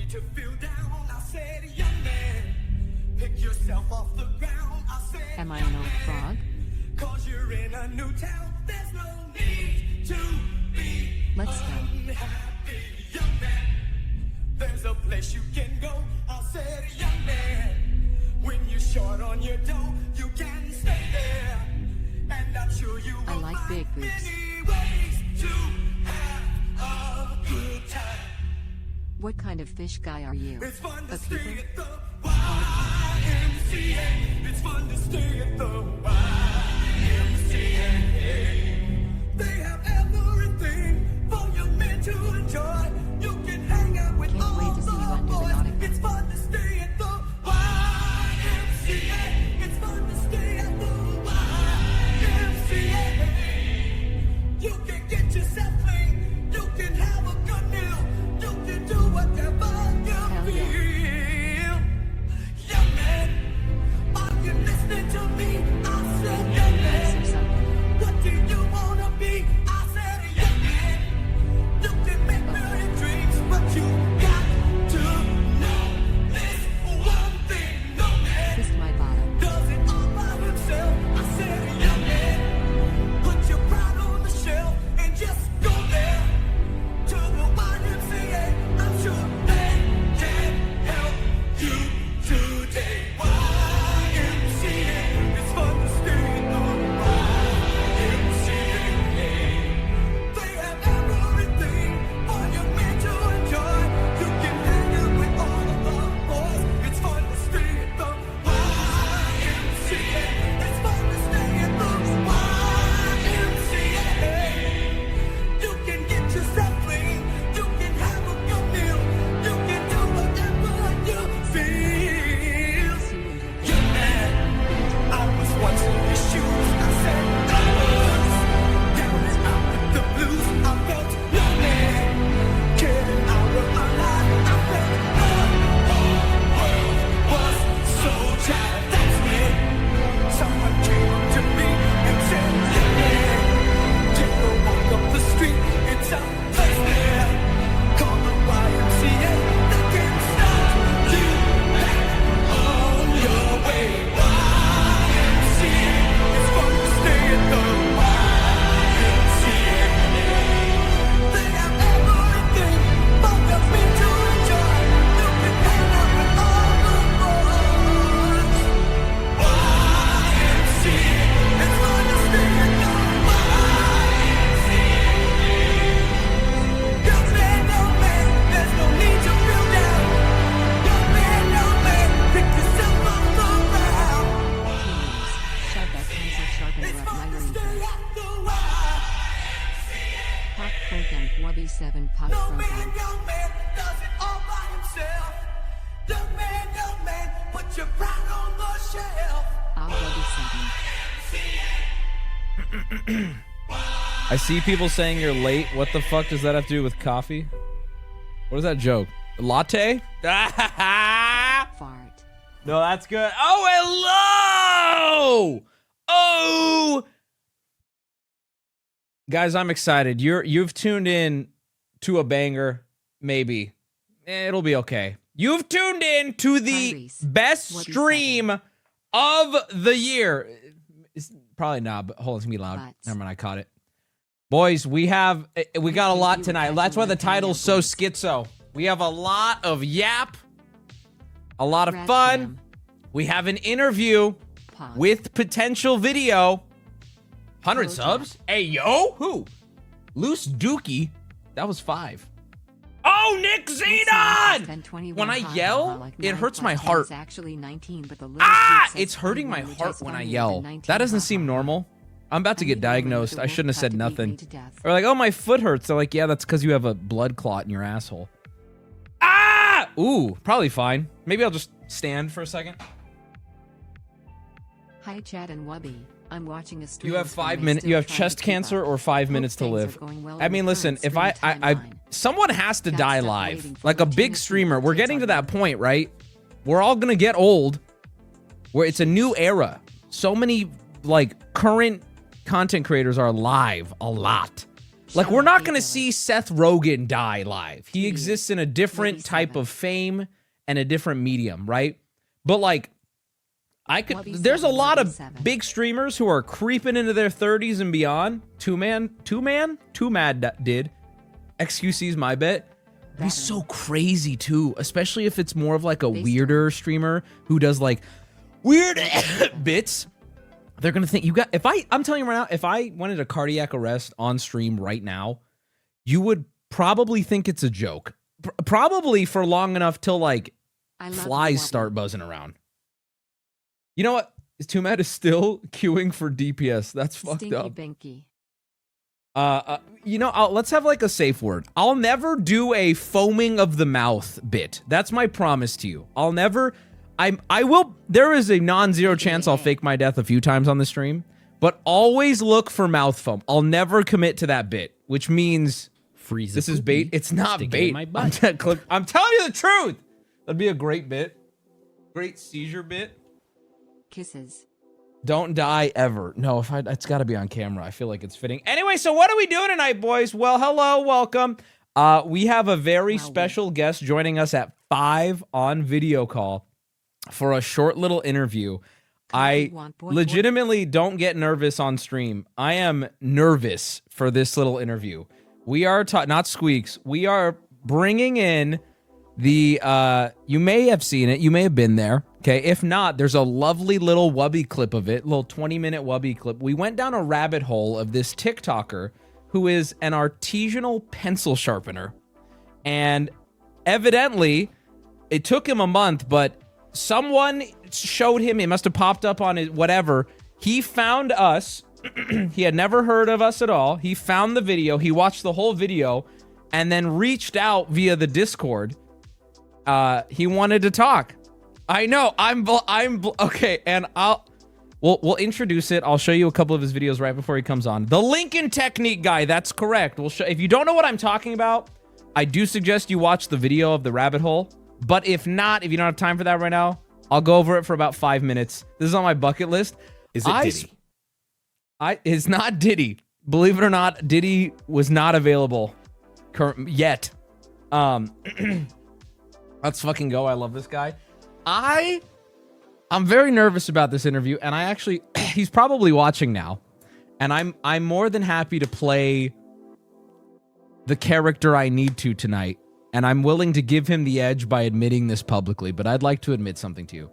need to feel down. I said, young man, pick yourself off the ground. I said, am I an old frog? cause you're in a new town. There's no need to be Let's go. unhappy, young man. There's a place you can go. I said, young man, when you're short on your dough, you can stay there. And I'm sure you will I like find big boobs. many ways to have a good time. What kind of fish guy are you? It's fun to A stay keeper? at the YMCA. It's fun to stay at the YMCA. They have everything for your men to enjoy. You can hang out with Can't all wait to see you the under the boys. Nautica. It's fun to stay at the YMCA. It's fun to stay at the YMCA. You can get yourself clean. You can have a good meal. You can do whatever you Hell feel. yeah. Young man, are you listening to me? I said, young Or man, something. what do you wanna be? I said, young man, you can make million dreams, but you got to know this one thing. No man Kissed my bottom. does it all by himself. I said, young man, put your pride on the shelf and just go there to the YMCA. I'm sure they can help you today. YMCA, it's fun to stay at the YMCA. They have everything for your man to enjoy. You can hang out with all of the boys. It's fun to stay at the YMCA. It's fun to stay at the YMCA. You can get yourself clean. You can have a good meal. You can do whatever you feel. See you later. Young man, I was once in your shoes. I said I was down and out with the blues. I felt lonely, caring I was alive. I felt the world was so tired. That's when someone came up to me and said, young man, take a walk up the street. It's a place there called the YMCA. They can start you back on your way. YMCA, it's fun to stay at the YMCA. They have everything for the men to enjoy. You can hang out with all the boys. YMCA, it's fun to stay at the YMCA. Young man, there's no need to feel down. Young man, pick yourself off the ground. Please, shove that pencil sharpener It's up my fun to ring. stay at the Pop program Wubby 7 pop No program. young man does it all by himself. Young man, put your pride on the shelf. I'll Wubby 7. I see people saying you're late. What the fuck does that have to do with coffee? What is that joke? Latte? Fart. No, that's good. Oh, hello! Oh! Guys, I'm excited. You've tuned in to a banger, maybe. It'll be okay. You've tuned in to the Tyrese, best what do you stream of the year. It's probably not, but hold on, it's gonna be loud. But- Never mind, I caught it. Boys, we got a lot tonight. That's why the title's so schizo. We have a lot of yap, a lot of Rat fun. jam. We have an interview Pause. with potential video. 100 Blowjob. subs? Hey, yo, who? Loose Dookie. That was 5. Oh, Nick Xenon! When I yell, it hurts my heart. Actually 19, but the It's hurting my heart when I yell. That doesn't seem normal. I'm about to get diagnosed. I shouldn't have said nothing. Or like, oh, my foot hurts. They're like, yeah, that's because you have a blood clot in your asshole. Ah! Ooh, probably fine. Maybe I'll just stand for a second. Hi, Chad and Wubby. I'm watching a stream. You have 5 minutes. You have chest cancer or 5 minutes to live. I mean, listen, if someone has to die live, like a big streamer. We're getting to that point, right? We're all gonna get old. Where it's a new era. So many like current content creators are live a lot. Like, we're not going to see Seth Rogen die live. He exists in a different type of fame and a different medium, right? But like, there's a lot of big streamers who are creeping into their 30s and beyond. Two Mad did. XQC's my bet. He's so crazy too, especially if it's more of like a weirder streamer who does like weird bits. They're gonna think you got. I'm telling you right now, if I wanted a cardiac arrest on stream right now, you would probably think it's a joke. Probably for long enough till like flies start buzzing around. You know what? Too Mad is still queuing for DPS. That's fucked up. Binky. You know, let's have like a safe word. I'll never do a foaming of the mouth bit. That's my promise to you. I'll never. I will. There is a non-zero chance I'll fake my death a few times on the stream, but always look for mouth foam. I'll never commit to that bit, which means freeze. This is bait. It's not bait. I'm telling you the truth. That'd be a great bit. Great seizure bit. Kisses. Don't die ever. No, it's got to be on camera. I feel like it's fitting. Anyway, so what are we doing tonight, boys? Well, hello, welcome. We have a very special guest joining us at 5 on video call for a short little interview. I legitimately don't get nervous on stream. I am nervous for this little interview. We are not Squeaks. We are bringing in the you may have seen it. You may have been there. Okay, if not, there's a lovely little Wubby clip of it, little 20-minute Wubby clip. We went down a rabbit hole of this TikToker who is an artisanal pencil sharpener. And evidently, it took him a month, but someone showed him, it must have popped up on his whatever. He found us. He had never heard of us at all. He found the video. He watched the whole video and then reached out via the Discord. He wanted to talk. I know. I'm okay, and we'll introduce it. I'll show you a couple of his videos right before he comes on. The Lincoln Technique guy. That's correct. We'll show. If you don't know what I'm talking about, I do suggest you watch the video of the rabbit hole. But if not, if you don't have time for that right now, I'll go over it for about 5 minutes. This is on my bucket list. Is it Diddy? It's not Diddy. Believe it or not, Diddy was not available yet. Let's fucking go. I love this guy. I'm very nervous about this interview, and I actually he's probably watching now, and I'm more than happy to play the character I need to tonight, and I'm willing to give him the edge by admitting this publicly, but I'd like to admit something to you.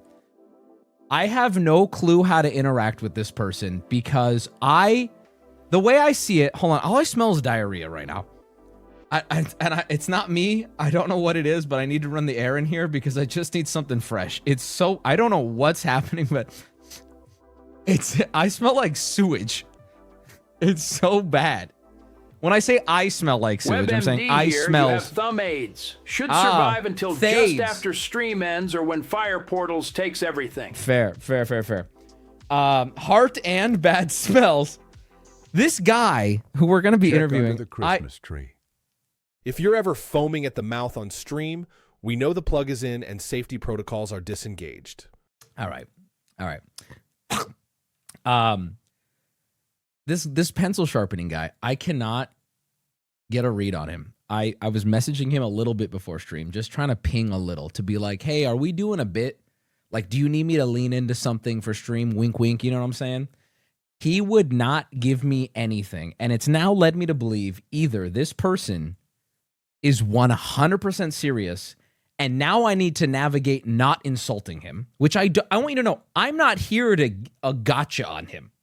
I have no clue how to interact with this person because the way I see it, hold on, all I smell is diarrhea right now. It's not me. I don't know what it is, but I need to run the air in here because I just need something fresh. I don't know what's happening, but I smell like sewage. It's so bad. When I say I smell like sewage, I'm saying I smell. You have thumb aids. Should survive until just after stream ends or when Fire Portals takes everything. Fair. Heart and bad smells. This guy who we're going to be interviewing. Under the Christmas tree. If you're ever foaming at the mouth on stream, we know the plug is in and safety protocols are disengaged. All right. This pencil sharpening guy, I cannot get a read on him. I was messaging him a little bit before stream, just trying to ping a little to be like, hey, are we doing a bit? Like, do you need me to lean into something for stream? Wink, wink, you know what I'm saying? He would not give me anything. And it's now led me to believe either this person is 100% serious, and now I need to navigate not insulting him, which I want you to know, I'm not here to gotcha on him,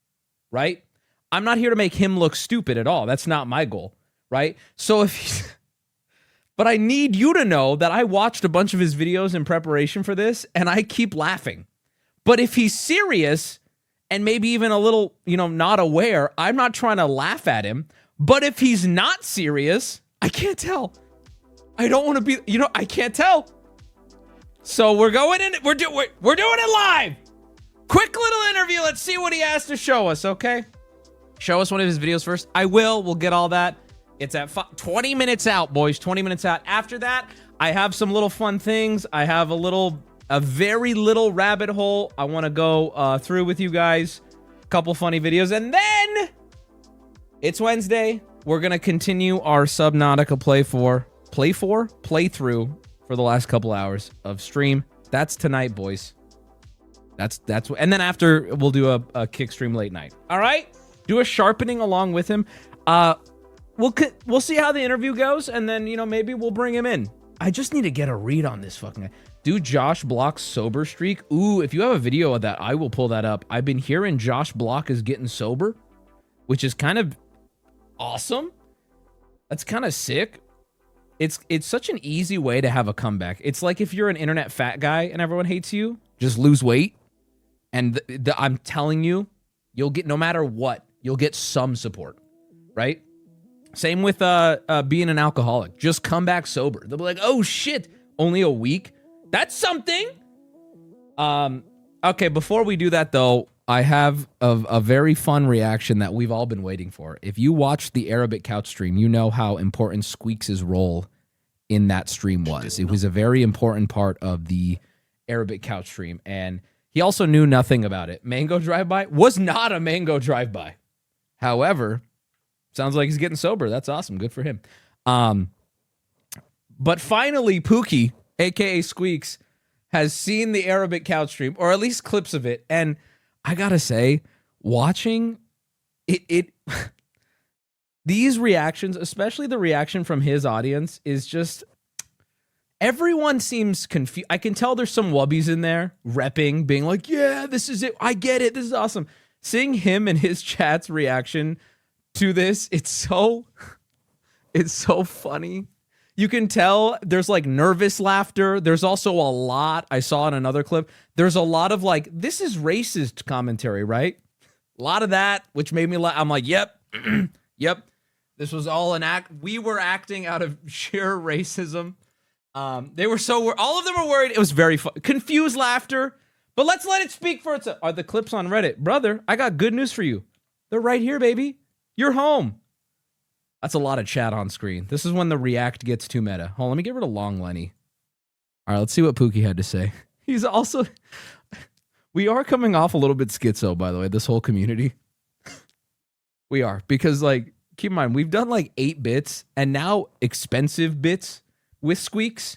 right? I'm not here to make him look stupid at all. That's not my goal, right? So but I need you to know that I watched a bunch of his videos in preparation for this, and I keep laughing. But if he's serious, and maybe even a little, not aware, I'm not trying to laugh at him. But if he's not serious, I can't tell. I don't want to be, I can't tell. So we're going in, we're doing it live. Quick little interview. Let's see what he has to show us, okay? Show us one of his videos first. We'll get all that. It's at 20 minutes out, boys, 20 minutes out. After that, I have some little fun things. I have a very little rabbit hole I want to go through with you guys. A couple funny videos. And then it's Wednesday. we're gonna continue our Subnautica playthrough for the last couple hours of stream. That's tonight, boys. That's and then after we'll do a kick stream late night. All right, do a sharpening along with him. We'll see how the interview goes, and then maybe we'll bring him in. I just need to get a read on this fucking guy. Do Josh Block's sober streak? Ooh, if you have a video of that, I will pull that up. I've been hearing Josh Block is getting sober, which is kind of awesome. That's kind of sick. It's such an easy way to have a comeback. It's like if you're an internet fat guy and everyone hates you, just lose weight. And I'm telling you, you'll get, no matter what, you'll get some support, right? Same with being an alcoholic. Just come back sober. They'll be like, oh shit, only a week? That's something. Okay, before we do that though, I have a very fun reaction that we've all been waiting for. If you watched the Arabic couch stream, you know how important Squeaks' role in that stream was. It was a very important part of the Arabic couch stream, and he also knew nothing about it. Mango drive-by was not a mango drive-by. However, sounds like he's getting sober. That's awesome. Good for him. But finally, Pookie, aka Squeaks, has seen the Arabic couch stream, or at least clips of it, and I gotta say, watching it these reactions, especially the reaction from his audience, is just, everyone seems confused. I can tell there's some wubbies in there repping, being like, yeah, this is it. I get it. This is awesome. Seeing him and his chat's reaction to this, it's so funny. You can tell there's like nervous laughter. There's also a lot, I saw in another clip, there's a lot of like, this is racist commentary, right? A lot of that, which made me laugh. I'm like, yep, yep. This was all an act. We were acting out of sheer racism. They were all of them were worried. It was very fun. Confused laughter, but let's let it speak for itself. Are the clips on Reddit? Brother, I got good news for you. They're right here, baby. You're home. That's a lot of chat on screen. This is when the react gets too meta. Hold on, let me get rid of Long Lenny. All right, let's see what Pookie had to say. He's also... We are coming off a little bit schizo, by the way, this whole community. We are, because, like, keep in mind, we've done, like, 8 bits, and now expensive bits with Squeaks,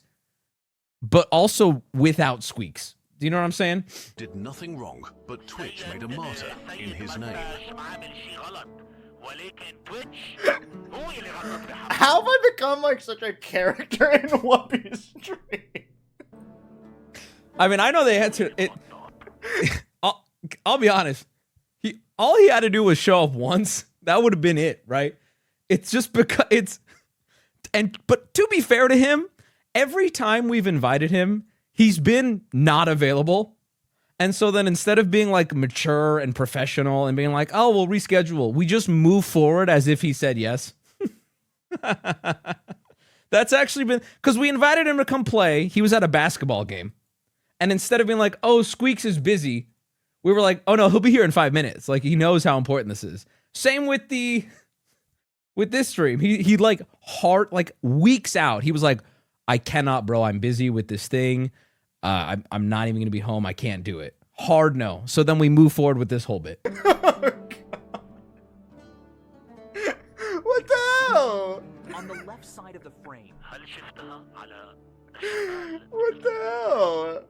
but also without Squeaks. Do you know what I'm saying? Did nothing wrong, but Twitch made a martyr in his name. How have I become like such a character in Wubby's stream? I mean, I know they had to. I'll be honest. All he had to do was show up once. That would have been it, right? It's just because it's. But to be fair to him, every time we've invited him, he's been not available. And so then instead of being like mature and professional and being like, oh, we'll reschedule, we just move forward as if he said yes. That's actually been, because we invited him to come play. He was at a basketball game. And instead of being like, oh, Squeaks is busy, we were like, oh no, he'll be here in 5 minutes. Like, he knows how important this is. Same with this stream. He like weeks out. He was like, I cannot, bro. I'm busy with this thing. I'm not even going to be home. I can't do it. Hard no. So then we move forward with this whole bit. What the hell? On the left side of the frame. What the hell?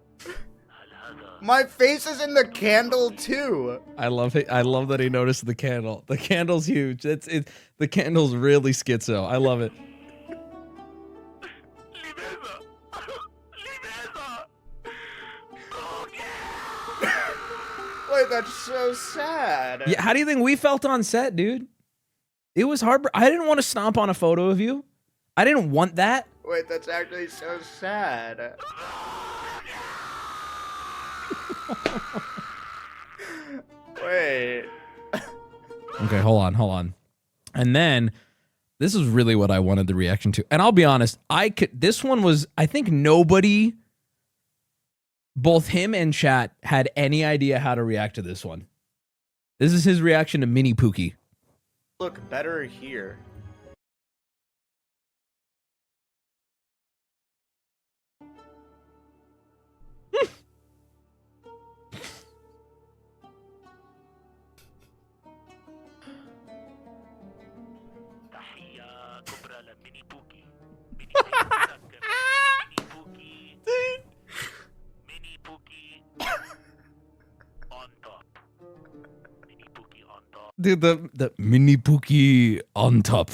My face is in the candle too. I love it. I love that he noticed the candle. The candle's huge. The candle's really schizo. I love it. Wait, that's so sad. Yeah, how do you think we felt on set, dude? It was hard. I didn't want to stomp on a photo of you. I didn't want that. Wait, that's actually so sad. Wait. Okay, hold on. And then this is really what I wanted the reaction to. And I'll be honest, this one was, I think nobody, both him and chat, had any idea how to react to this one. This is his reaction to Mini Pookie. Look better here. Dude, the mini Pookie on top.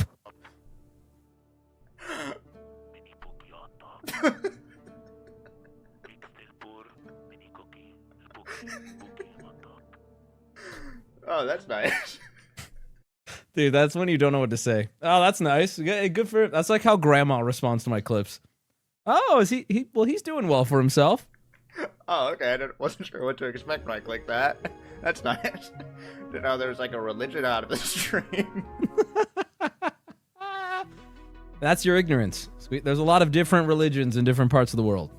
Oh, that's nice. Dude, that's when you don't know what to say. Oh, that's nice. Good for him. That's like how grandma responds to my clips. Oh, is he well, he's doing well for himself. Oh, okay. Wasn't sure what to expect when I clicked that. That's nice. Didn't know there was like a religion out of the stream. That's your ignorance. There's a lot of different religions in different parts of the world.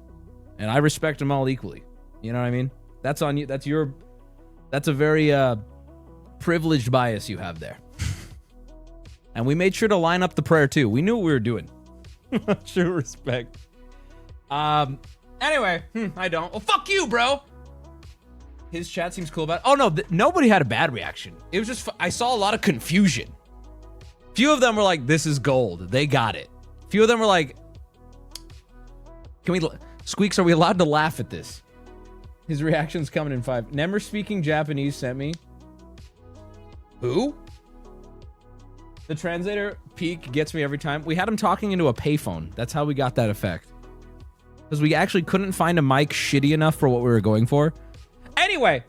And I respect them all equally. You know what I mean? That's on you. That's a very privileged bias you have there. And we made sure to line up the prayer too. We knew what we were doing. True respect. Anyway, I don't. Well, fuck you, bro. His chat seems cool about it. Oh no, nobody had a bad reaction. It was just I saw a lot of confusion. Few of them were like, "This is gold." They got it. Few of them were like, "Can we, Squeaks? Are we allowed to laugh at this?" His reaction's coming in 5. Never speaking Japanese sent me. Who? The translator peak gets me every time. We had him talking into a payphone. That's how we got that effect. Because we actually couldn't find a mic shitty enough for what we were going for. Anyway,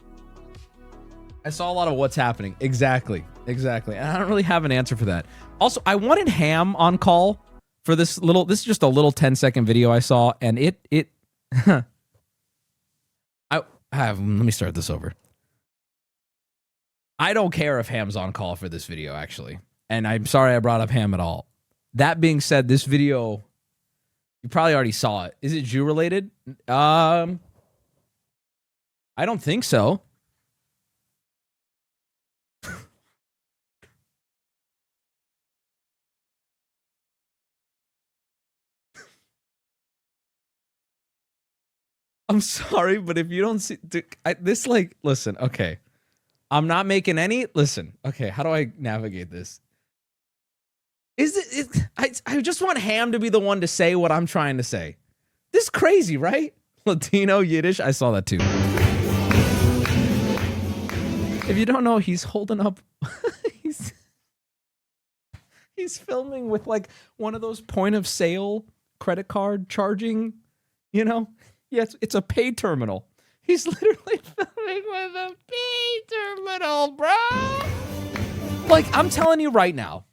I saw a lot of what's happening. Exactly. And I don't really have an answer for that. Also, I wanted Ham on call for this is just a little 10-second video I saw, and let me start this over. I don't care if Ham's on call for this video, actually. And I'm sorry I brought up Ham at all. That being said, this video, you probably already saw it. Is it Jew related? I don't think so. I'm sorry, but if you don't see this, like, listen, okay. I'm not making any, listen, okay, how do I navigate this? I just want Ham to be the one to say what I'm trying to say. This is crazy, right? Latino, Yiddish, I saw that too. If you don't know, he's holding up, he's filming with like one of those point of sale credit card charging, you know? Yeah, it's a pay terminal. He's literally filming with a pay terminal, bro. Like, I'm telling you right now,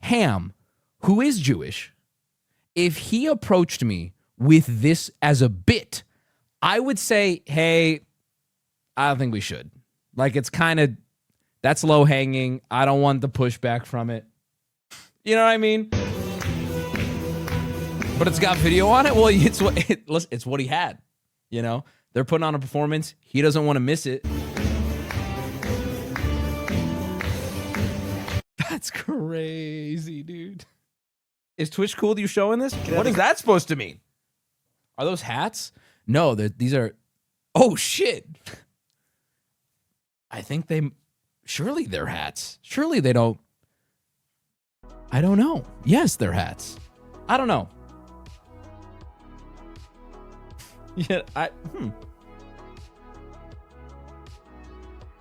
Ham, who is Jewish, if he approached me with this as a bit, I would say, hey, I don't think we should. Like, it's kind of, that's low hanging. I don't want the pushback from it. You know what I mean? But it's got video on it. Well, it's what he had. You know, they're putting on a performance. He doesn't want to miss it. That's crazy, dude. Is Twitch cool that you showing this? What is that supposed to mean? Are those hats? No, these are. Oh shit! I think surely they're hats. Surely they don't. I don't know. Yes, they're hats. I don't know. Yeah,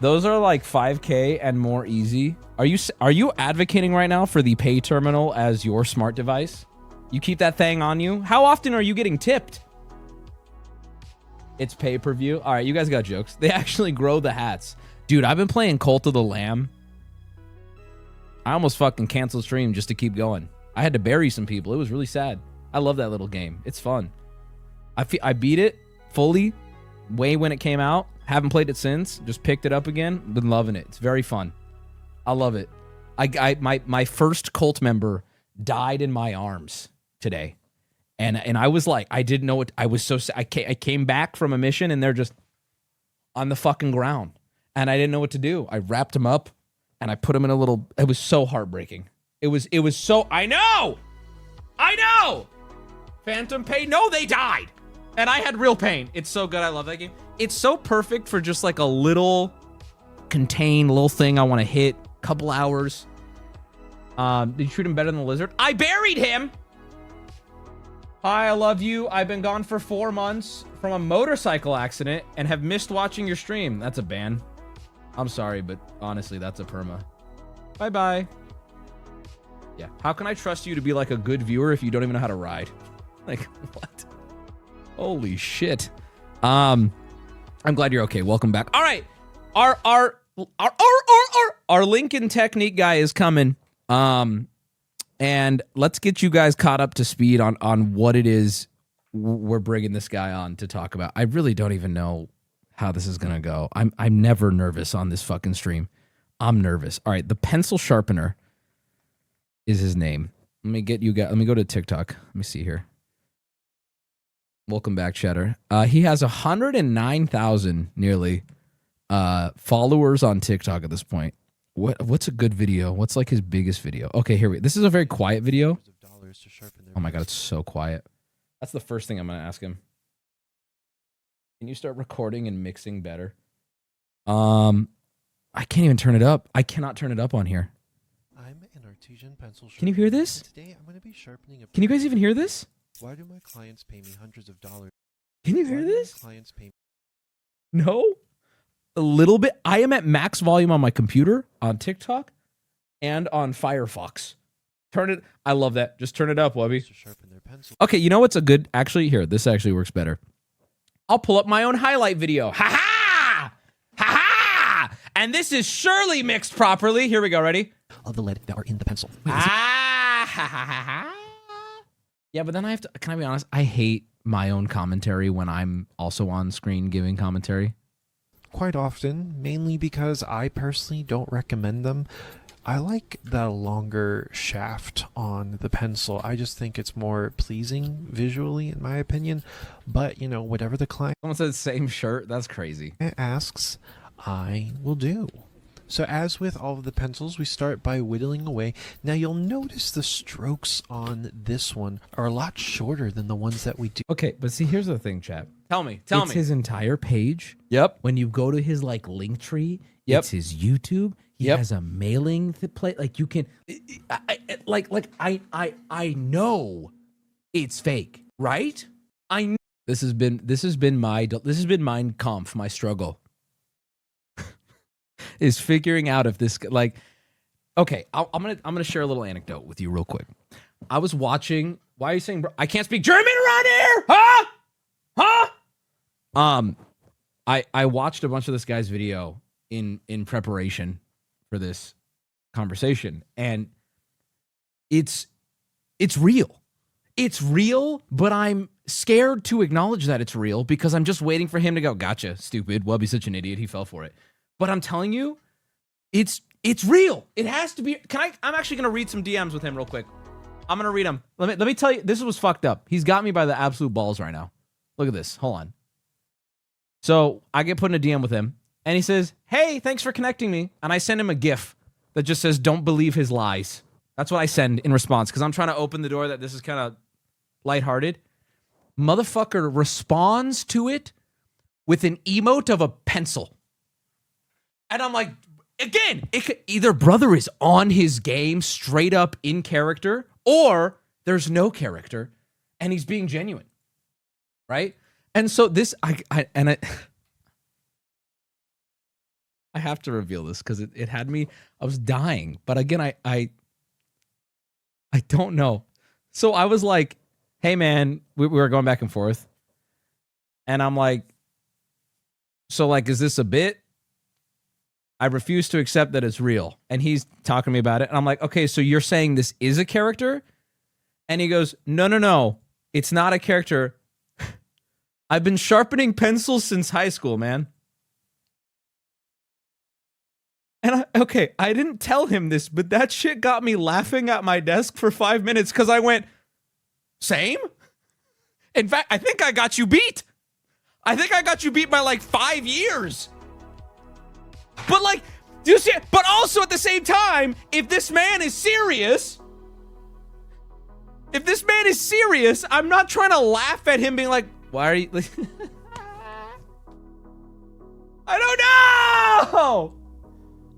Those are like 5K and more easy. Are you advocating right now for the pay terminal as your smart device? You keep that thing on you? How often are you getting tipped? It's pay-per-view. All right, you guys got jokes. They actually grow the hats. Dude, I've been playing Cult of the Lamb. I almost fucking canceled stream just to keep going. I had to bury some people. It was really sad. I love that little game. It's fun. I beat it fully way when it came out. Haven't played it since. Just picked it up again. Been loving it. It's very fun. I love it. My first cult member died in my arms today. And I was like, I didn't know what I was so sad. I came back from a mission and they're just on the fucking ground. And I didn't know what to do. I wrapped him up and I put him in a little, it was so heartbreaking. It was so, I know. Phantom pain. No, they died. And I had real pain. It's so good. I love that game. It's so perfect for just like a little contained little thing I want to hit. Couple hours. Did you treat him better than the lizard? I buried him. Hi, I love you. I've been gone for 4 months from a motorcycle accident and have missed watching your stream. That's a ban. I'm sorry, but honestly, that's a perma. Bye-bye. Yeah. How can I trust you to be like a good viewer if you don't even know how to ride? Like, what? Holy shit. I'm glad you're okay. Welcome back. All right. Our Lincoln Technique guy is coming. And let's get you guys caught up to speed on what it is we're bringing this guy on to talk about. I really don't even know how this is going to go. I'm never nervous on this fucking stream. I'm nervous. All right. The Pencil Sharpener is his name. Let me get you guys. Let me go to TikTok. Let me see here. Welcome back, Cheddar. He has 109,000 nearly followers on TikTok at this point. What's a good video? What's like his biggest video? Okay, here we go. This is a very quiet video. Oh my god, it's so quiet. That's the first thing I'm gonna ask him. Can you start recording and mixing better? I can't even turn it up. I cannot turn it up on here. I'm an artesian pencil sharpener. Can you hear this? Today I'm going to be sharpening a Can you guys even hear this? Why do my clients pay me hundreds of dollars? Can you hear this? Clients pay me No? A little bit. I am at max volume on my computer, on TikTok, and on Firefox. Turn it. I love that. Just turn it up, Wubby. to sharpen their pencil. Okay, you know what's a good... Actually, here. This actually works better. I'll pull up my own highlight video. Ha-ha! Ha-ha! And this is surely mixed properly. Here we go. Ready? Of the lead that are in the pencil. Ah! Ha-ha-ha-ha! Yeah, but then I have to... Can I be honest? I hate my own commentary when I'm also on screen giving commentary. Quite often, mainly because I personally don't recommend them. I like the longer shaft on the pencil. I just think it's more pleasing visually, in my opinion. But, you know, whatever the client Someone said same shirt. That's crazy. asks, I will do. So as with all of the pencils, we start by whittling away. Now you'll notice the strokes on this one are a lot shorter than the ones that we do. Okay, but see, here's the thing, chap. Tell me. It's his entire page. Yep. When you go to his like link tree, Yep. it's his YouTube. He Yep. has a mailing play. Like you can, I know it's fake, right? This has been Mein Kampf, my struggle. Is figuring out if this like, okay, I'm gonna share a little anecdote with you real quick. I was watching. Why are you saying I can't speak German around here? Huh? I watched a bunch of this guy's video in preparation for this conversation, and it's real. It's real, but I'm scared to acknowledge that it's real because I'm just waiting for him to go, gotcha, stupid. Wubby's such an idiot. He fell for it. But I'm telling you, it's real. It has to be. I'm actually going to read some DMs with him real quick. I'm going to read them. Let me tell you, this was fucked up. He's got me by the absolute balls right now. Look at this. Hold on. So I get put in a DM with him, and he says, hey, thanks for connecting me. And I send him a GIF that just says, don't believe his lies. That's what I send in response, because I'm trying to open the door that this is kind of lighthearted. Motherfucker responds to it with an emote of a pencil. And I'm like, again, either brother is on his game, straight up in character, or there's no character, and he's being genuine, right? And so this, I have to reveal this because it had me. I was dying, but again, I don't know. So I was like, hey man, we were going back and forth, and I'm like, so like, is this a bit? I refuse to accept that it's real. And he's talking to me about it. And I'm like, okay, so you're saying this is a character? And he goes, no. It's not a character. I've been sharpening pencils since high school, man. And I didn't tell him this, but that shit got me laughing at my desk for 5 minutes because I went, same? In fact, I think I got you beat. I think I got you beat by like 5 years. But like, do you see it? But also at the same time, if this man is serious, I'm not trying to laugh at him being like, why are you like, I don't know.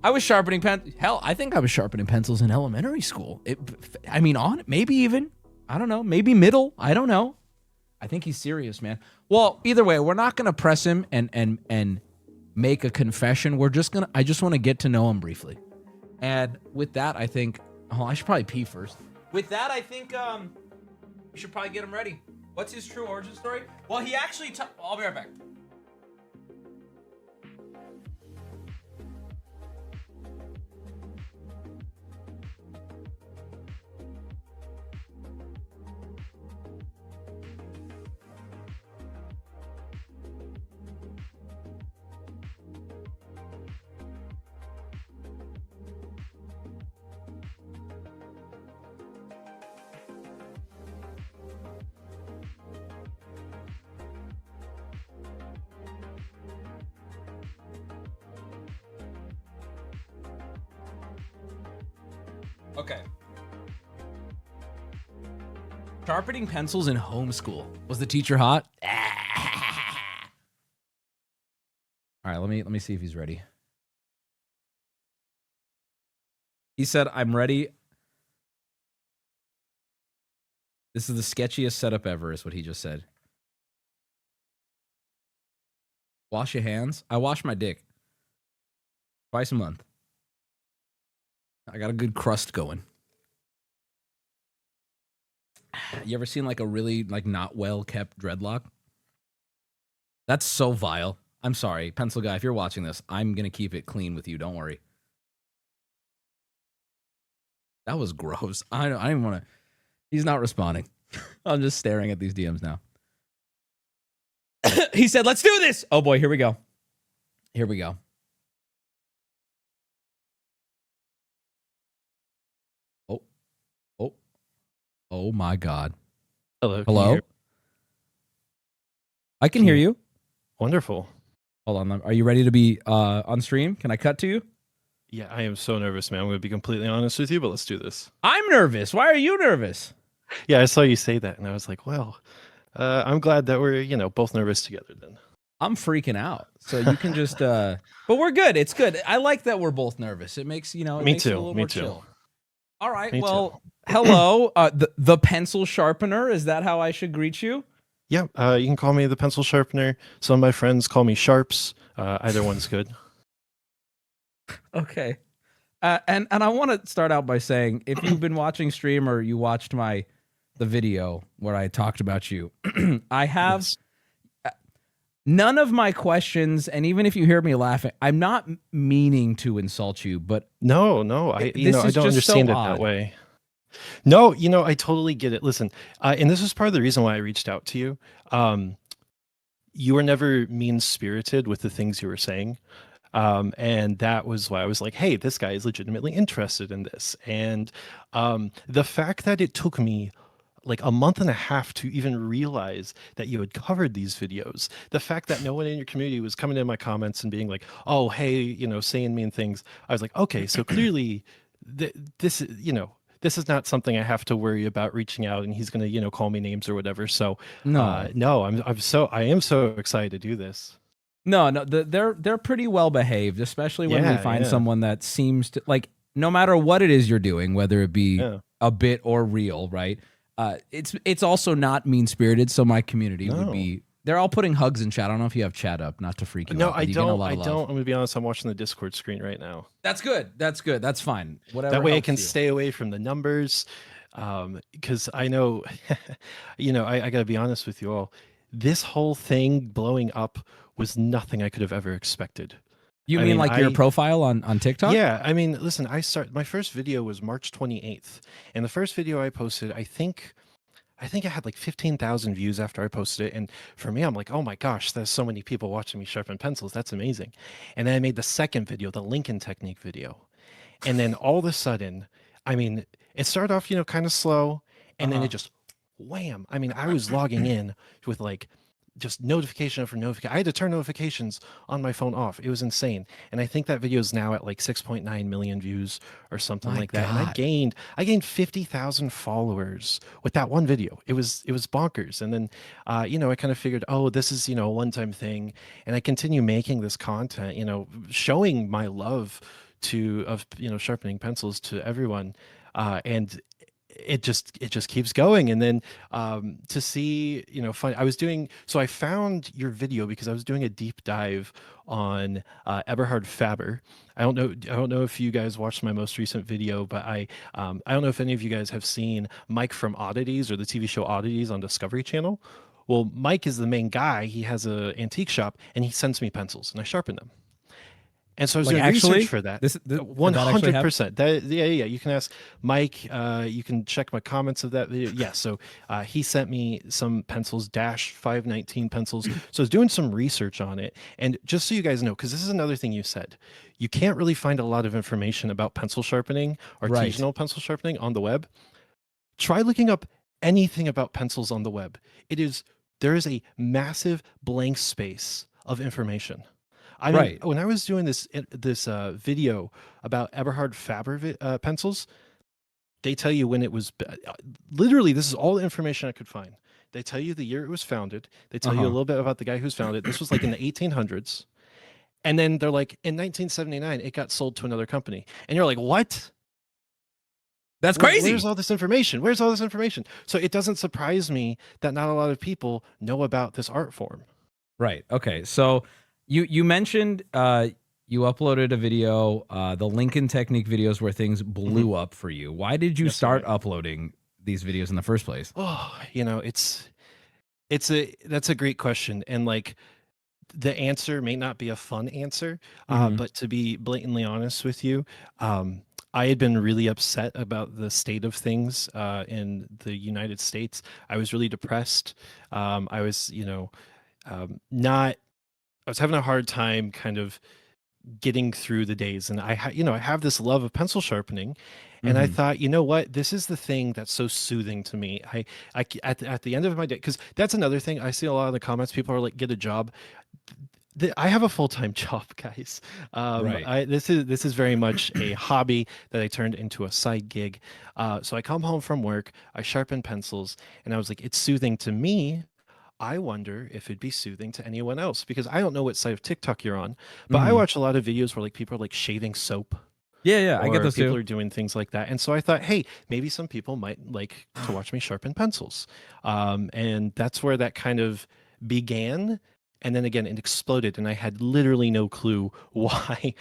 I was sharpening hell, I think I was sharpening pencils in elementary school. Maybe even, I don't know, maybe middle, I don't know. I think he's serious, man. Well, either way, we're not going to press him and make a confession. I just want to get to know him briefly. And with that, I think, I should probably pee first. With that, I think we should probably get him ready. What's his true origin story? Well, he actually, I'll be right back. Okay. Sharpening pencils in homeschool. Was the teacher hot? All right, let me see if he's ready. He said, "I'm ready." This is the sketchiest setup ever, is what he just said. Wash your hands. I wash my dick twice a month. I got a good crust going. You ever seen like a really like not well kept dreadlock? That's so vile. I'm sorry, pencil guy, if you're watching this, I'm gonna keep it clean with you. Don't worry. That was gross. I don't even want to. He's not responding. I'm just staring at these DMs now. He said, "Let's do this." Oh boy, here we go. Here we go. Oh my God. Hello. Hello? I can hear you. Wonderful. Hold on. Are you ready to be on stream? Can I cut to you? Yeah, I am so nervous, man. I'm going to be completely honest with you, but let's do this. I'm nervous. Why are you nervous? Yeah, I saw you say that, and I was like, well, I'm glad that we're, both nervous together then. I'm freaking out. So you can just, but we're good. It's good. I like that we're both nervous. It makes, it makes it a little more chill. All right. Well, hello, the pencil sharpener. Is that how I should greet you? Yeah, you can call me the pencil sharpener. Some of my friends call me Sharps. Either one's good. Okay. And I want to start out by saying, if you've been watching stream or you watched the video where I talked about you, I have... Yes. None of my questions, and even if you hear me laughing, I'm not meaning to insult you, but no, I don't understand it that way. No, I totally get it. Listen, and this is part of the reason why I reached out to you. You were never mean-spirited with the things you were saying, and that was why I was like, "Hey, this guy is legitimately interested in this." And the fact that it took me like a month and a half to even realize that you had covered these videos. The fact that no one in your community was coming in my comments and being like, "Oh, hey, saying mean things." I was like, okay, so clearly this is not something I have to worry about reaching out and he's going to, call me names or whatever. So no, I am so excited to do this. No, they're pretty well behaved, especially when we find someone that seems to like, no matter what it is you're doing, whether it be a bit or real, right? It's also not mean-spirited, so my community would be... They're all putting hugs in chat. I don't know if you have chat up, not to freak you out. No, I don't. I'm going to be honest. I'm watching the Discord screen right now. That's good. That's fine. Whatever. That way I can stay away from the numbers, because I know, I got to be honest with you all. This whole thing blowing up was nothing I could have ever expected. You mean like your profile on TikTok? Yeah, I mean, listen, my first video was March 28th, and the first video I posted, I think I had like 15,000 views after I posted it, and for me, I'm like, oh my gosh, there's so many people watching me sharpen pencils, that's amazing. And then I made the second video, the Lincoln Technique video, and then all of a sudden, I mean, it started off, kind of slow, and then it just wham. I mean, I was logging in with like just notification after notification. I had to turn notifications on my phone off. It was insane. And I think that video is now at like 6.9 million views or something like that. And I gained 50,000 followers with that one video. It was bonkers. And then, I kind of figured, oh, this is, a one-time thing. And I continue making this content, showing my love of sharpening pencils to everyone. And it just keeps going. And then to see, I found your video because I was doing a deep dive on Eberhard Faber. I don't know if you guys watched my most recent video, but I don't know if any of you guys have seen Mike from Oddities or the TV show Oddities on Discovery Channel. Well, Mike is the main guy. He has an antique shop, and he sends me pencils, and I sharpen them. And so I was doing research for that. 100%. Yeah. You can ask Mike. You can check my comments of that video. Yeah. So he sent me some pencils, Dash 519 pencils. So I was doing some research on it. And just so you guys know, because this is another thing you said, you can't really find a lot of information about pencil sharpening, artisanal pencil sharpening on the web. Try looking up anything about pencils on the web. There is a massive blank space of information. I mean, when I was doing this video about Eberhard Faber pencils, they tell you when it was. Literally, this is all the information I could find. They tell you the year it was founded. They tell you a little bit about the guy who's founded it. This was like in the 1800s. And then they're like, in 1979, it got sold to another company. And you're like, what? That's crazy. Where's all this information? Where's all this information? So it doesn't surprise me that not a lot of people know about this art form. Right. Okay. So you mentioned you uploaded a video, the Lincoln Technique videos where things blew up for you. Why did you start uploading these videos in the first place? Oh, that's a great question. And like, the answer may not be a fun answer, but to be blatantly honest with you, I had been really upset about the state of things in the United States. I was really depressed. I was, I was having a hard time kind of getting through the days. And I have this love of pencil sharpening. And I thought, you know what, this is the thing that's so soothing to me. At the end of my day, because that's another thing. I see a lot of the comments, people are like, get a job. I have a full-time job, guys. This is very much a hobby that I turned into a side gig. So I come home from work, I sharpen pencils, and I was like, it's soothing to me. I wonder if it'd be soothing to anyone else, because I don't know what side of TikTok you're on, but I watch a lot of videos where like people are like shaving soap. Yeah, I get those people too. are doing things like that. And so I thought, hey, maybe some people might like to watch me sharpen pencils. And that's where that kind of began. And then again, it exploded, and I had literally no clue why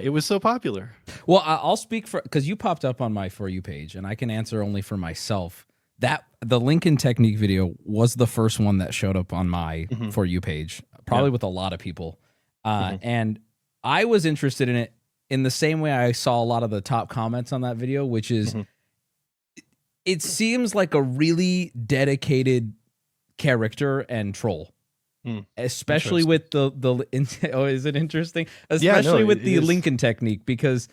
it was so popular. Well, I'll speak for, because you popped up on my For You page, and I can answer only for myself. That the Lincoln Technique video was the first one that showed up on my For You page, probably with a lot of people. And I was interested in it in the same way I saw a lot of the top comments on that video, which is it seems like a really dedicated character and troll. Especially with the is it interesting? Especially with the Lincoln Technique, because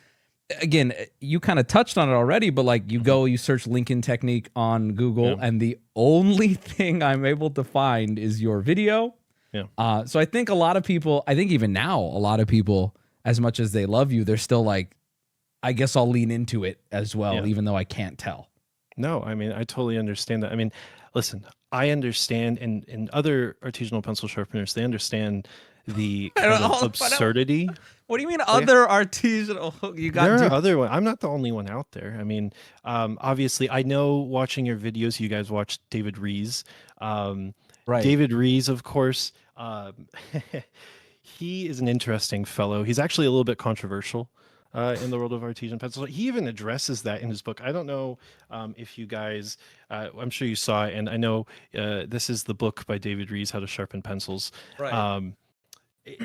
again, you kind of touched on it already, but like you search Lincoln Technique on Google, and the only thing I'm able to find is your video. So I think a lot of people, I think even now, a lot of people, as much as they love you, they're still like, I guess I'll lean into it as well, even though I can't tell. No, I mean, I totally understand that. I mean, listen, I understand, and other artisanal pencil sharpeners, they understand the kind of absurdity. What do you mean other artisanal? You got there are other ones. I'm not the only one out there. I mean, obviously, I know watching your videos, you guys watch David Rees. David Rees, of course. He is an interesting fellow. He's actually a little bit controversial in the world of artisan pencils. He even addresses that in his book. I don't know if you guys, I'm sure you saw it, and I know this is the book by David Rees, How to Sharpen Pencils.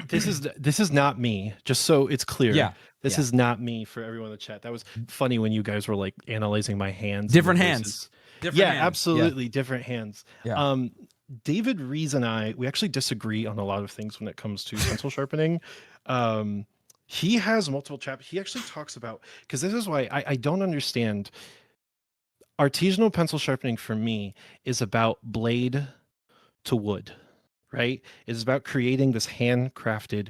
This is not me, just so it's clear. This is not me for everyone in the chat. That was funny when you guys were like analyzing my hands. Different hands. Absolutely different hands. David Rees and we actually disagree on a lot of things when it comes to pencil sharpening. He has multiple chapters. He actually talks about, because this is why I don't understand. Artisanal pencil sharpening for me is about blade to wood, right? It's about creating this hand-crafted,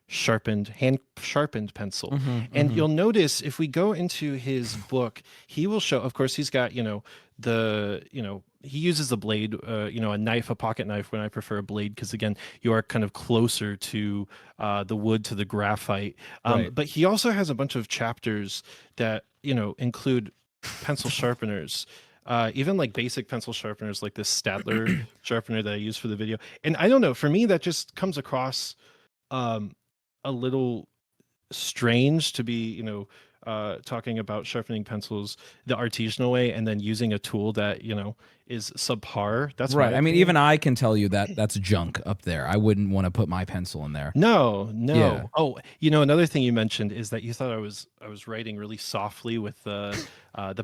hand-sharpened pencil. And you'll notice if we go into his book, he will show, of course, he's got, he uses the blade, a knife, a pocket knife, when I prefer a blade, because again, you are kind of closer to the wood, to the graphite. But he also has a bunch of chapters that, include pencil sharpeners, even like basic pencil sharpeners, like this Stadler sharpener that I use for the video. And I don't know, for me, that just comes across a little strange to be, talking about sharpening pencils the artisanal way and then using a tool that, is subpar. That's right. my I mean, opinion. even I can tell you that that's junk up there. I wouldn't want to put my pencil in there. No. Yeah. Oh, another thing you mentioned is that you thought I was writing really softly with the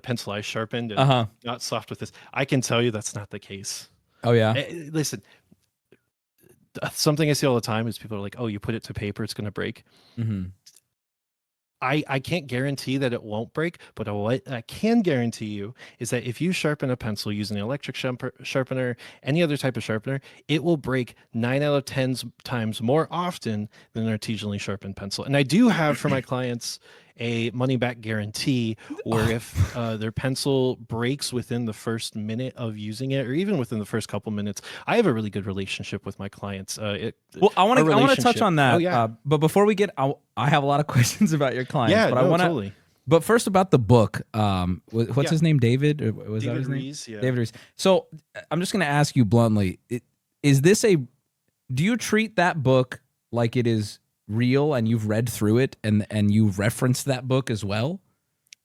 pencil I sharpened and not soft with this. I can tell you that's not the case. Oh yeah. Listen, something I see all the time is people are like, "Oh, you put it to paper, it's going to break." Mm-hmm. I can't guarantee that it won't break, but what I can guarantee you is that if you sharpen a pencil using an electric sharpener, any other type of sharpener, it will break 9 out of 10 times more often than an artisanally sharpened pencil. And I do have for my clients a money back guarantee where if their pencil breaks within the first minute of using it, or even within the first couple minutes, I have a really good relationship with my clients. Well, I want to touch on that. Oh, yeah. But before we get, I have a lot of questions about your clients. Yeah, but I want to. Totally. But first about the book. What's his name? David? Or was that his name? Rees, yeah. David Rees. So I'm just going to ask you bluntly: do you treat that book like it is real and you've read through it and you've referenced that book as well?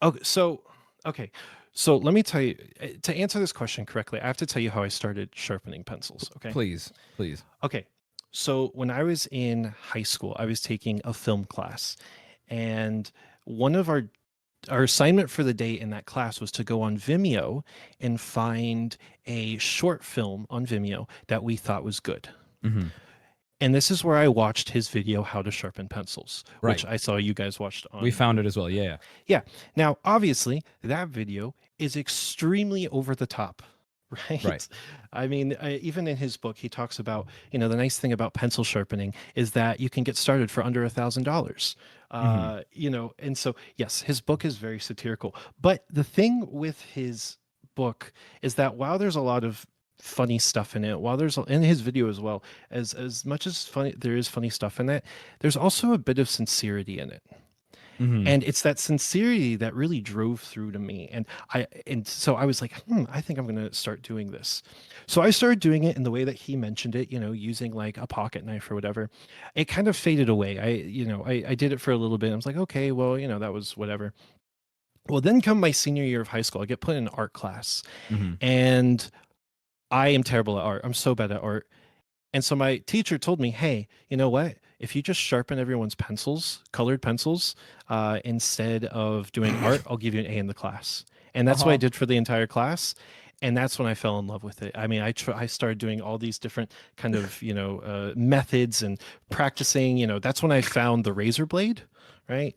Okay, so let me tell you, to answer this question correctly, I have to tell you how I started sharpening pencils. Okay, Please. okay. So when I was in high school, I was taking a film class, and one of our assignment for the day in that class was to go on Vimeo and find a short film on Vimeo that we thought was good. Mm-hmm. And this is where I watched his video, How to Sharpen Pencils, Right. which I saw you guys watched on. We found it as well. Yeah. Yeah. Now, obviously, that video is extremely over the top, right? I mean, even in his book, he talks about, the nice thing about pencil sharpening is that you can get started for under $1,000. And so, yes, his book is very satirical. But the thing with his book is that while there's a lot of funny stuff in it, while there's in his video as well, as much as funny there is funny stuff in it, there's also a bit of sincerity in it. Mm-hmm. And it's that sincerity that really drove through to me. And so I was like, I think I'm going to start doing this. So I started doing it in the way that he mentioned it, using like a pocket knife or whatever. It kind of faded away. I did it for a little bit. I was like, okay, well, that was whatever. Well, then come my senior year of high school, I get put in an art class, and I am terrible at art. I'm so bad at art. And so my teacher told me, hey, you know what? If you just sharpen everyone's pencils, colored pencils, instead of doing art, I'll give you an A in the class. And that's what I did for the entire class. And that's when I fell in love with it. I mean, I started doing all these different kind of, methods and practicing, that's when I found the razor blade, right?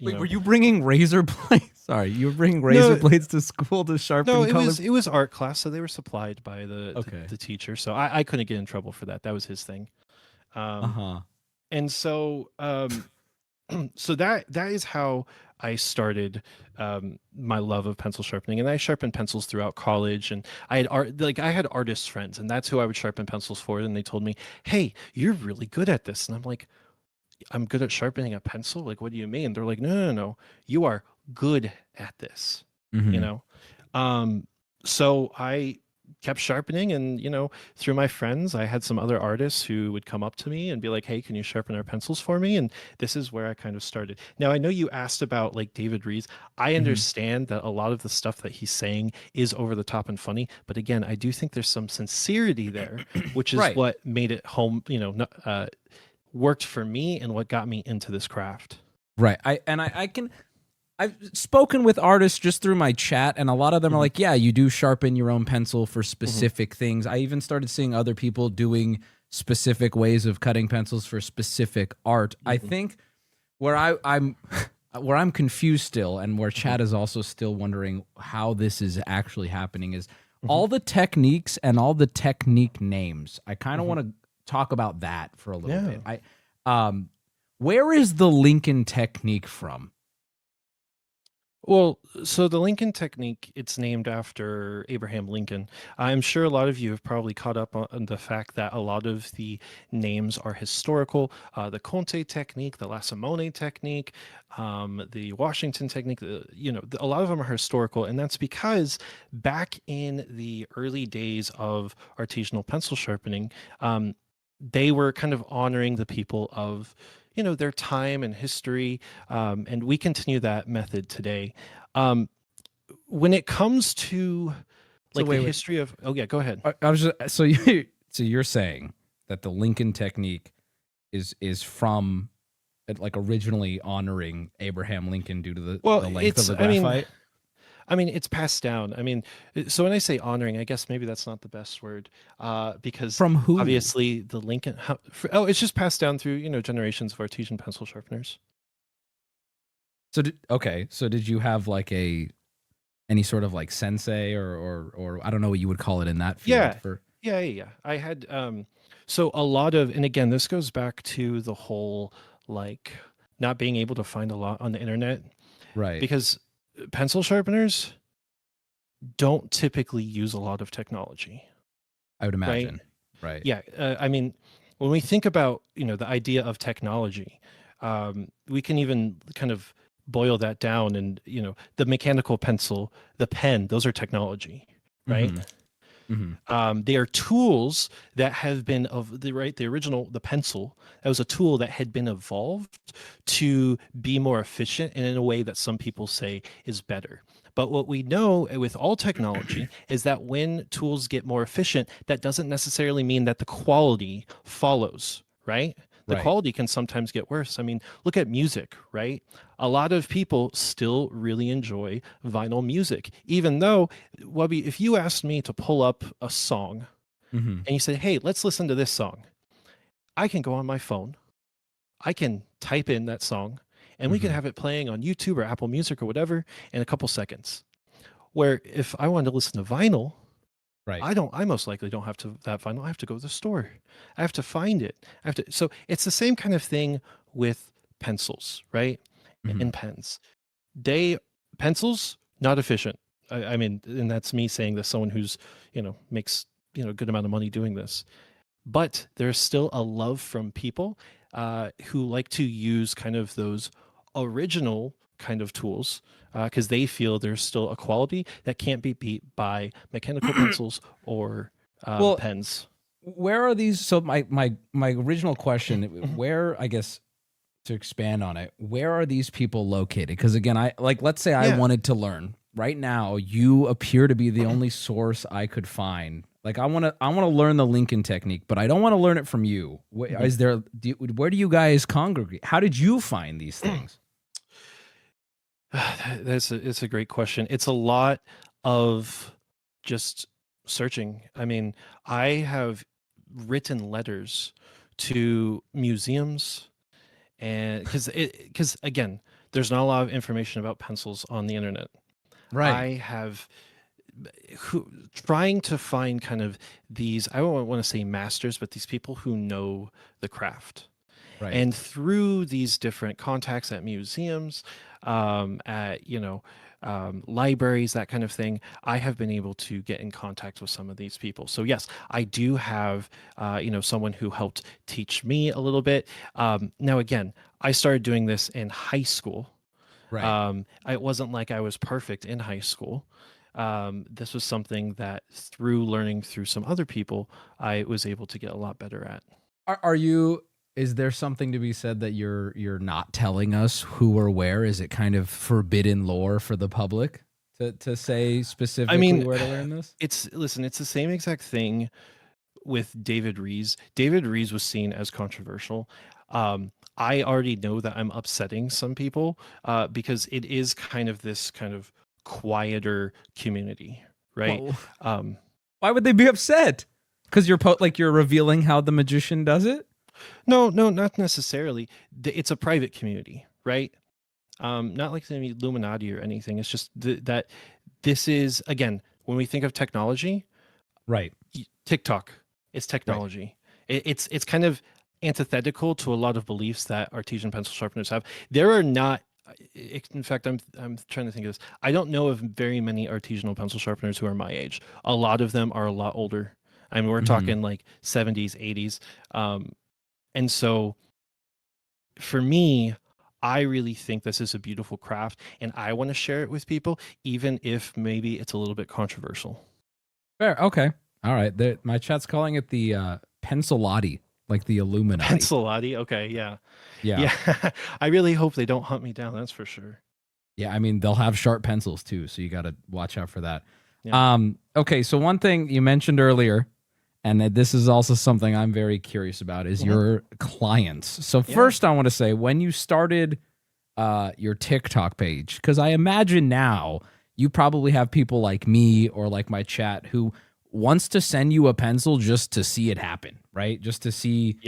Wait, were you bringing razor blades? Sorry, you were bringing razor blades to school to sharpen color? It was art class, so they were supplied by the teacher. So I couldn't get in trouble for that. That was his thing. And so so that is how I started my love of pencil sharpening. And I sharpened pencils throughout college, and I had artist friends, and that's who I would sharpen pencils for. And they told me, hey, you're really good at this. And I'm like, I'm good at sharpening a pencil? Like, what do you mean? They're like, no, you are good at this. So I kept sharpening, and through my friends, I had some other artists who would come up to me and be like, hey, can you sharpen our pencils for me? And this is where I kind of started. Now, I know you asked about like David Rees. I understand that a lot of the stuff that he's saying is over the top and funny, but again, I do think there's some sincerity there, which is what made it worked for me and what got me into this craft. Right. I've spoken with artists just through my chat, and a lot of them are like, yeah, you do sharpen your own pencil for specific things. I even started seeing other people doing specific ways of cutting pencils for specific art. I think where I'm confused still, and where chat is also still wondering how this is actually happening, is all the techniques and all the technique names. I kind of want to talk about that for a little bit. Where is the Lincoln technique from? Well, so the Lincoln technique, it's named after Abraham Lincoln. I'm sure a lot of you have probably caught up on the fact that a lot of the names are historical. The Conte technique, the La Simone technique, the Washington technique, a lot of them are historical. And that's because back in the early days of artisanal pencil sharpening, they were kind of honoring the people of their time and history, and we continue that method today. When it comes to like the history of, oh yeah, go ahead. I was just, so you're saying that the Lincoln technique is from like originally honoring Abraham Lincoln due to the length of the graphite? I mean, it's passed down. I mean, so when I say honoring, I guess maybe that's not the best word, because from who? Obviously, the Lincoln. It's just passed down through generations of artisan pencil sharpeners. So did you have like any sort of like sensei or I don't know what you would call it in that field? Yeah. I had so a lot of, and again, this goes back to the whole like not being able to find a lot on the internet, right? Because pencil sharpeners don't typically use a lot of technology. I would imagine, right? Yeah, I mean, when we think about the idea of technology, we can even kind of boil that down, and the mechanical pencil, the pen, those are technology, right? They are tools that have been the original, the pencil, that was a tool that had been evolved to be more efficient and in a way that some people say is better. But what we know with all technology is that when tools get more efficient, that doesn't necessarily mean that the quality follows, right? The quality can sometimes get worse. I mean, look at music, right? A lot of people still really enjoy vinyl music, even though, Wubby, if you asked me to pull up a song and you say, hey, let's listen to this song, I can go on my phone, I can type in that song, and we can have it playing on YouTube or Apple Music or whatever in a couple seconds. Where if I wanted to listen to vinyl, right, I most likely don't have to that vinyl. I have to go to the store. I have to find it. So it's the same kind of thing with pencils, right? And pens. Pencils, not efficient. I mean, and that's me saying this, someone who's, makes, a good amount of money doing this. But there's still a love from people who like to use kind of those original kind of tools because they feel there's still a quality that can't be beat by mechanical pencils or pens. Where are these? So my original question, where, I guess, to expand on it, where are these people located? Because again, let's say I wanted to learn right now. You appear to be the only source I could find. Like I want to learn the Lincoln technique, but I don't want to learn it from you. Is there? Where do you guys congregate? How did you find these things? It's a great question. It's a lot of just searching. I mean, I have written letters to museums, and because again, there's not a lot of information about pencils on the internet. Right. I have trying to find kind of these, I don't want to say masters, but these people who know the craft. Right. And through these different contacts at museums, at libraries, that kind of thing, I have been able to get in contact with some of these people. So yes, I do have someone who helped teach me a little bit. Now again, I started doing this in high school. Right. It wasn't like I was perfect in high school. This was something that through learning through some other people, I was able to get a lot better at. Is there something to be said that you're not telling us who or where? Is it kind of forbidden lore for the public to say specifically where to learn this? It's the same exact thing with David Rees. David Rees was seen as controversial. I already know that I'm upsetting some people because it is kind of this kind of quieter community, right? Well, why would they be upset? Because you're revealing how the magician does it? No, not necessarily. It's a private community, right? Not like the Illuminati or anything. It's just that this is, again, when we think of technology, right? TikTok, it's technology. Right. It's kind of antithetical to a lot of beliefs that artisan pencil sharpeners have. There are not In fact, I'm trying to think of this. I don't know of very many artisanal pencil sharpeners who are my age. A lot of them are a lot older. I mean, we're talking like 70s, 80s. And so for me, I really think this is a beautiful craft, and I want to share it with people, even if maybe it's a little bit controversial. Fair. Okay. All right. My chat's calling it the Pencilati, like the Illuminati. Pencilati. Okay. Yeah. Yeah. Yeah. I really hope they don't hunt me down. That's for sure. Yeah. I mean, they'll have sharp pencils too, so you got to watch out for that. Yeah. Okay. So one thing you mentioned earlier, and this is also something I'm very curious about, is your clients. So first, I want to say, when you started your TikTok page, because I imagine now you probably have people like me or like my chat who wants to send you a pencil just to see it happen, right? Just to see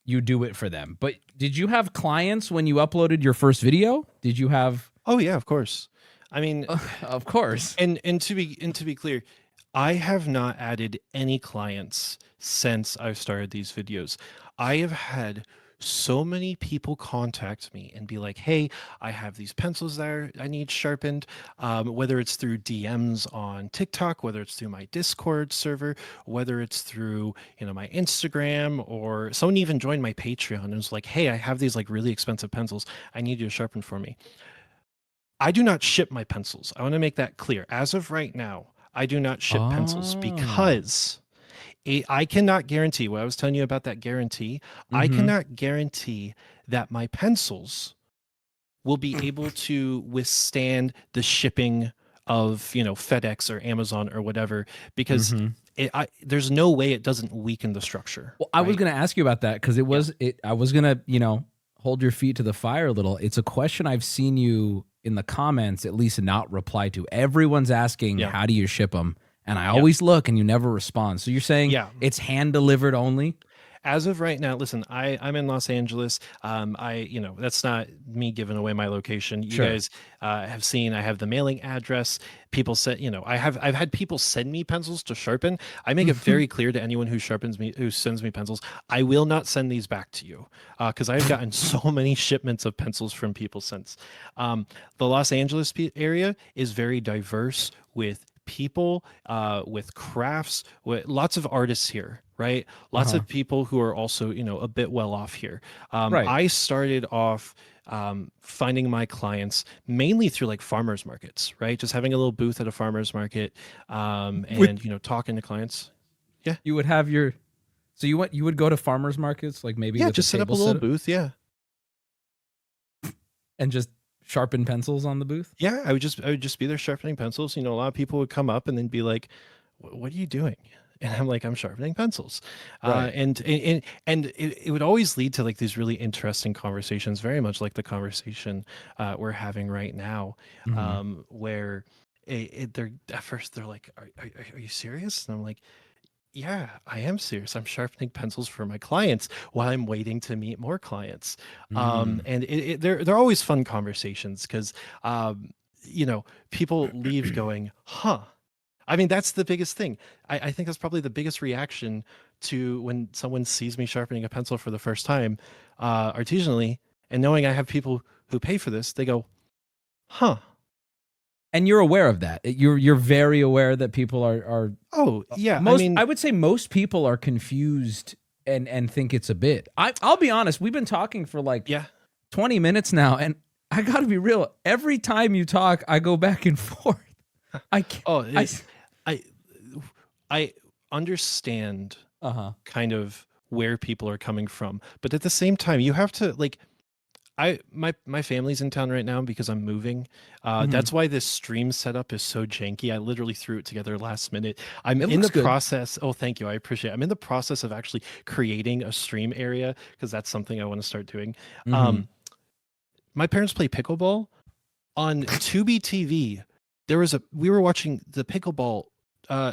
you do it for them. But did you have clients when you uploaded your first video? Did you have? Oh yeah, of course. I mean, of course. And to be clear, I have not added any clients since I've started these videos. I have had so many people contact me and be like, hey, I have these pencils there I need sharpened, whether it's through DMs on TikTok, whether it's through my Discord server, whether it's through, my Instagram, or someone even joined my Patreon and was like, hey, I have these like really expensive pencils. I need you to sharpen for me. I do not ship my pencils. I want to make that clear. As of right now, I do not ship pencils because I cannot guarantee what I was telling you about that guarantee. I cannot guarantee that my pencils will be able to withstand the shipping of, FedEx or Amazon or whatever, because there's no way it doesn't weaken the structure. Well, I was going to ask you about that because I was going to, hold your feet to the fire a little. It's a question I've seen you in the comments at least not reply to. Everyone's asking, how do you ship them? And I always look and you never respond. So you're saying it's hand delivered only? As of right now, listen, I'm in Los Angeles. That's not me giving away my location. You guys have seen I have the mailing address. People said, I've had people send me pencils to sharpen. I make it very clear to anyone who sends me pencils, I will not send these back to you, because I've gotten so many shipments of pencils from people since. The Los Angeles area is very diverse with people, with crafts, with lots of artists here, right? Lots of people who are also, a bit well off here. I started off finding my clients mainly through like farmers markets, right? Just having a little booth at a farmers market, and talking to clients. Yeah. You would have so you would go to farmers markets, like maybe just set up a little booth, and just sharpen pencils on the booth? Yeah, I would just be there sharpening pencils. A lot of people would come up and then be like, "What are you doing?" And I'm like, "I'm sharpening pencils." Right. And it would always lead to like these really interesting conversations, very much like the conversation we're having right now, where they're at first they're like, "Are you serious?" And I'm like, yeah, I am serious. I'm sharpening pencils for my clients while I'm waiting to meet more clients. And they're always fun conversations because, people leave going, huh? I mean, that's the biggest thing. I think that's probably the biggest reaction to when someone sees me sharpening a pencil for the first time, artisanally, and knowing I have people who pay for this, they go, huh? And you're aware of that. You're very aware that people are. Oh yeah, I would say most people are confused and think it's a bit. I'll be honest. We've been talking for like 20 minutes now, and I got to be real. Every time you talk, I go back and forth. I understand kind of where people are coming from, but at the same time, you have to like. My family's in town right now because I'm moving. That's why this stream setup is so janky. I literally threw it together last minute. I'm in the process. Oh, thank you. I appreciate it. I'm in the process of actually creating a stream area because that's something I want to start doing. My parents play pickleball on Tubi TV. We were watching the pickleball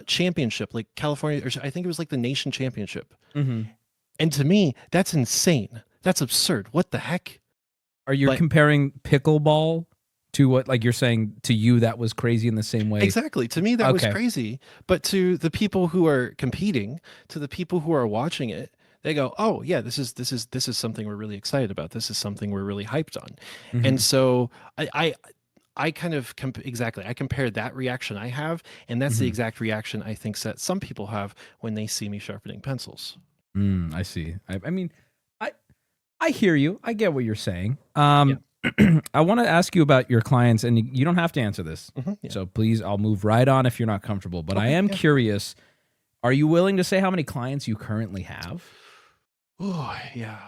championship, like California, or I think it was like the nation championship. And to me, that's insane. That's absurd. What the heck? Are you comparing pickleball to what, like you're saying to you, that was crazy in the same way? Exactly. To me, that was crazy. But to the people who are competing, to the people who are watching it, they go, oh yeah, this is something we're really excited about. This is something we're really hyped on. Mhm. And so I kind of exactly, I compare that reaction I have, and that's the Mhm. exact reaction I think that some people have when they see me sharpening pencils. I see. I mean, I hear you. I get what you're saying. Yeah. I want to ask you about your clients, and you don't have to answer this. Yeah. So please, I'll move right on if you're not comfortable. But I Okay, am yeah. curious. Are you willing to say how many clients you currently have? Oh yeah,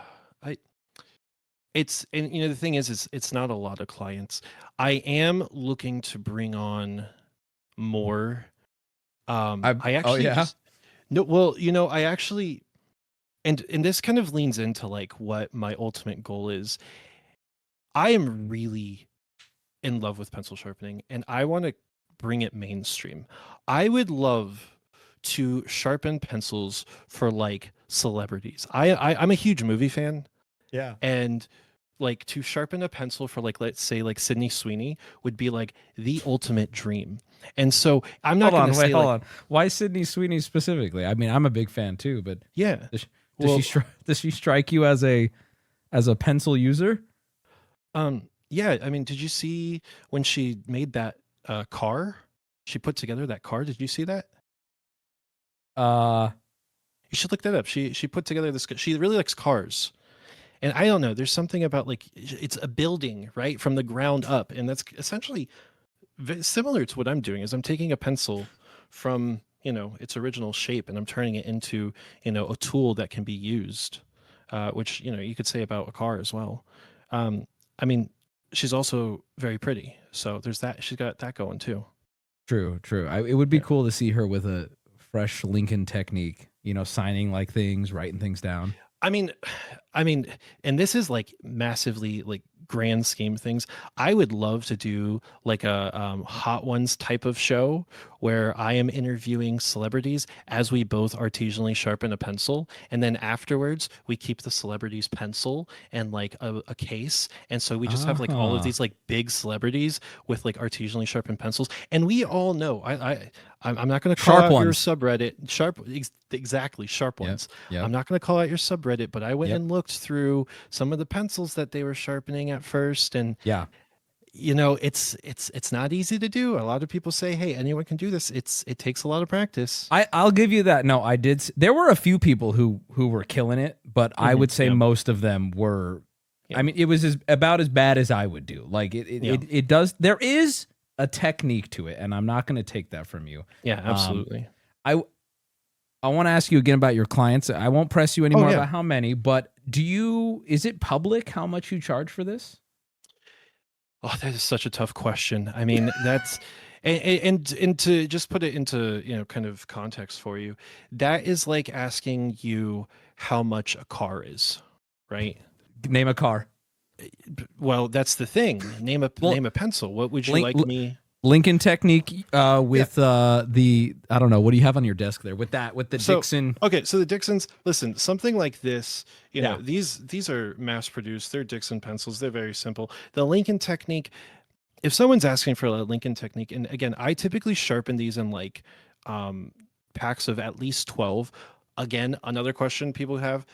it's, and you know, the thing is it's not a lot of clients. I am looking to bring on more. I actually just, no, well, you know, I actually, and this kind of leans into like what my ultimate goal is. I am really in love with pencil sharpening, and I want to bring it mainstream. I would love to sharpen pencils for like celebrities. I'm a huge movie fan. Yeah. And like to sharpen a pencil for like, let's say like Sydney Sweeney would be like the ultimate dream. And so I'm not going to say hold like, on. Why Sydney Sweeney specifically? I mean, I'm a big fan too, but yeah. does she strike you as a pencil user? Yeah, I mean, did you see when she made that car? She put together that car. Did you see that? You should look that up. She put together this. She really likes cars, and I don't know. There's something about like it's a building right from the ground up, and that's essentially similar to what I'm doing. Is I'm taking a pencil from, you know, its original shape, and I'm turning it into, you know, a tool that can be used, which, you know, you could say about a car as well. I mean, she's also very pretty, so there's that. She's got that going too. True. It would be cool to see her with a fresh Lincoln technique, you know, signing like things, writing things down. I mean, and this is like massively like grand scheme things. I would love to do like a Hot Ones type of show where I am interviewing celebrities as we both artisanally sharpen a pencil, and then afterwards we keep the celebrity's pencil and like a case, and so we just have like all of these like big celebrities with like artisanally sharpened pencils, and we all know I'm not going to call Sharp out your ones. subreddit exactly sharp ones. Yep. I'm not going to call out your subreddit, but I went and looked through some of the pencils that they were sharpening at first, and yeah, you know, it's not easy to do. A lot of people say, hey, anyone can do this. It takes a lot of practice. I'll give you that. No, I did. There were a few people who were killing it, but I would say most of them were. I mean, it was about as bad as I would do. Like it does. There is a technique to it, and I'm not going to take that from you. Yeah, absolutely. I want to ask you again about your clients. I won't press you anymore about how many, but is it public how much you charge for this? Oh, that is such a tough question. I mean, that's and to just put it into, you know, kind of context for you, that is like asking you how much a car is, right? Name a car. Well, that's the thing. Name a pencil. What would you like me? Lincoln Technique with the, I don't know, what do you have on your desk there with the Dixon? Okay, so the Dixons, listen, something like this, you know, these are mass produced. They're Dixon pencils. They're very simple. The Lincoln Technique, if someone's asking for a Lincoln Technique, and again, I typically sharpen these in like packs of at least 12. Again, another question people have,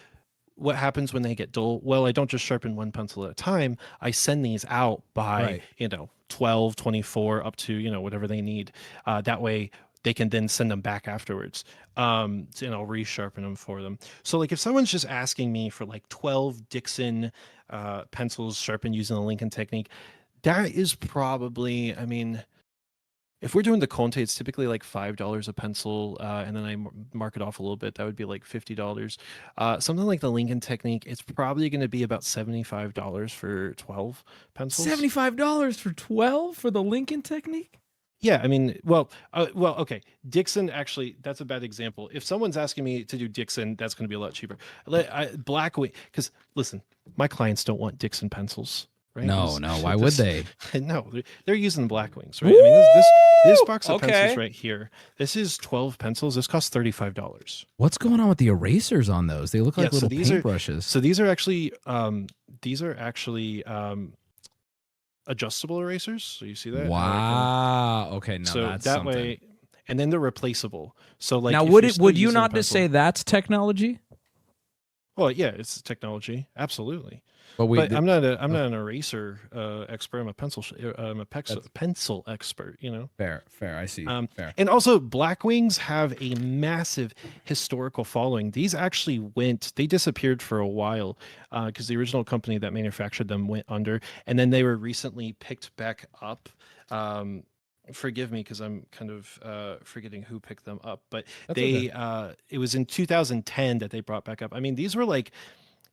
what happens when they get dull? Well, I don't just sharpen one pencil at a time. I send these out by, you know, 12, 24, up to, you know, whatever they need. That way they can then send them back afterwards. And I'll resharpen them for them. So like if someone's just asking me for like 12 Dixon pencils sharpened using the Lincoln Technique, that is probably, I mean, if we're doing the Conte, it's typically like $5 a pencil, and then I mark it off a little bit. That would be like $50. Something like the Lincoln Technique, it's probably going to be about $75 for 12 pencils. $75 for 12 for the Lincoln Technique? Yeah, I mean, well, okay. Dixon, actually, that's a bad example. If someone's asking me to do Dixon, that's going to be a lot cheaper. Blackwing, because listen, my clients don't want Dixon pencils. Right? No, why would they? No, they're using Blackwings, right? I mean, this box of pencils right here, this is 12 pencils. This costs $35. What's going on with the erasers on those? They look like little paintbrushes. So these are actually adjustable erasers. So you see that? Wow. Okay, now so that's that something. way, and then they're replaceable. So like, now would you not just say that's technology? Well, yeah, it's technology, absolutely. But I'm not an eraser expert. I'm a pencil expert. Fair. I see. Fair. And also, Blackwings have a massive historical following. These actually they disappeared for a while because the original company that manufactured them went under, and then they were recently picked back up. Forgive me because I'm kind of forgetting who picked them up, but it was in 2010 that they brought back up. I mean, these were like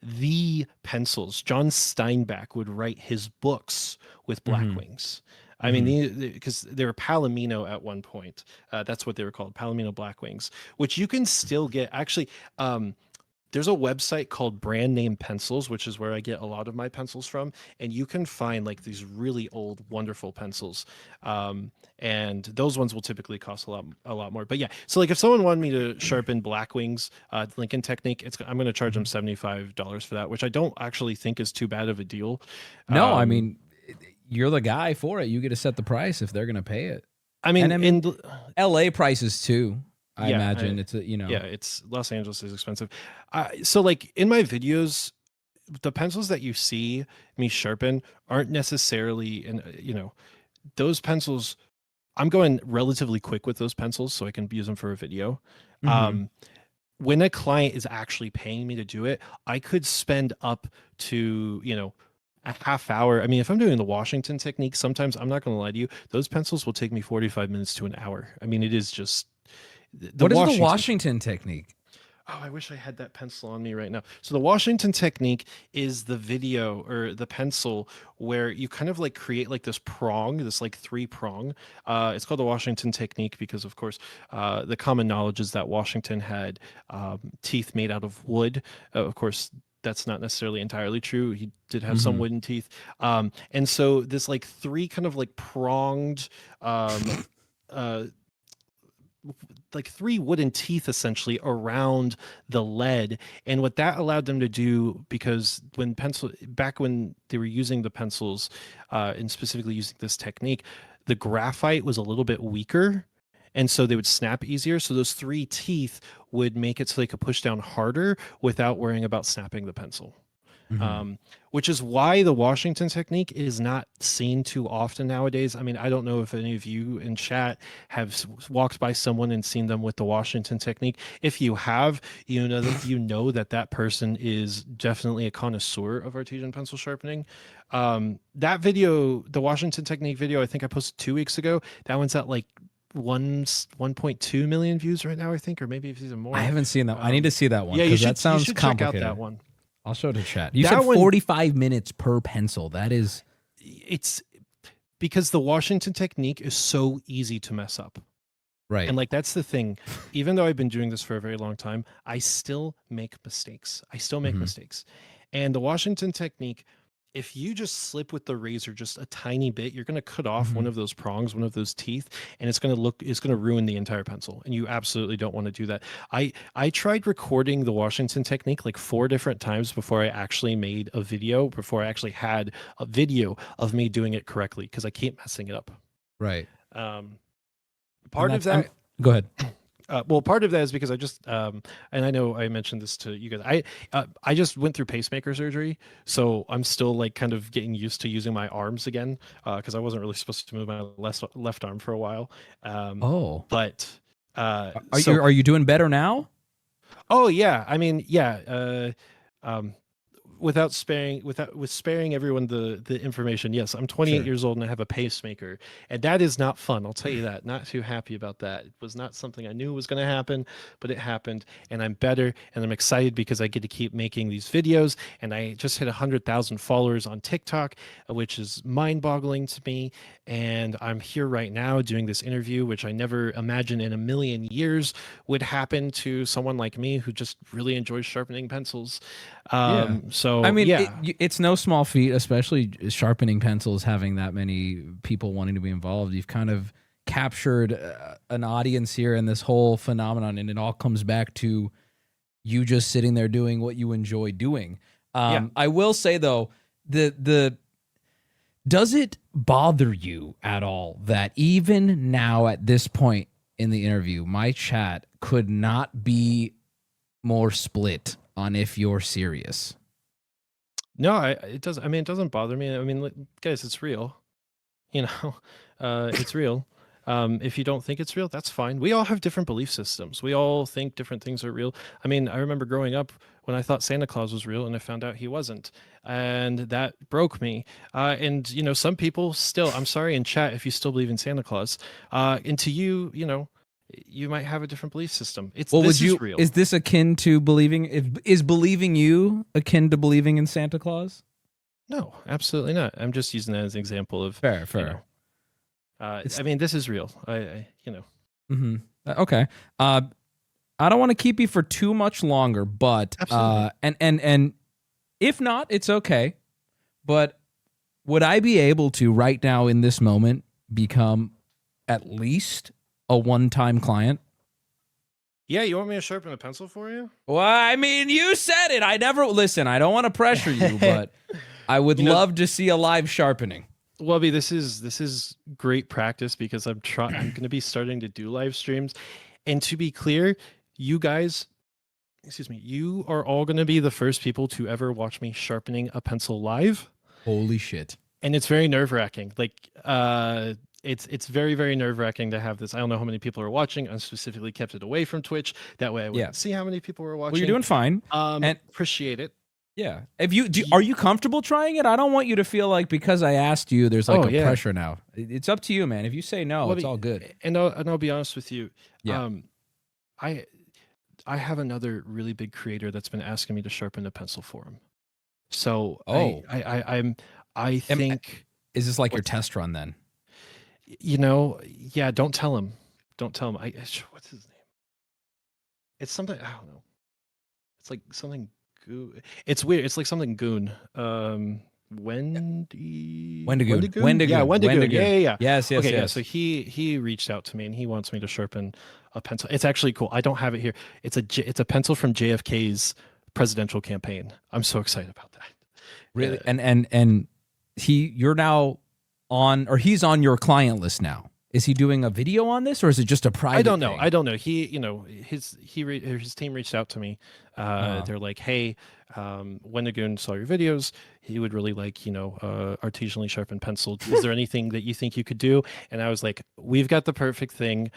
the pencils. John Steinbeck would write his books with Blackwings. I mean, because they were Palomino at one point. That's what they were called, Palomino Blackwings, which you can still get. Actually, there's a website called Brand Name Pencils, which is where I get a lot of my pencils from, and you can find like these really old, wonderful pencils, and those ones will typically cost a lot more. But yeah, so like if someone wanted me to sharpen Blackwings Lincoln Technique, I'm going to charge them $75 for that, which I don't actually think is too bad of a deal. No, I mean, you're the guy for it. You get to set the price if they're going to pay it. I mean, in LA prices too. I imagine it's it's Los Angeles is expensive. So like in my videos, the pencils that you see me sharpen aren't necessarily those pencils. I'm going relatively quick with those pencils so I can use them for a video. When a client is actually paying me to do it, I could spend up to a half hour. I mean, if I'm doing the Washington technique, sometimes, I'm not going to lie to you, those pencils will take me 45 minutes to an hour. I mean, it is just what is the Washington technique? Oh, I wish I had that pencil on me right now. So the Washington technique is the video or the pencil where you kind of like create like this prong, this like 3-prong. It's called the Washington technique because, of course, the common knowledge is that Washington had teeth made out of wood. Of course, that's not necessarily entirely true. He did have some wooden teeth. And so this like 3 kind of like pronged like 3 wooden teeth essentially around the lead, and what that allowed them to do, because back when they were using the pencils and specifically using this technique, the graphite was a little bit weaker, and so they would snap easier. So those 3 teeth would make it so they could push down harder without worrying about snapping the pencil. Which is why the Washington technique is not seen too often nowadays. I mean, I don't know if any of you in chat have walked by someone and seen them with the Washington technique. If you have, you know that person is definitely a connoisseur of artesian pencil sharpening. That video, the Washington technique video, I think I posted 2 weeks ago. That one's at like 1.2 million views right now, I think, or maybe even more. I haven't seen that. I need to see that one. Yeah, that sounds complicated. Check out that one. I'll show it to chat. You said 45 minutes per pencil. That is... It's because the Washington technique is so easy to mess up. Right. And like, that's the thing. Even though I've been doing this for a very long time, I still make mistakes. And the Washington technique, if you just slip with the razor just a tiny bit, you're going to cut off one of those prongs, one of those teeth, and it's going to ruin the entire pencil. And you absolutely don't want to do that. I tried recording the Washington technique like 4 different times before I actually made a video, before I actually had a video of me doing it correctly, because I keep messing it up. Right. Part of that. Go ahead. Well, part of that is because I just, and I know I mentioned this to you guys. I just went through pacemaker surgery, so I'm still like kind of getting used to using my arms again, because I wasn't really supposed to move my left arm for a while. But are you doing better now? Oh yeah, I mean with sparing everyone the information, yes, I'm 28 years old and I have a pacemaker, and that is not fun. I'll tell you that. Not too happy about that. It was not something I knew was going to happen, but it happened, and I'm better, and I'm excited because I get to keep making these videos, and I just hit 100,000 followers on TikTok, which is mind-boggling to me, and I'm here right now doing this interview, which I never imagined in a million years would happen to someone like me who just really enjoys sharpening pencils. So I mean, it's no small feat, especially sharpening pencils, having that many people wanting to be involved. You've kind of captured an audience here in this whole phenomenon, and it all comes back to you just sitting there doing what you enjoy doing. I will say though, does it bother you at all that even now at this point in the interview, my chat could not be more split on if you're serious. No, it doesn't. I mean, it doesn't bother me. I mean, guys, it's real. You know, it's real. If you don't think it's real, that's fine. We all have different belief systems. We all think different things are real. I mean, I remember growing up when I thought Santa Claus was real and I found out he wasn't. And that broke me. And, you know, some people still, I'm sorry in chat if you still believe in Santa Claus. And to you, you know, you might have a different belief system. This is real. Is this akin to believing? Is believing you akin to believing in Santa Claus? No, absolutely not. I'm just using that as an example of fair. You know, I mean, this is real. You know. Mm-hmm. Okay. I don't want to keep you for too much longer, but and if not, it's okay. But would I be able to right now in this moment become at least a one-time client? Yeah, you want me to sharpen a pencil for you? Well, I mean, you said it. I never listen. I don't want to pressure you, but I would love to see a live sharpening. Wubby, this is great practice because I'm going to be starting to do live streams, and to be clear, you guys, excuse me, you are all going to be the first people to ever watch me sharpening a pencil live. Holy shit! And it's very nerve-wracking. Like, it's very, very nerve-wracking to have this. I don't know how many people are watching. I specifically kept it away from Twitch. That way I wouldn't see how many people were watching. Well, you're doing fine. And appreciate it. Yeah. If you are you comfortable trying it? I don't want you to feel like because I asked you, there's like pressure now. It's up to you, man. If you say no, it's all good. And I'll be honest with you. Yeah. I have another really big creator that's been asking me to sharpen a pencil for him. So I think is this like your test run then? You know, yeah. Don't tell him. Don't tell him. What's his name? It's something I don't know. It's like something. It's weird. It's like something goon. Wendigoon. Yeah, Wendigoon. Yeah. Yes. Okay, yes. yeah. So he reached out to me and he wants me to sharpen a pencil. It's actually cool. I don't have it here. It's a pencil from JFK's presidential campaign. I'm so excited about that. Really? And you're now on, or he's on your client list now. Is he doing a video on this, or is it just a private? I don't know. thing? I don't know. His team reached out to me. They're like, "Hey, Wendigoon saw your videos. He would really like, artisanally sharpened pencil. Is there anything that you think you could do?" And I was like, "We've got the perfect thing.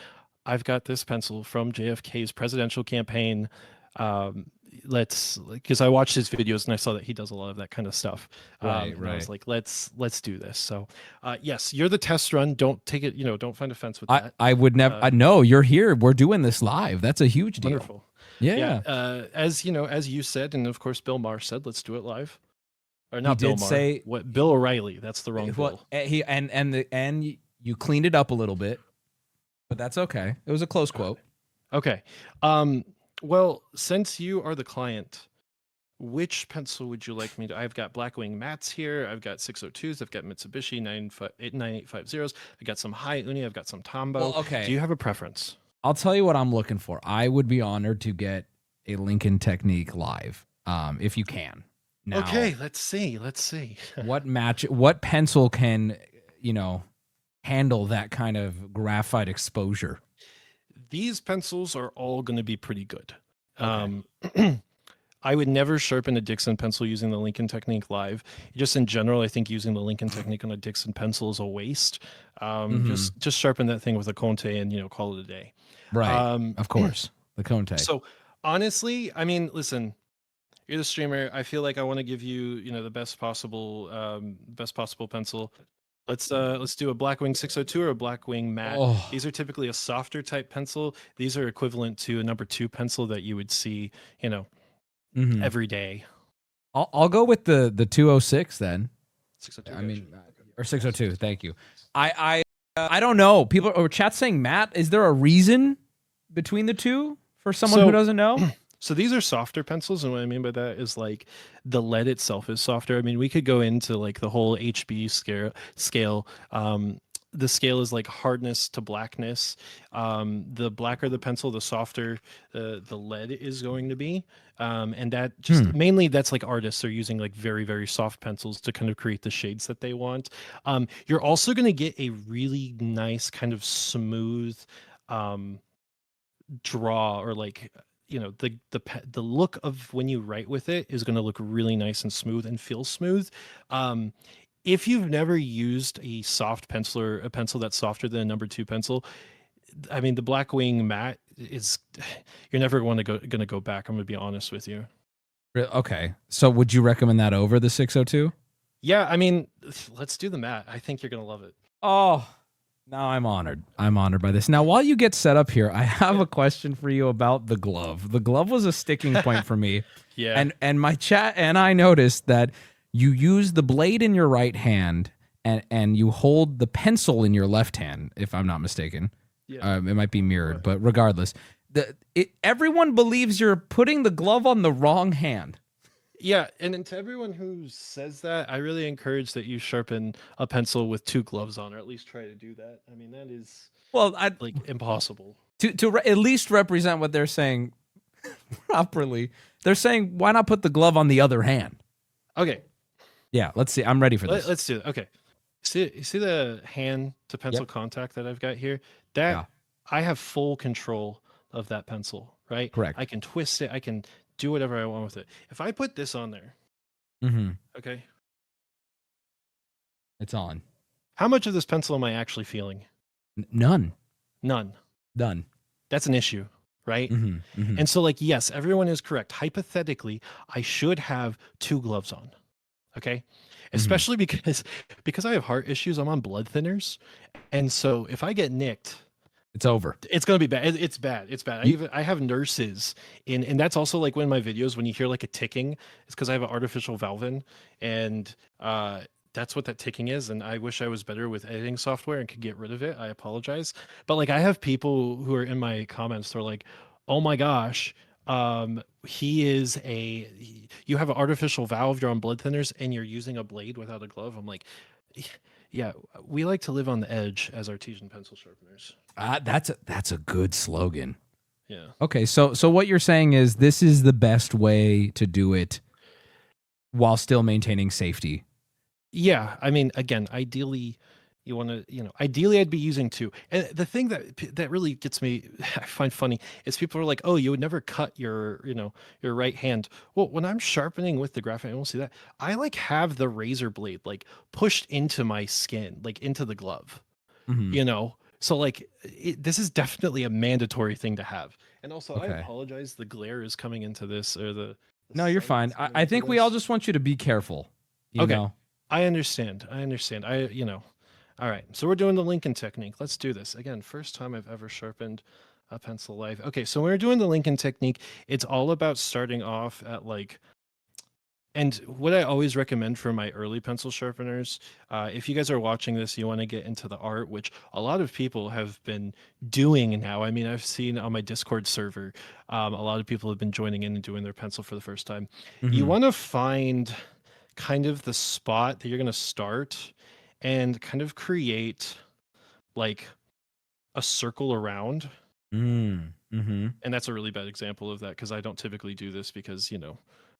I've got this pencil from JFK's presidential campaign. Because I watched his videos and I saw that he does a lot of that kind of stuff. Right. And I was like, let's do this. So, yes, you're the test run. Don't take it, don't find offense with that. I would never. I know you're here. We're doing this live. That's a huge deal. Wonderful. Yeah. As you said, and of course Bill Maher said, let's do it live. Or not He Bill did Maher. say- What Bill O'Reilly? That's the wrong Bill. He and you cleaned it up a little bit, but that's okay. It was a close quote. Okay. Well, since you are the client, which pencil would you like me to? I've got Blackwing Mats here. I've got 602s. I've got Mitsubishi 9850s. I've got some High Uni. I've got some Tombow. Well, okay. Do you have a preference? I'll tell you what I'm looking for. I would be honored to get a Lincoln Technique live, if you can. Now, Okay, let's see. what pencil can, handle that kind of graphite exposure? These pencils are all going to be pretty good. Okay. I would never sharpen a Dixon pencil using the Lincoln Technique live. Just in general, I think using the Lincoln Technique on a Dixon pencil is a waste. Just sharpen that thing with a Conte and call it a day. Right. Of course, the Conte. So honestly, I mean, listen, you're the streamer. I feel like I want to give you, the best possible pencil. Let's do a Blackwing 602 or a Blackwing Matte. Oh. These are typically a softer type pencil. These are equivalent to a number 2 pencil that you would see, every day. I'll go with the 206 then. 602. I mean, or 602. Thank you. I don't know. People or chat saying Matt. Is there a reason between the two for someone who doesn't know? So these are softer pencils, and what I mean by that is like the lead itself is softer. I mean, we could go into like the whole HB scale. The scale is like hardness to blackness. The blacker the pencil, the softer the lead is going to be. And that just mainly that's like artists are using like very, very soft pencils to kind of create the shades that they want. You're also going to get a really nice kind of smooth draw or like the look of when you write with it is going to look really nice and smooth and feel smooth. If you've never used a soft pencil or a pencil that's softer than a number 2 pencil, I mean, the Blackwing matte is, you're never going to go back. I'm going to be honest with you. Okay. So would you recommend that over the 602? Yeah. I mean, let's do the matte. I think you're going to love it. Oh, now I'm honored. I'm honored by this. Now, while you get set up here, I have a question for you about the glove. The glove was a sticking point for me. Yeah. And my chat and I noticed that you use the blade in your right hand and you hold the pencil in your left hand, if I'm not mistaken. Yeah. It might be mirrored, but regardless, everyone believes you're putting the glove on the wrong hand. Yeah, and then to everyone who says that, I really encourage that you sharpen a pencil with 2 gloves on, or at least try to do that. I mean, that is like impossible. To at least represent what they're saying properly, they're saying, why not put the glove on the other hand? Okay. Yeah, let's see. I'm ready for this. Let's do it. Okay. You see the hand to pencil contact that I've got here? I have full control of that pencil, right? Correct. I can twist it. I can do whatever I want with it. If I put this on there, okay, it's on. How much of this pencil am I actually feeling? None. None. That's an issue, right? And so, like, yes, everyone is correct. Hypothetically, I should have 2 gloves on, okay? Especially because I have heart issues. I'm on blood thinners, and so if I get nicked, it's over. It's gonna be bad. It's bad. It's bad. I have nurses in, and that's also like one of my videos when you hear like a ticking, it's because I have an artificial valve in, and that's what that ticking is. And I wish I was better with editing software and could get rid of it. I apologize, but like I have people who are in my comments. They're like, "Oh my gosh, you have an artificial valve. You're on blood thinners, and you're using a blade without a glove." I'm like, yeah, we like to live on the edge as artesian pencil sharpeners. That's a good slogan. Yeah. Okay, so what you're saying is this is the best way to do it while still maintaining safety. Yeah, I mean, again, ideally, you want to, ideally I'd be using 2. And the thing that really gets me, I find funny, is people are like, oh, you would never cut your right hand. Well, when I'm sharpening with the graphite, I won't see that. I like have the razor blade like pushed into my skin, like into the glove, So like this is definitely a mandatory thing to have. And also, I apologize, the glare is coming into this, or the no, you're fine. I think we all just want you to be careful. You know? I understand. All right, so we're doing the Lincoln technique. Let's do this. Again, first time I've ever sharpened a pencil live. Okay, so when we're doing the Lincoln technique, it's all about starting off at like, and what I always recommend for my early pencil sharpeners, if you guys are watching this, you want to get into the art, which a lot of people have been doing now. I mean, I've seen on my Discord server, a lot of people have been joining in and doing their pencil for the first time. You want to find kind of the spot that you're going to start and kind of create like a circle around. And that's a really bad example of that because I don't typically do this because,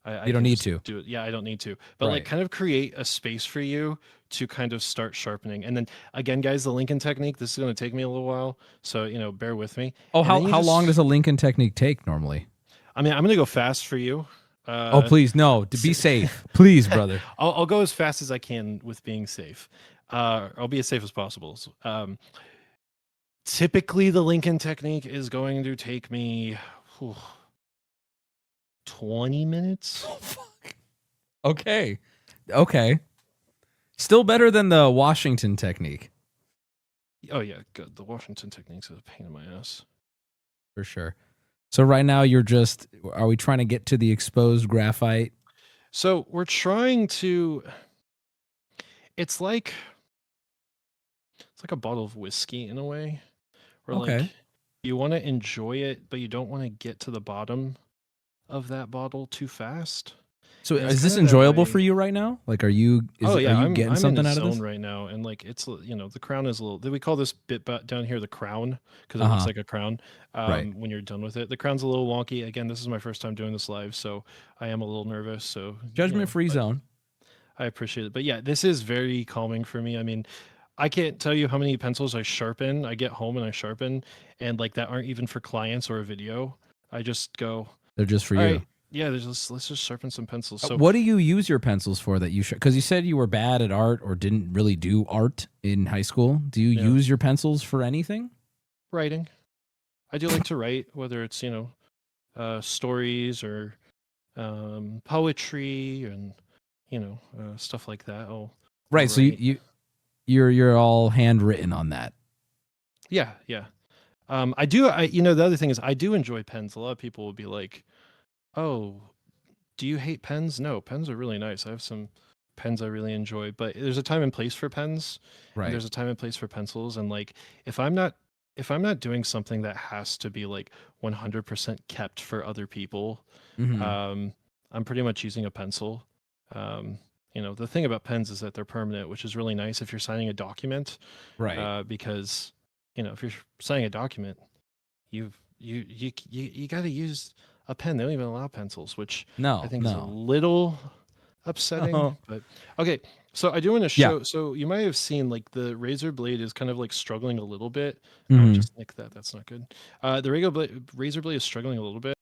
I you don't need to do it. Yeah, I don't need to. But like kind of create a space for you to kind of start sharpening. And then again, guys, the Lincoln technique, this is going to take me a little while. So, bear with me. Oh, how long does a Lincoln technique take normally? I mean, I'm going to go fast for you. Oh, please, no. To be safe. Please, brother. I'll go as fast as I can with being safe. I'll be as safe as possible. Typically, the Lincoln technique is going to take me 20 minutes. Oh, fuck. Okay. Still better than the Washington technique. Oh, yeah, good. The Washington technique's a pain in my ass. For sure. So right now are we trying to get to the exposed graphite? So we're trying to, it's like a bottle of whiskey in a way. Where like you want to enjoy it, but you don't want to get to the bottom of that bottle too fast. So is this enjoyable for you right now? Like, are you getting something out of this right now? And like, it's, the crown is a little, we call this bit down here the crown because it looks like a crown. When you're done with it, the crown's a little wonky. Again, this is my first time doing this live, so I am a little nervous. So judgment-free zone. I appreciate it. But yeah, this is very calming for me. I mean, I can't tell you how many pencils I sharpen. I get home and I sharpen, and like that aren't even for clients or a video. I just go, They're just for all you. right, yeah, let's just sharpen some pencils. So What do you use your pencils for that you should? Because you said you were bad at art or didn't really do art in high school. Do you use your pencils for anything? writing. I do like to write, whether it's, stories or poetry and, stuff like that. I'll Right. So write. you're all handwritten on that. Yeah, yeah. The other thing is I do enjoy pens. A lot of people will be like, oh, do you hate pens? No, pens are really nice. I have some pens I really enjoy, but there's a time and place for pens. Right. And there's a time and place for pencils. And like, if I'm not doing something that has to be like 100% kept for other people, Mhm. I'm pretty much using a pencil. The thing about pens is that they're permanent, which is really nice if you're signing a document. Right. Because, if you're signing a document, you got to use a pen. They don't even allow pencils, which I think is a little upsetting. But okay, so I do want to show. Yeah. So you might have seen like the razor blade is kind of like struggling a little bit. Mhm. Just like that. That's not good. The razor blade is struggling a little bit.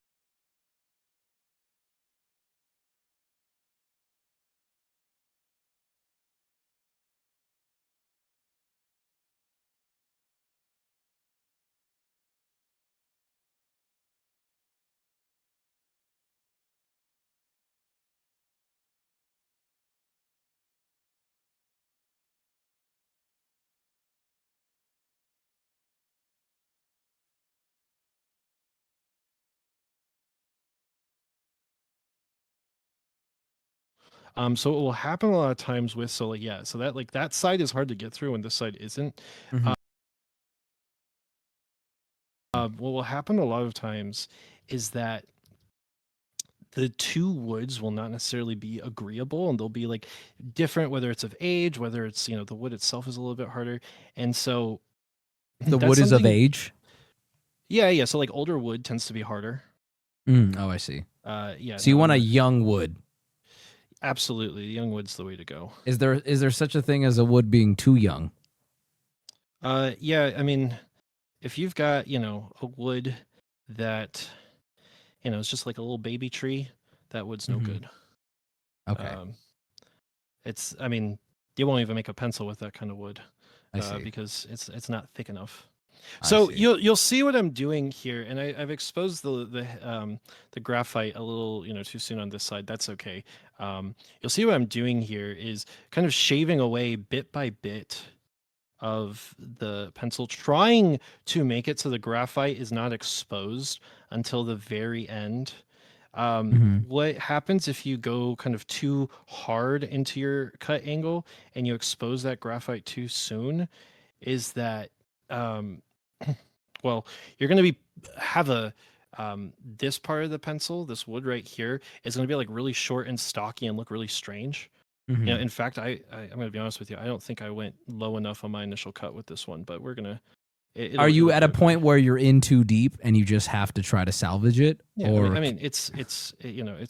So it will happen a lot of times with so that side is hard to get through and this side isn't. Mhm. What will happen a lot of times is that the two woods will not necessarily be agreeable and they'll be like different, whether it's of age, whether it's, the wood itself is a little bit harder. And so The wood is of age? Yeah. So like older wood tends to be harder. Oh, I see. Yeah. So you want a young wood? Absolutely. Young wood's the way to go. Is there such a thing as a wood being too young? Yeah. I mean, if you've got, a wood that, it's just like a little baby tree, that wood's no good. Okay. You won't even make a pencil with that kind of wood I see. because it's not thick enough. So you'll see what I'm doing here, and I've exposed the graphite a little too soon on this side. That's okay. You'll see what I'm doing here is kind of shaving away bit by bit of the pencil, trying to make it so the graphite is not exposed until the very end. What happens if you go kind of too hard into your cut angle and you expose that graphite too soon is that well, you're going to have this part of the pencil, this wood right here, is going to be like really short and stocky and look really strange. In fact, I'm going to be honest with you. I don't think I went low enough on my initial cut with this one, but we're going to. Are you at a point where you're in too deep and you just have to try to salvage it? Yeah, or I mean, it's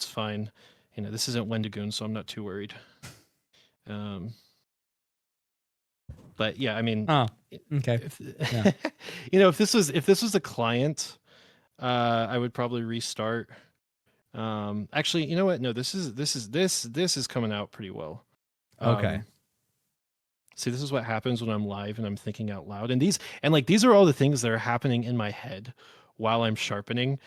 fine. This isn't Wendigoon, so I'm not too worried. But yeah, I mean, okay. Yeah. If this was a client, I would probably restart. Actually, you know what? No, this is coming out pretty well. Okay. See, this is what happens when I'm live and I'm thinking out loud. And these are all the things that are happening in my head while I'm sharpening.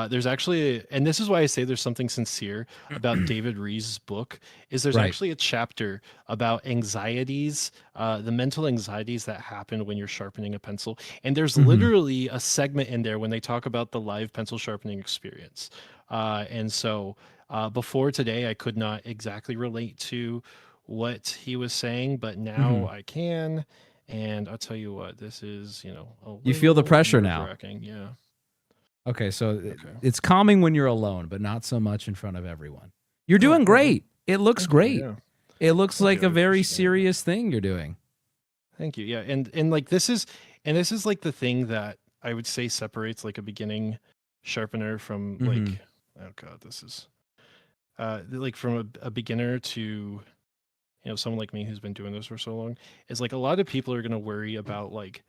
There's actually, and this is why I say there's something sincere about David Rees' book, is there's actually a chapter about anxieties, the mental anxieties that happen when you're sharpening a pencil. And there's literally a segment in there when they talk about the live pencil sharpening experience. And so before today, I could not exactly relate to what he was saying, but now I can. And I'll tell you what, this is, you feel the pressure now. Yeah. Okay, so it's calming when you're alone, but not so much in front of everyone. You're doing great. It looks great. Yeah. It looks like a very serious thing you're doing. Thank you. Yeah, and like this is like the thing that I would say separates like a beginning sharpener from like, oh god, this is like from a beginner to someone like me who's been doing this for so long, is like a lot of people are going to worry about like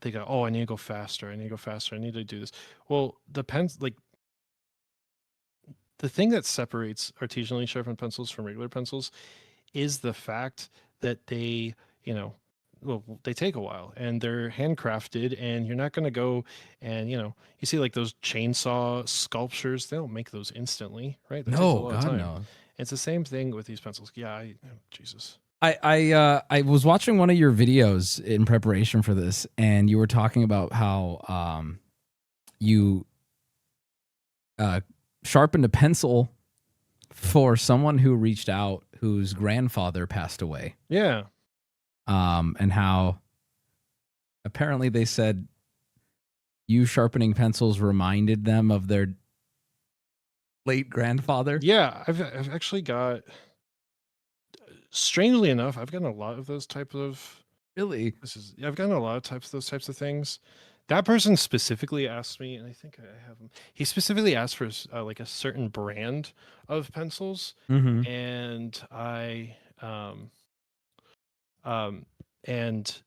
they go, oh, I need to go faster. I need to go faster. I need to do this. Well, the pens, like the thing that separates artisanally sharpened pencils from regular pencils is the fact that they, well, they take a while and they're handcrafted, and you're not going to go and, you see like those chainsaw sculptures, they don't make those instantly, right? That takes a lot of time. No. It's the same thing with these pencils. Yeah, Jesus. I was watching one of your videos in preparation for this, and you were talking about how you sharpened a pencil for someone who reached out whose grandfather passed away. Yeah. And how apparently they said you sharpening pencils reminded them of their late grandfather. Yeah, I've actually got, strangely enough, I've gotten a lot of those types of. Really? I've gotten a lot of those types of things. That person specifically asked me, and I think I have him. He specifically asked for like a certain brand of pencils, and I and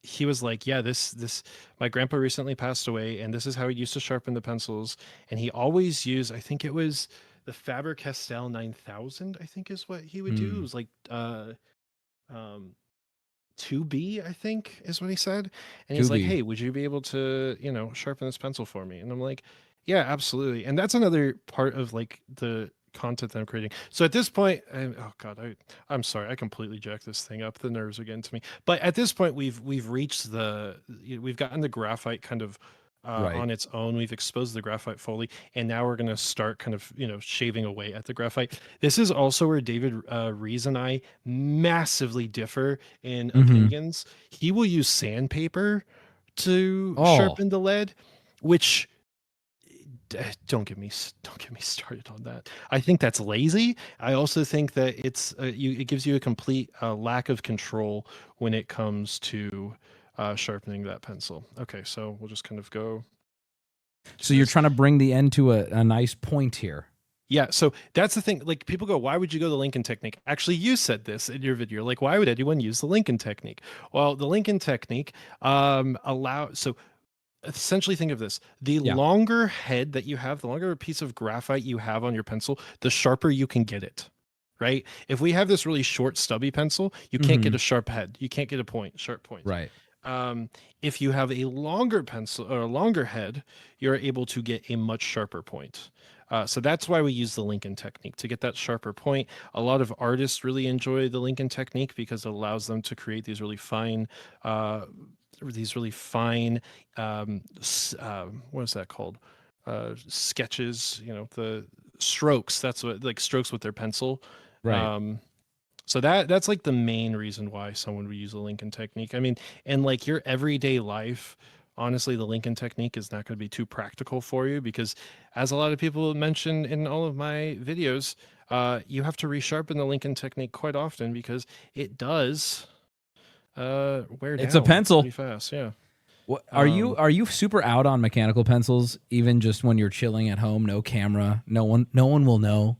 he was like, yeah, this my grandpa recently passed away, and this is how he used to sharpen the pencils, and he always used, I think it was the Faber-Castell 9000, I think is what he would do. It was like 2B, I think is what he said. And he's like, hey, would you be able to, sharpen this pencil for me? And I'm like, yeah, absolutely. And that's another part of like the content that I'm creating. So at this point, oh God, I'm sorry, I completely jacked this thing up. The nerves are getting to me. But at this point, we've reached we've gotten the graphite kind of on its own. We've exposed the graphite fully, and now we're going to start kind of, shaving away at the graphite. This is also where David Rees and I massively differ in opinions. He will use sandpaper to sharpen the lead, which don't get me started on that. I think that's lazy. I also think that it gives you a complete lack of control when it comes to sharpening that pencil. Okay, so we'll just kind of go. So you're trying to bring the end to a nice point here. Yeah, so that's the thing. Like, people go, why would you go the Lincoln technique? Actually, you said this in your video. Like, why would anyone use the Lincoln technique? Well, the Lincoln technique so essentially think of this. The longer head that you have, the longer piece of graphite you have on your pencil, the sharper you can get it. Right? If we have this really short, stubby pencil, you can't get a sharp head. You can't get a sharp point. Right. If you have a longer pencil or a longer head, you're able to get a much sharper point. So that's why we use the Lincoln technique, to get that sharper point. A lot of artists really enjoy the Lincoln technique because it allows them to create these really fine, what is that called? Sketches, the strokes. That's what, like, strokes with their pencil. Right. So that's like the main reason why someone would use the Lincoln technique. I mean, in like your everyday life, honestly, the Lincoln technique is not going to be too practical for you because, as a lot of people mentioned in all of my videos, you have to resharpen the Lincoln technique quite often because it does wear down. It's a pencil. Pretty fast, yeah. What, are you super out on mechanical pencils, even just when you're chilling at home, no camera, no one will know?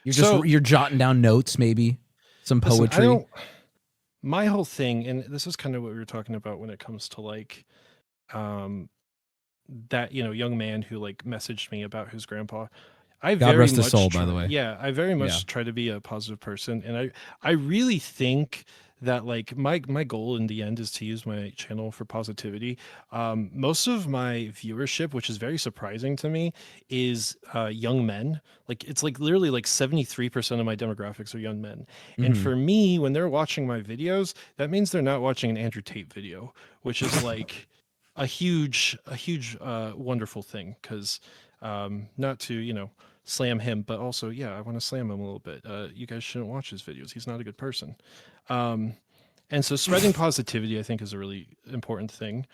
You're jotting down notes, maybe some poetry. Listen, my whole thing, and this is kind of what we were talking about when it comes to like that young man who like messaged me about his grandpa. God rest his soul, by the way. Yeah, I very much try to be a positive person, and I really think that like my goal in the end is to use my channel for positivity. Most of my viewership, which is very surprising to me, is young men. Like, it's like literally like 73% of my demographics are young men. And for me, when they're watching my videos, that means they're not watching an Andrew Tate video, which is like a huge wonderful thing. Because not to slam him, but also, I want to slam him a little bit. You guys shouldn't watch his videos. He's not a good person. And so spreading positivity, I think, is a really important thing.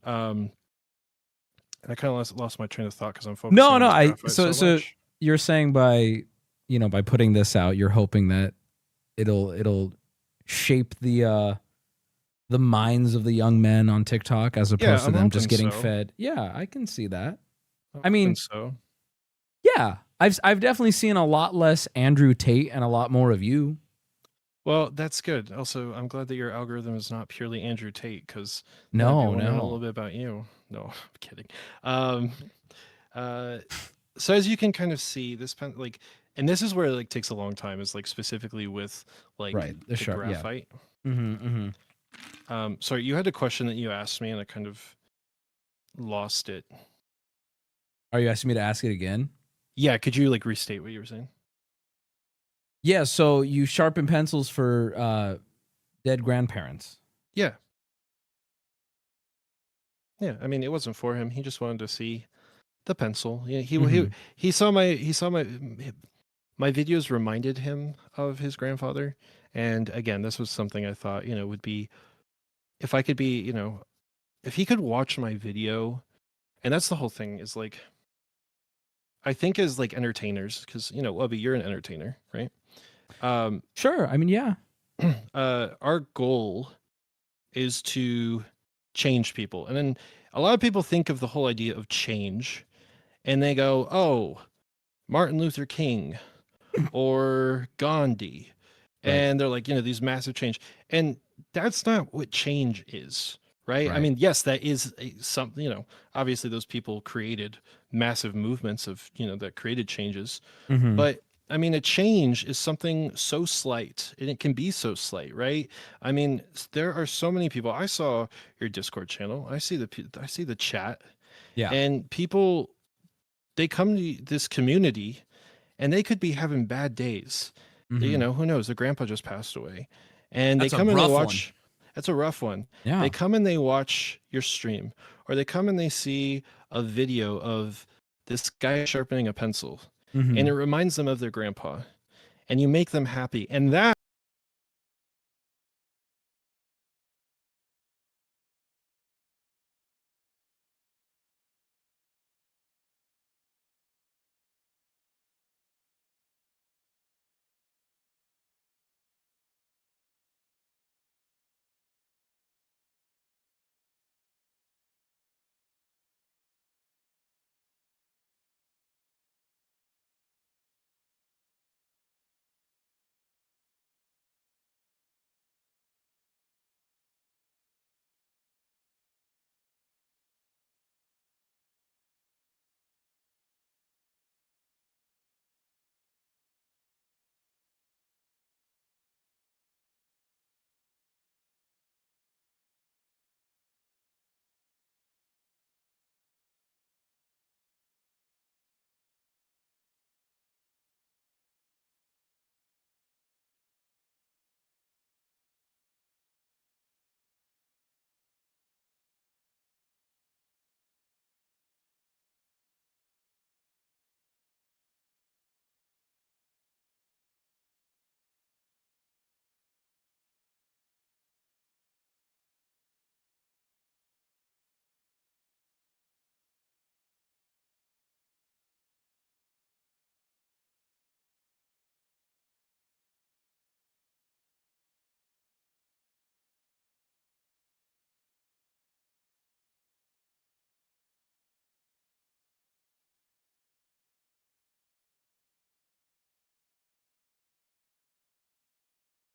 And I kind of lost my train of thought because I'm focusing on this graphite so much. You're saying by putting this out, you're hoping that it'll shape the minds of the young men on TikTok as opposed to them just getting fed. Yeah, I can see that. I mean, so. Yeah, I've definitely seen a lot less Andrew Tate and a lot more of you. Well, that's good. Also, I'm glad that your algorithm is not purely Andrew Tate, because I'd be No, wondering a no. little bit about you. No, I'm kidding. Um, so as you can kind of see, this pen like, and this is where it like takes a long time. Is like specifically with like Right, the sharp, yeah. graphite. Mm-hmm. Sorry, you had a question that you asked me, and I kind of lost it. Are you asking me to ask it again? Yeah, could you like restate what you were saying? Yeah, so you sharpen pencils for dead grandparents. Yeah. Yeah, I mean, it wasn't for him. He just wanted to see the pencil. Yeah, he saw my videos reminded him of his grandfather, and again, this was something I thought would be if I could be if he could watch my video, and that's the whole thing is like I think as like entertainers, because Wubby, you're an entertainer, right? Sure. I mean, yeah. Our goal is to change people, and then a lot of people think of the whole idea of change, and they go, "Oh, Martin Luther King or Gandhi," and they're like, these massive change, and that's not what change is. Right? I mean, yes, that is something, obviously those people created massive movements of, that created changes. But I mean, a change is something so slight, and it can be so slight, right? I mean, there are so many people. I saw your Discord channel. I see the chat. Yeah. And people, they come to this community and they could be having bad days. Who knows? Their grandpa just passed away. And That's they come a and they rough watch. one. That's a rough one. Yeah. They come and they watch your stream, or they come and they see a video of this guy sharpening a pencil, and it reminds them of their grandpa, and you make them happy. And that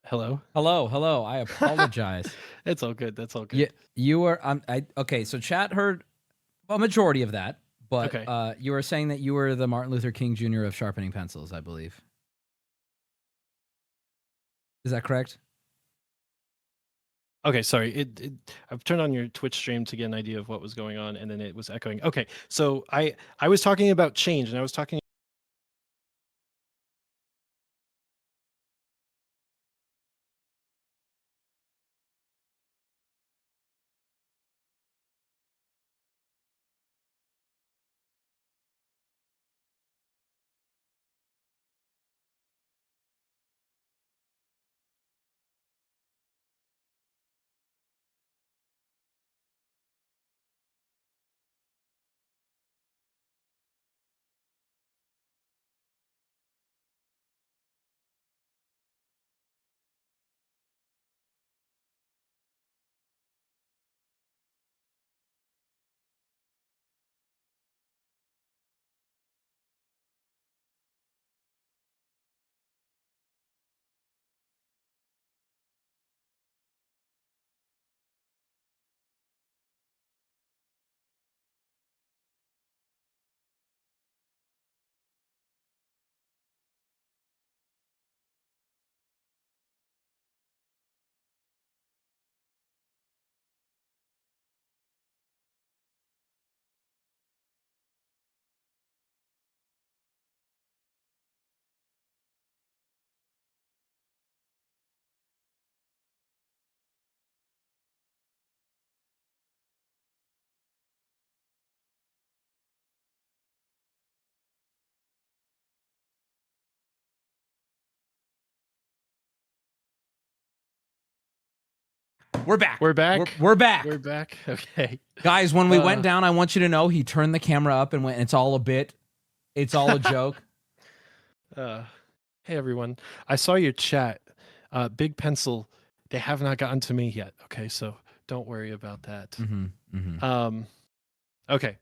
hello. I apologize. It's all good. That's all good. Yeah, you were. Okay. So chat heard a majority of that, but Okay. You were saying that you were the Martin Luther King Jr. of sharpening pencils, I believe. Is that correct? Okay, sorry. I've turned on your Twitch stream to get an idea of what was going on, and then it was echoing. Okay, so I was talking about change, and I was talking We're back. We're back. We're back. We're back. Okay. Guys, when we went down, I want you to know he turned the camera up and went, it's all a bit. It's all a joke. Hey, everyone. I saw your chat. Big Pencil, they have not gotten to me yet. Okay, so don't worry about that. Okay.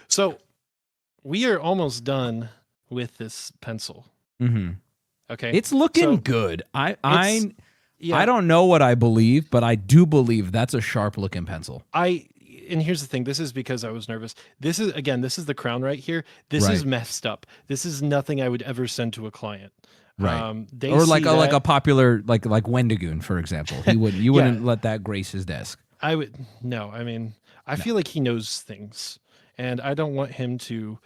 So we are almost done with this pencil. Okay. It's looking good. I don't know what I believe, but I do believe that's a sharp looking pencil. And here's the thing. This is because I was nervous. This is the crown right here. This is messed up. This is nothing I would ever send to a client. Right. Or like a popular like Wendigoon, for example. You wouldn't let that grace his desk. I would no. I mean, I feel like he knows things, and I don't want him to,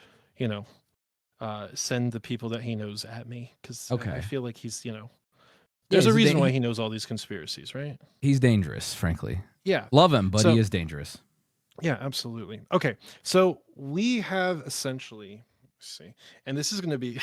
send the people that he knows at me, because I feel like he's, there's a reason why he knows all these conspiracies, right? He's dangerous, frankly. Yeah. Love him, but he is dangerous. Yeah, absolutely. Okay, so we have essentially, let's see, and this is going to be,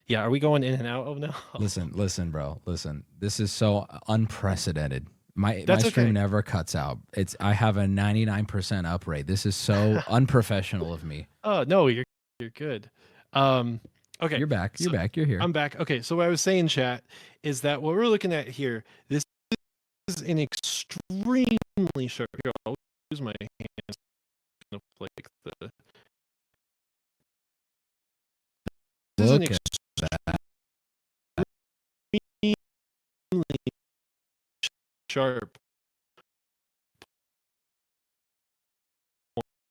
yeah, are we going in and out of now? Listen, bro. Listen. This is so unprecedented. My That's stream okay. never cuts out. I have a 99% up rate. This is so unprofessional of me. Oh no, you're good. Okay, You're back. You're back. You're here. I'm back. Okay, so what I was saying, chat, is that what we're looking at here, this is an extremely sharp. Here, I'll use my hands to like the. This is an Look at extremely sharp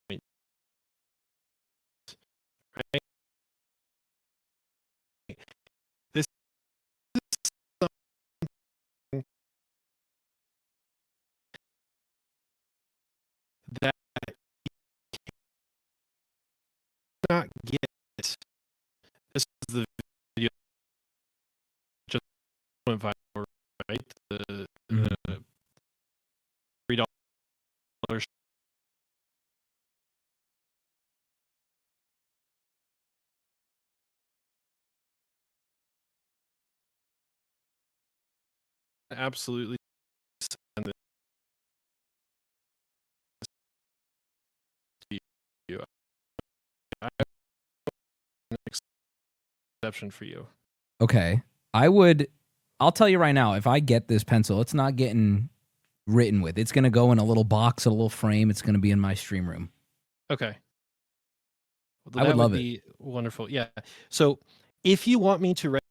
point, right? This is something that you cannot get. This is the video just went viral, right? The $3 absolutely send this to you. I have an exception for you. Okay. I'll tell you right now, if I get this pencil, it's not getting written with. It's going to go in a little box, a little frame. It's going to be in my stream room. Okay. I would love be wonderful. Yeah. So if you want me to write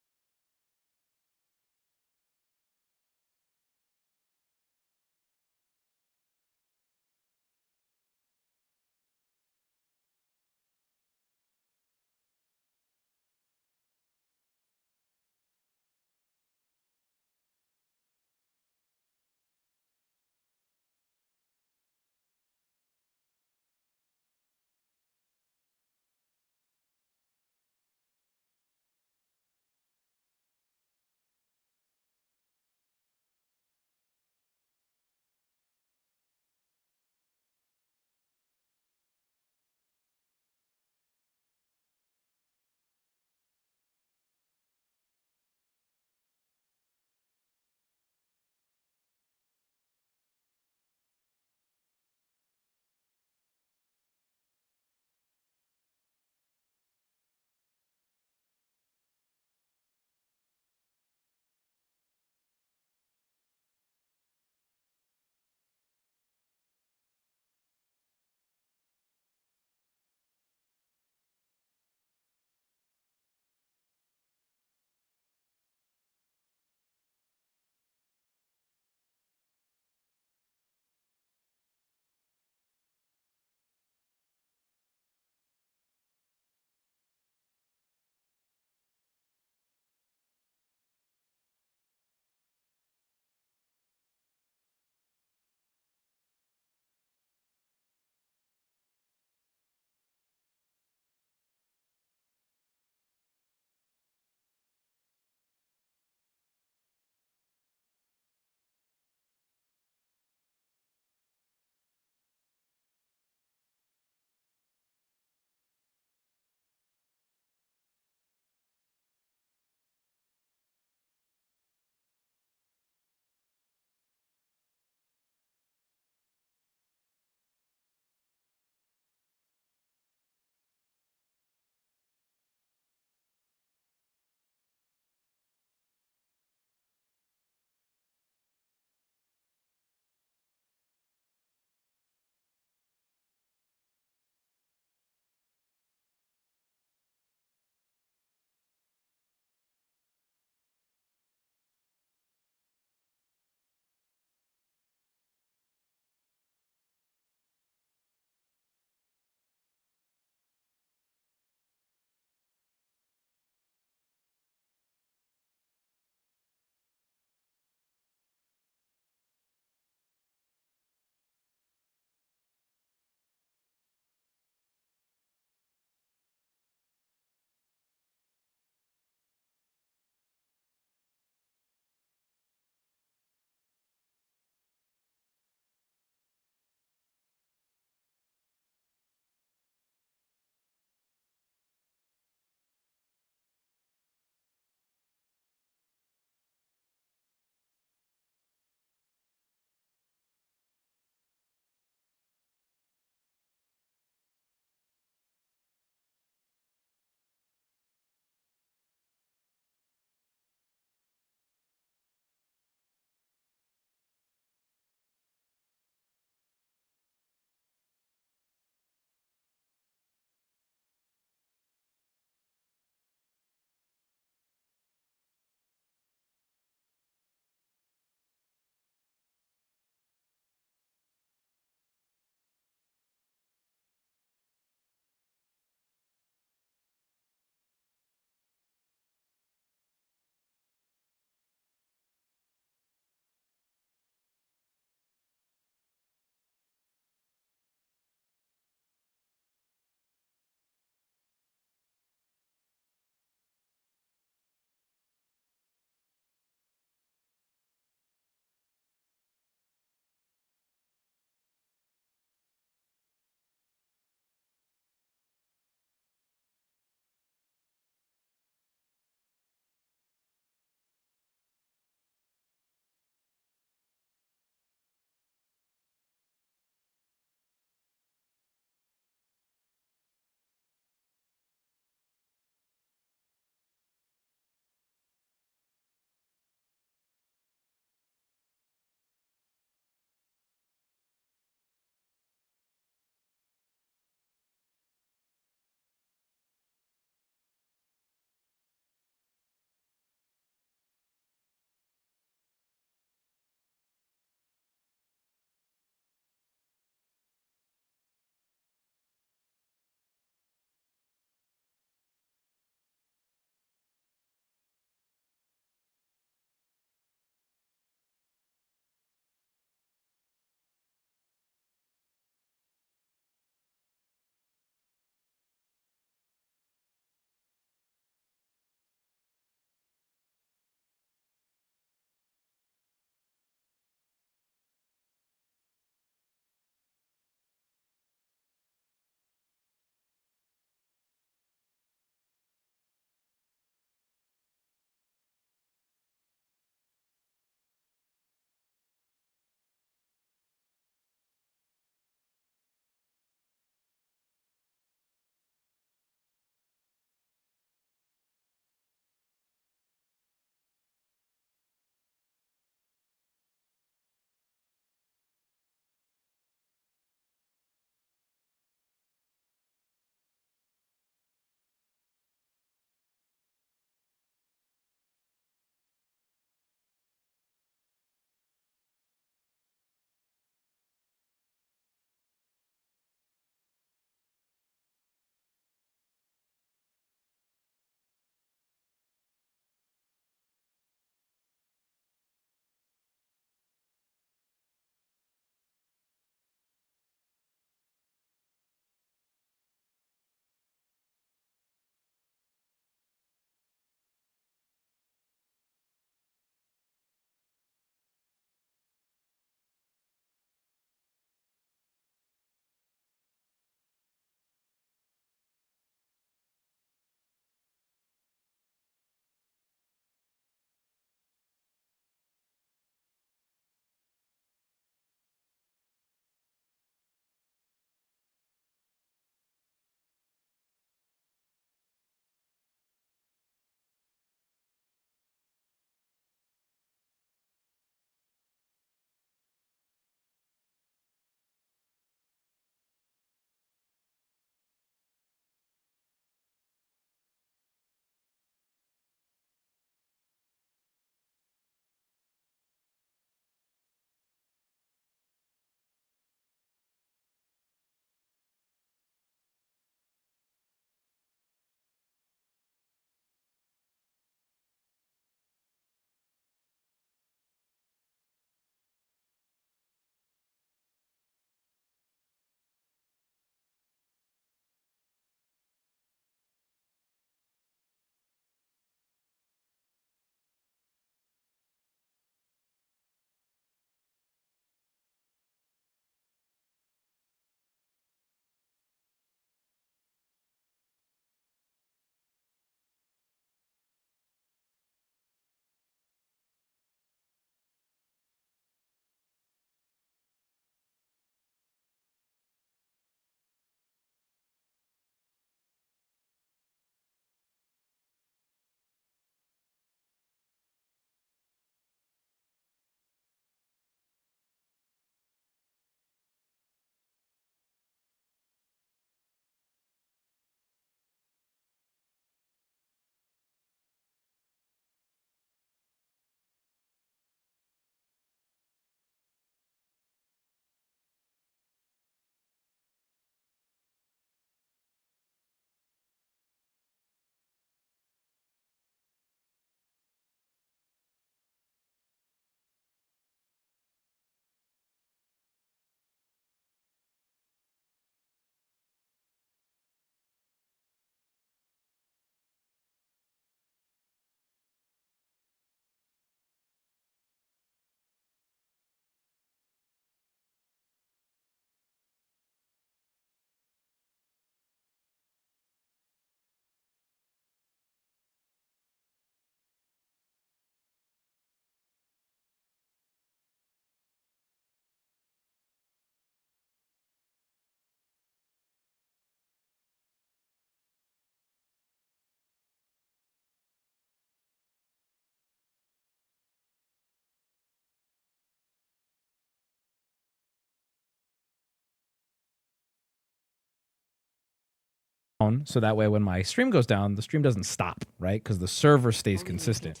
so that way when my stream goes down, the stream doesn't stop, right? Because the server stays consistent.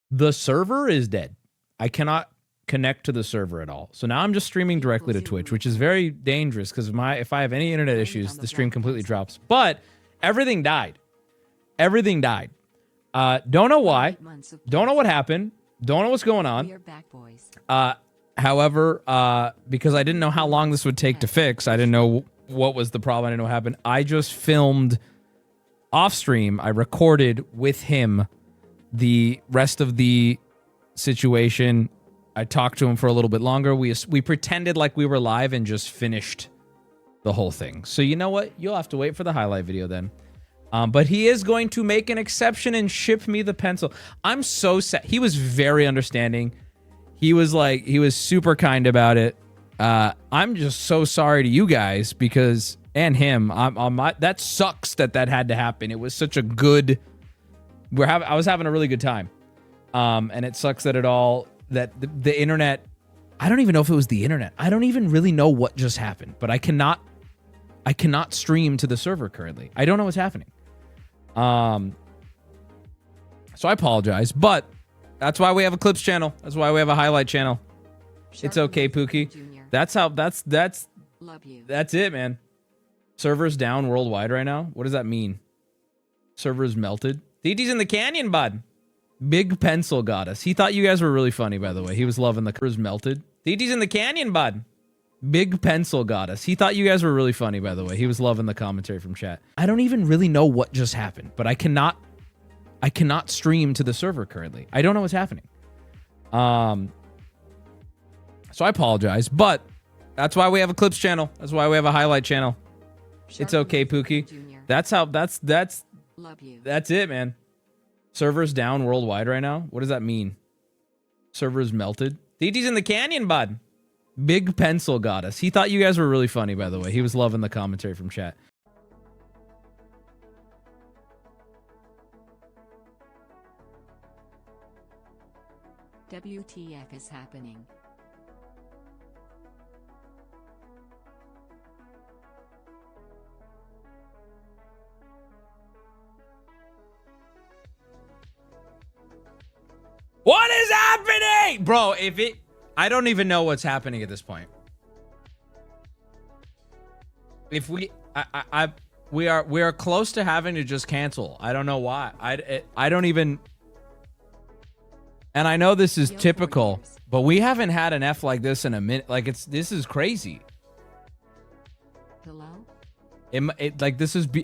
The server is dead. I cannot connect to the server at all. So now I'm just streaming directly to Twitch, which is very dangerous because if I have any internet issues, the stream completely drops. But everything died. Everything died. Don't know why. Don't know what happened. Don't know what's going on. However, because I didn't know how long this would take to fix, I didn't know what was the problem. I didn't know what happened. I just filmed off stream. I recorded with him the rest of the situation. I talked to him for a little bit longer. We pretended like we were live and just finished the whole thing. So you know what? You'll have to wait for the highlight video then. But he is going to make an exception and ship me the pencil. I'm so sad. He was very understanding. He was super kind about it. I'm just so sorry to you guys because, and him, that sucks that had to happen. It was such a good, I was having a really good time. And it sucks that the internet, I don't even know if it was the internet. I don't even really know what just happened, but I cannot stream to the server currently. I don't know what's happening. So I apologize, but that's why we have a clips channel. That's why we have a highlight channel. It's okay, Pookie. That's it, man. Servers down worldwide right now. What does that mean? Servers melted. DT's in the canyon, bud. Big Pencil got us. He thought you guys were really funny, by the way. He was loving the servers melted. DT's in the canyon, bud. Big Pencil got us. He thought you guys were really funny, by the way. He was loving the commentary from chat. I don't even really know what just happened, but I cannot stream to the server currently. I don't know what's happening. So I apologize, but that's why we have a clips channel. That's why we have a highlight channel. It's okay, Pookie. That's it, man. Servers down worldwide right now. What does that mean? Servers melted. DT's in the canyon, bud. Big Pencil got us. He thought you guys were really funny, by the way. He was loving the commentary from chat. WTF is happening? What is happening? Bro, I don't even know what's happening at this point. If we are close to having to just cancel. I don't know why. I don't even. And I know this is typical, but we haven't had an F like this in a minute. Like this is crazy. Hello?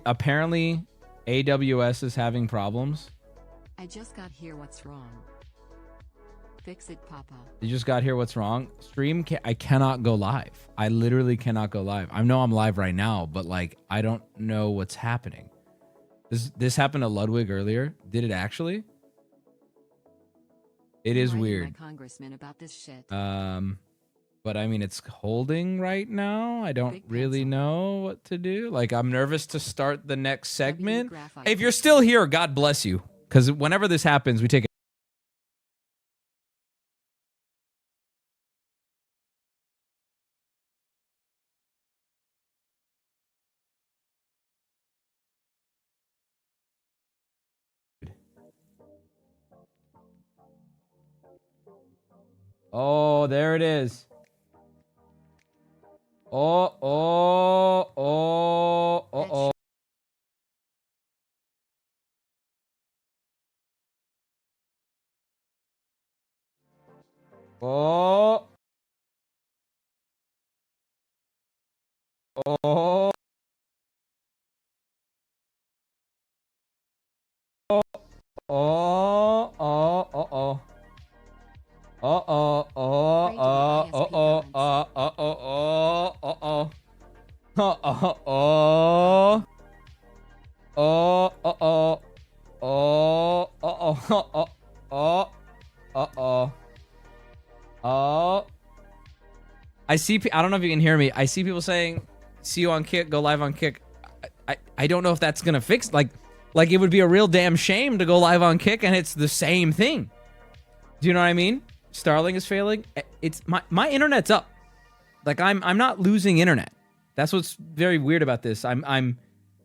Apparently AWS is having problems. I just got here. What's wrong? Fix it, Papa. You just got here. What's wrong? I cannot go live. I literally cannot go live. I know I'm live right now, but like I don't know what's happening. This happened to Ludwig earlier. Did it actually? It is weird. My congressman about this shit. But I mean, it's holding right now. I don't really know what to do. Like, I'm nervous to start the next segment. If you're still here, God bless you. Because whenever this happens, we take Oh, there it is. Oh. Oh. Oh. I see. I don't know if you can hear me. I see people saying, "See you on Kick. Go live on Kick." I don't know if that's gonna fix. Like it would be a real damn shame to go live on Kick and it's the same thing. Do you know what I mean? Starlink is failing. It's my internet's up. Like I'm not losing internet. That's what's very weird about this.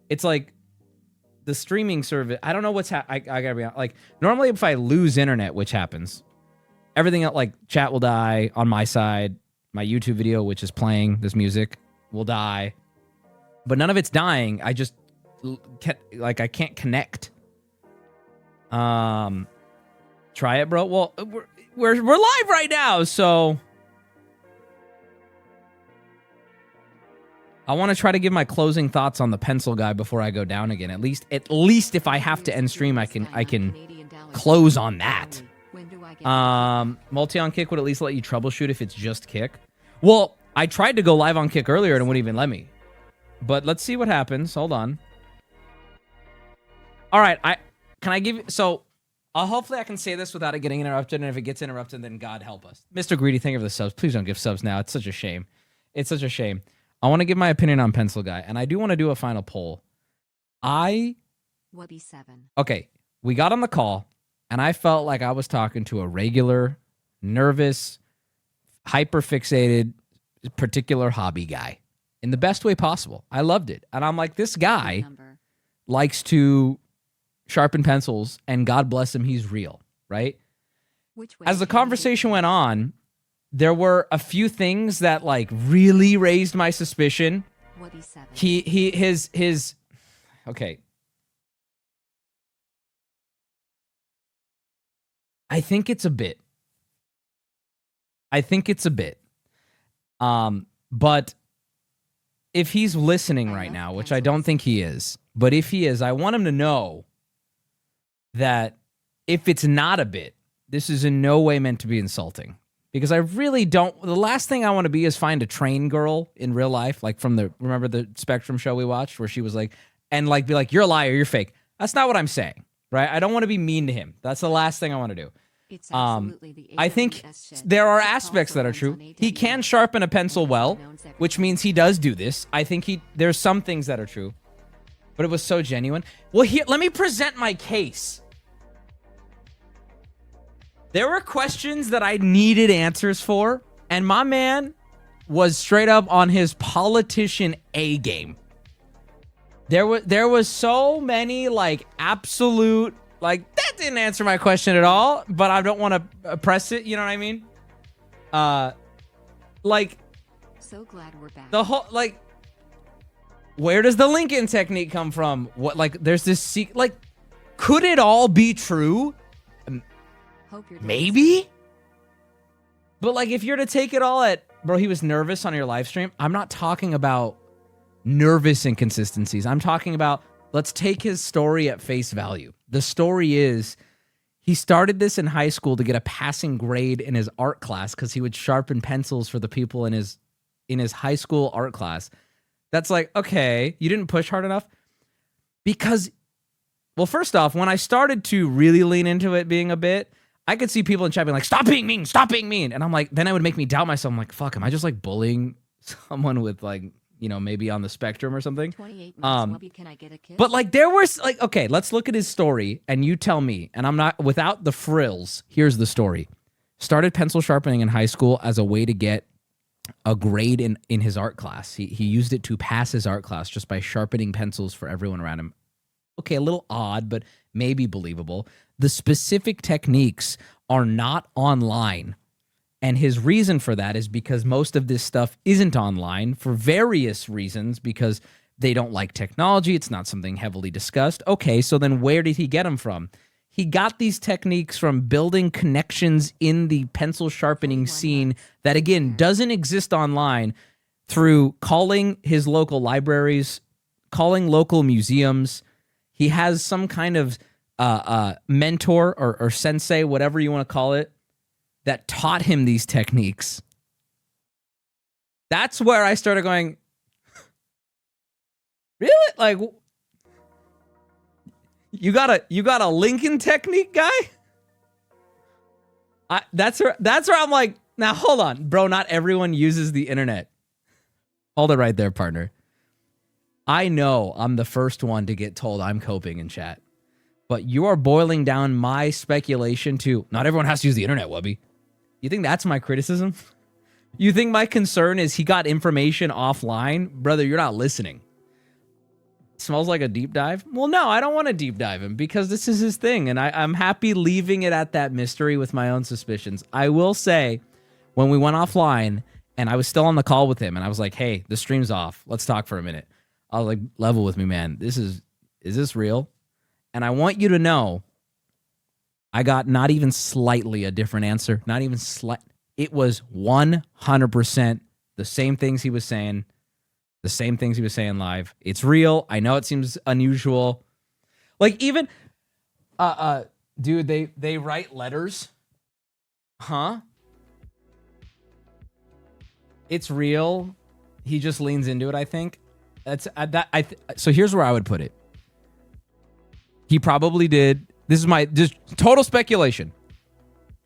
it's like the streaming service. I don't know what's I gotta be honest. Like normally if I lose internet, which happens, everything else, like chat will die on my side. My YouTube video, which is playing this music, will die. But none of it's dying. I just like I can't connect. Try it, bro. Well, we're live right now, so I want to try to give my closing thoughts on the pencil guy before I go down again. At least if I have to end stream, I can close on that. Multi on Kick would at least let you troubleshoot if it's just Kick. Well, I tried to go live on Kick earlier and it wouldn't even let me. But let's see what happens. Hold on. All right, hopefully I can say this without it getting interrupted, and if it gets interrupted, then God help us. Mr. Greedy, thank you for the subs. Please don't give subs now. It's such a shame. It's such a shame. I want to give my opinion on Pencil Guy, and I do want to do a final poll. Wubby 7. Okay, we got on the call, and I felt like I was talking to a regular, nervous, hyper-fixated, particular hobby guy in the best way possible. I loved it. And I'm like, this guy likes to sharpen pencils, and God bless him, he's real, right? As the conversation went on, there were a few things that like really raised my suspicion. His okay. I think it's a bit. But if he's listening right now, which I don't think he is, but if he is, I want him to know that if it's not a bit, this is in no way meant to be insulting. Because I really don't. The last thing I want to be is find a train girl in real life, like from remember the Spectrum show we watched where she was like, and like be like, you're a liar, you're fake. That's not what I'm saying, right? I don't want to be mean to him. That's the last thing I want to do. I think there are aspects that are true. He can sharpen a pencil well, which means he does do this. I think there's some things that are true, but it was so genuine. Well, here, let me present my case. There were questions that I needed answers for, and my man was straight up on his politician A game. There was so many like absolute like that didn't answer my question at all, but I don't want to press it. You know what I mean? Like so glad we're back. The whole like, where does the Lincoln technique come from? What like there's this like, could it all be true? Maybe, but like if you're to take it all at bro, he was nervous on your live stream. I'm not talking about nervous inconsistencies. I'm talking about let's take his story at face value. The story is he started this in high school to get a passing grade in his art class because he would sharpen pencils for the people in his high school art class. That's like, okay, you didn't push hard enough because, well, first off, when I started to really lean into it being a bit, I could see people in chat being like, stop being mean, stop being mean. And I'm like, then it would make me doubt myself. I'm like, fuck, am I just like bullying someone with like, you know, maybe on the spectrum or something? 28 minutes, Wubby, can I get a kiss? But like there was like, okay, let's look at his story and you tell me, and I'm not, without the frills, here's the story. Started pencil sharpening in high school as a way to get a grade in his art class. He used it to pass his art class just by sharpening pencils for everyone around him. Okay, a little odd, but maybe believable. The specific techniques are not online. And his reason for that is because most of this stuff isn't online for various reasons, because they don't like technology. It's not something heavily discussed. Okay, so then where did he get them from? He got these techniques from building connections in the pencil sharpening scene that, again, doesn't exist online, through calling his local libraries, calling local museums. He has some kind of mentor or sensei, whatever you want to call it, that taught him these techniques. That's where I started going, really? Like, you got a Lincoln technique guy? That's where I'm like, now hold on, bro, not everyone uses the internet. Hold it right there, partner. I know I'm the first one to get told I'm coping in chat, but you are boiling down my speculation to not everyone has to use the internet, Wubby. You think that's my criticism? You think my concern is he got information offline? Brother, you're not listening. Smells like a deep dive? Well, no, I don't want to deep dive him because this is his thing, and I'm happy leaving it at that mystery with my own suspicions. I will say, when we went offline, and I was still on the call with him, and I was like, hey, the stream's off. Let's talk for a minute. I was like, level with me, man. Is this real? And I want you to know, I got not even slightly a different answer. Not even slight. It was 100% the same things he was saying. The same things he was saying live. It's real. I know it seems unusual. Like even, dude, they write letters. Huh? It's real. He just leans into it, I think. So here's where I would put it. He probably did. This is my just total speculation.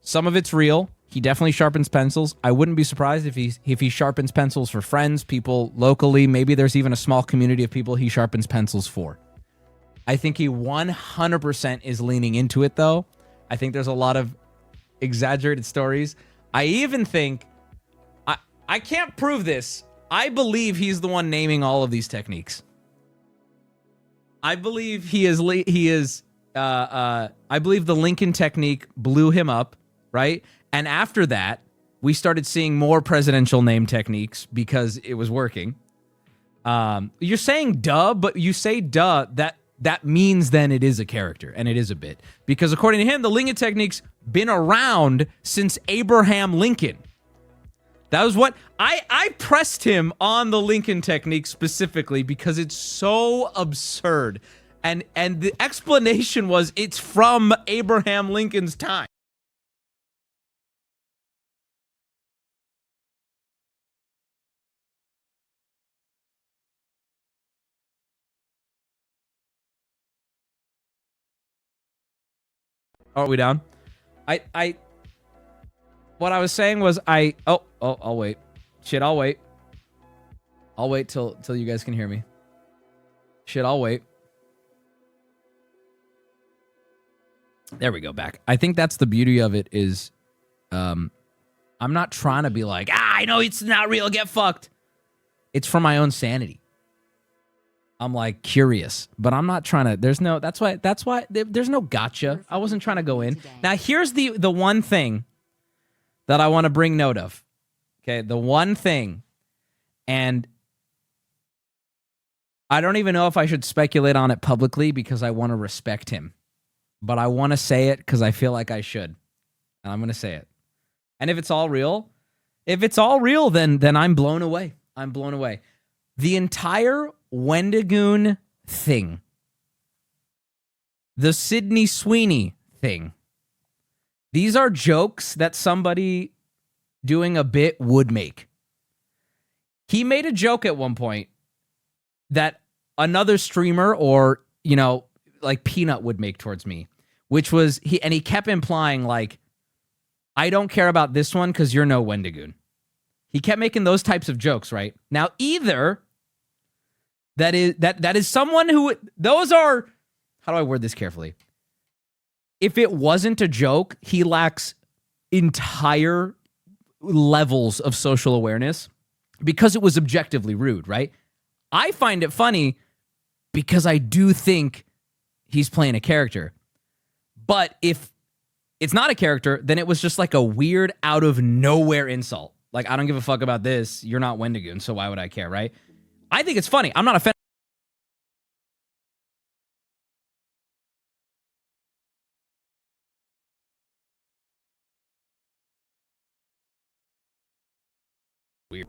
Some of it's real. He definitely sharpens pencils. I wouldn't be surprised if he sharpens pencils for friends, people locally. Maybe there's even a small community of people he sharpens pencils for. I think he 100% is leaning into it, though. I think there's a lot of exaggerated stories. I even think, I can't prove this. I believe he's the one naming all of these techniques. I believe I believe the Lincoln technique blew him up, right? And after that, we started seeing more presidential name techniques because it was working. You're saying duh, but you say duh, that means then it is a character, and it is a bit. Because according to him, the Lincoln technique's been around since Abraham Lincoln. That was what I pressed him on the Lincoln technique specifically because it's so absurd. And the explanation was it's from Abraham Lincoln's time. Are we down? What I was saying was I'll wait. Shit, I'll wait. I'll wait till you guys can hear me. Shit, I'll wait. There we go, back. I think that's the beauty of it is I'm not trying to be like, I know it's not real, get fucked. It's for my own sanity. I'm like curious, but I'm not trying to, that's why there's no gotcha. I wasn't trying to go in. Now here's the one thing that I want to bring note of. Okay, the one thing, and I don't even know if I should speculate on it publicly because I want to respect him, but I want to say it because I feel like I should, and I'm going to say it. And if it's all real, then I'm blown away. I'm blown away. The entire Wendigoon thing, the Sydney Sweeney thing, these are jokes that somebody doing a bit would make. He made a joke at one point that another streamer or, like Peanut would make towards me, which was, he kept implying like, I don't care about this one because you're no Wendigoon. He kept making those types of jokes, right? Now, either that is someone who, those are, how do I word this carefully? If it wasn't a joke, he lacks entire levels of social awareness because it was objectively rude, right? I find it funny because I do think he's playing a character. But if it's not a character, then it was just like a weird out of nowhere insult. Like, I don't give a fuck about this. You're not Wendigoon, so why would I care, right? I think it's funny. I'm not offended. Weird.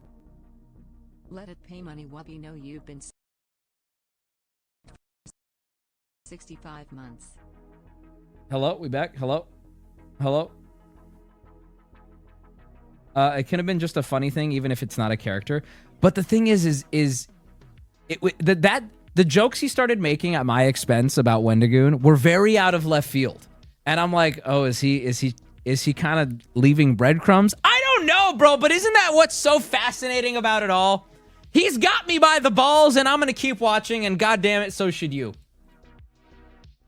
Let it PaymoneyWubby know you've been 65 months. Hello, we back? Hello? It could have been just a funny thing, even if it's not a character. But the thing is the jokes he started making at my expense about Wendigoon were very out of left field. And I'm like, oh, is he kind of leaving breadcrumbs? I don't know, bro, but isn't that what's so fascinating about it all? He's got me by the balls, and I'm going to keep watching, and goddamn it, so should you.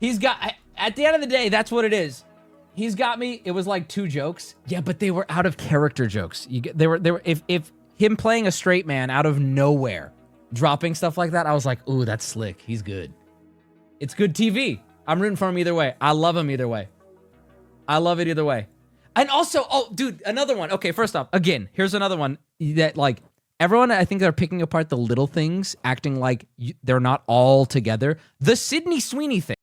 At the end of the day, that's what it is. He's got me. It was like 2 jokes. Yeah, but they were out of character jokes. They were if him playing a straight man out of nowhere, dropping stuff like that, I was like, ooh, that's slick. He's good. It's good TV. I'm rooting for him either way. I love him either way. I love it either way. And also, oh, dude, another one. Okay, first off, again, here's another one that, like, everyone, I think they're picking apart the little things, acting like they're not all together. The Sydney Sweeney thing.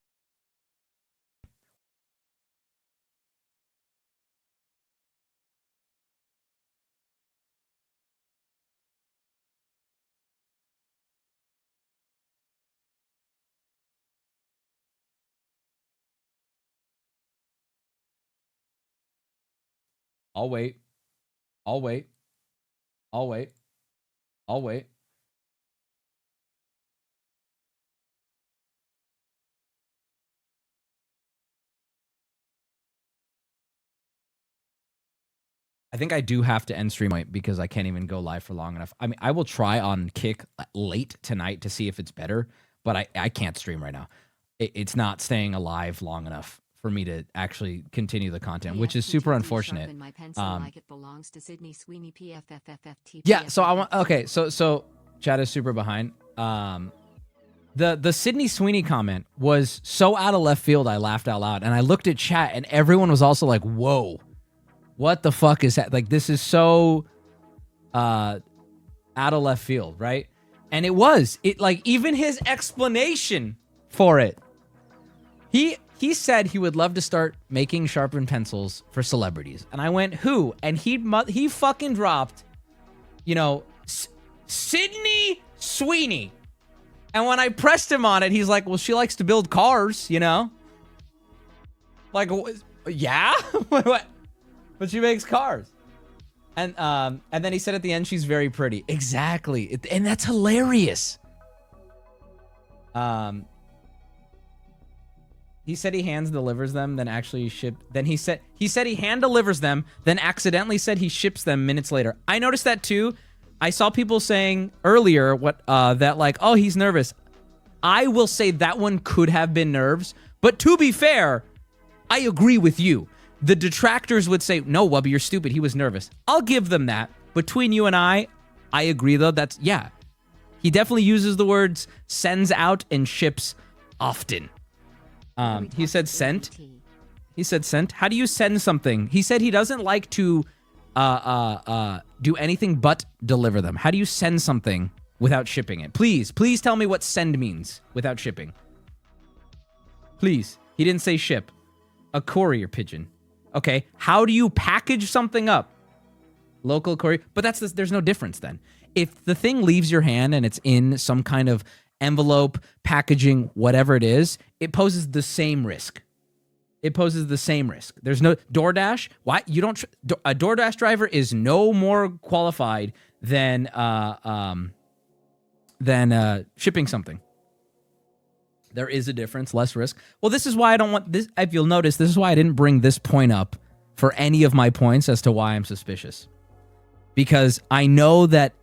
I'll wait. I'll wait. I'll wait. I'll wait. I think I do have to end stream because I can't even go live for long enough. I mean, I will try on Kick late tonight to see if it's better, but I can't stream right now. It's not staying alive long enough for me to actually continue the content, which is super unfortunate. Yeah, so I want, okay, so chat is super behind. The Sydney Sweeney comment was so out of left field, I laughed out loud, and I looked at chat, and everyone was also like, "Whoa, what the fuck is that?" Like, this is so out of left field, right? And it like, even his explanation for it. He said he would love to start making sharpened pencils for celebrities. And I went, who? And he fucking dropped, you know, Sydney Sweeney. And when I pressed him on it, he's like, well, she likes to build cars, you know? Like, yeah? What? But she makes cars. And then he said at the end, she's very pretty. Exactly. And that's hilarious. He said he hand delivers them, then actually ship. Then he said he hand delivers them, then accidentally said he ships them minutes later. I noticed that too. I saw people saying earlier that like, oh, he's nervous. I will say that one could have been nerves, but to be fair, I agree with you. The detractors would say, no, Wubby, you're stupid. He was nervous. I'll give them that. Between you and I agree though. That's, yeah. He definitely uses the words sends out and ships often. He said sent. He said sent. How do you send something? He said he doesn't like to do anything but deliver them. How do you send something without shipping it? Please tell me what send means without shipping. Please. He didn't say ship. A courier pigeon. Okay. How do you package something up? Local courier. But there's no difference then. If the thing leaves your hand and it's in some kind of envelope, packaging, whatever it is, it poses the same risk. It poses the same risk. There's no DoorDash. Why you don't? A DoorDash driver is no more qualified than shipping something. There is a difference, less risk. Well, this is why I don't want this. If you'll notice, this is why I didn't bring this point up for any of my points as to why I'm suspicious, because I know that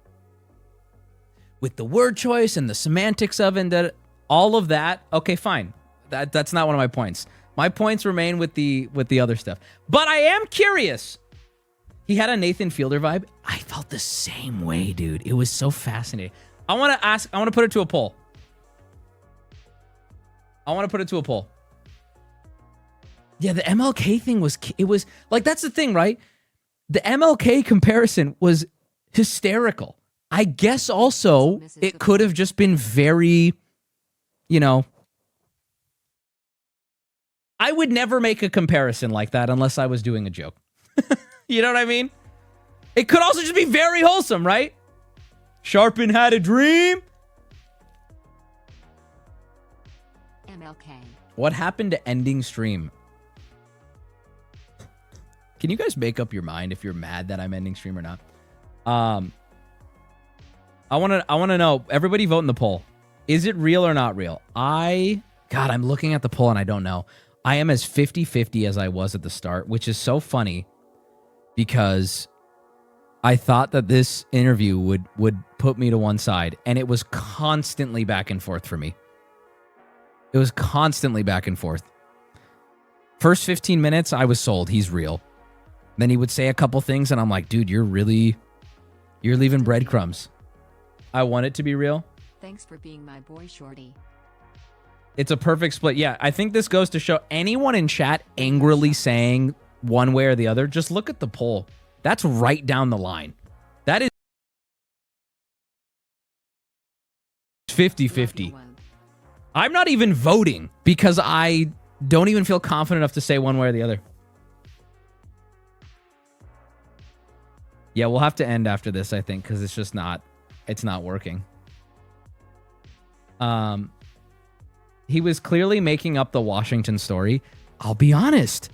with the word choice and the semantics of it, and that all of that, okay, fine. That's not one of my points. My points remain with the other stuff. But I am curious. He had a Nathan Fielder vibe. I felt the same way, dude. It was so fascinating. I want to put it to a poll. Yeah, the MLK thing was like, that's the thing, right? The MLK comparison was hysterical. I guess also it could have just been very, you know, I would never make a comparison like that unless I was doing a joke. You know what I mean? It could also just be very wholesome, right? Sharpen had a dream. MLK. What happened to ending stream? Can you guys make up your mind if you're mad that I'm ending stream or not? I want to know, everybody vote in the poll. Is it real or not real? God, I'm looking at the poll and I don't know. I am as 50-50 as I was at the start, which is so funny because I thought that this interview would put me to one side, and it was constantly back and forth for me. It was constantly back and forth. First 15 minutes, I was sold. He's real. Then he would say a couple things, and I'm like, dude, you're leaving breadcrumbs. I want it to be real. Thanks for being my boy, Shorty. It's a perfect split. Yeah, I think this goes to show anyone in chat angrily saying one way or the other, just look at the poll. That's right down the line. That is 50-50. I'm not even voting because I don't even feel confident enough to say one way or the other. Yeah, we'll have to end after this, I think, because it's not working. He was clearly making up the Washington story. I'll be honest.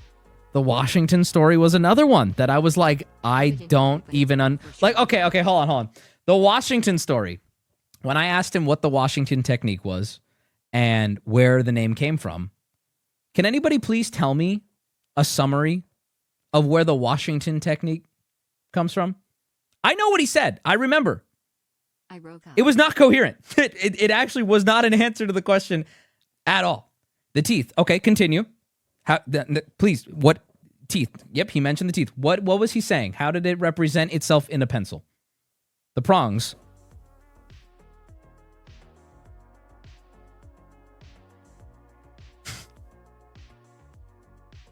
The Washington story was another one that I was like, I don't even okay, hold on. The Washington story. When I asked him what the Washington technique was and where the name came from, can anybody please tell me a summary of where the Washington technique comes from? I know what he said. I remember. It was not coherent. It actually was not an answer to the question at all. The teeth. Okay, continue. Please, what teeth? Yep, he mentioned the teeth. What was he saying? How did it represent itself in a pencil? The prongs.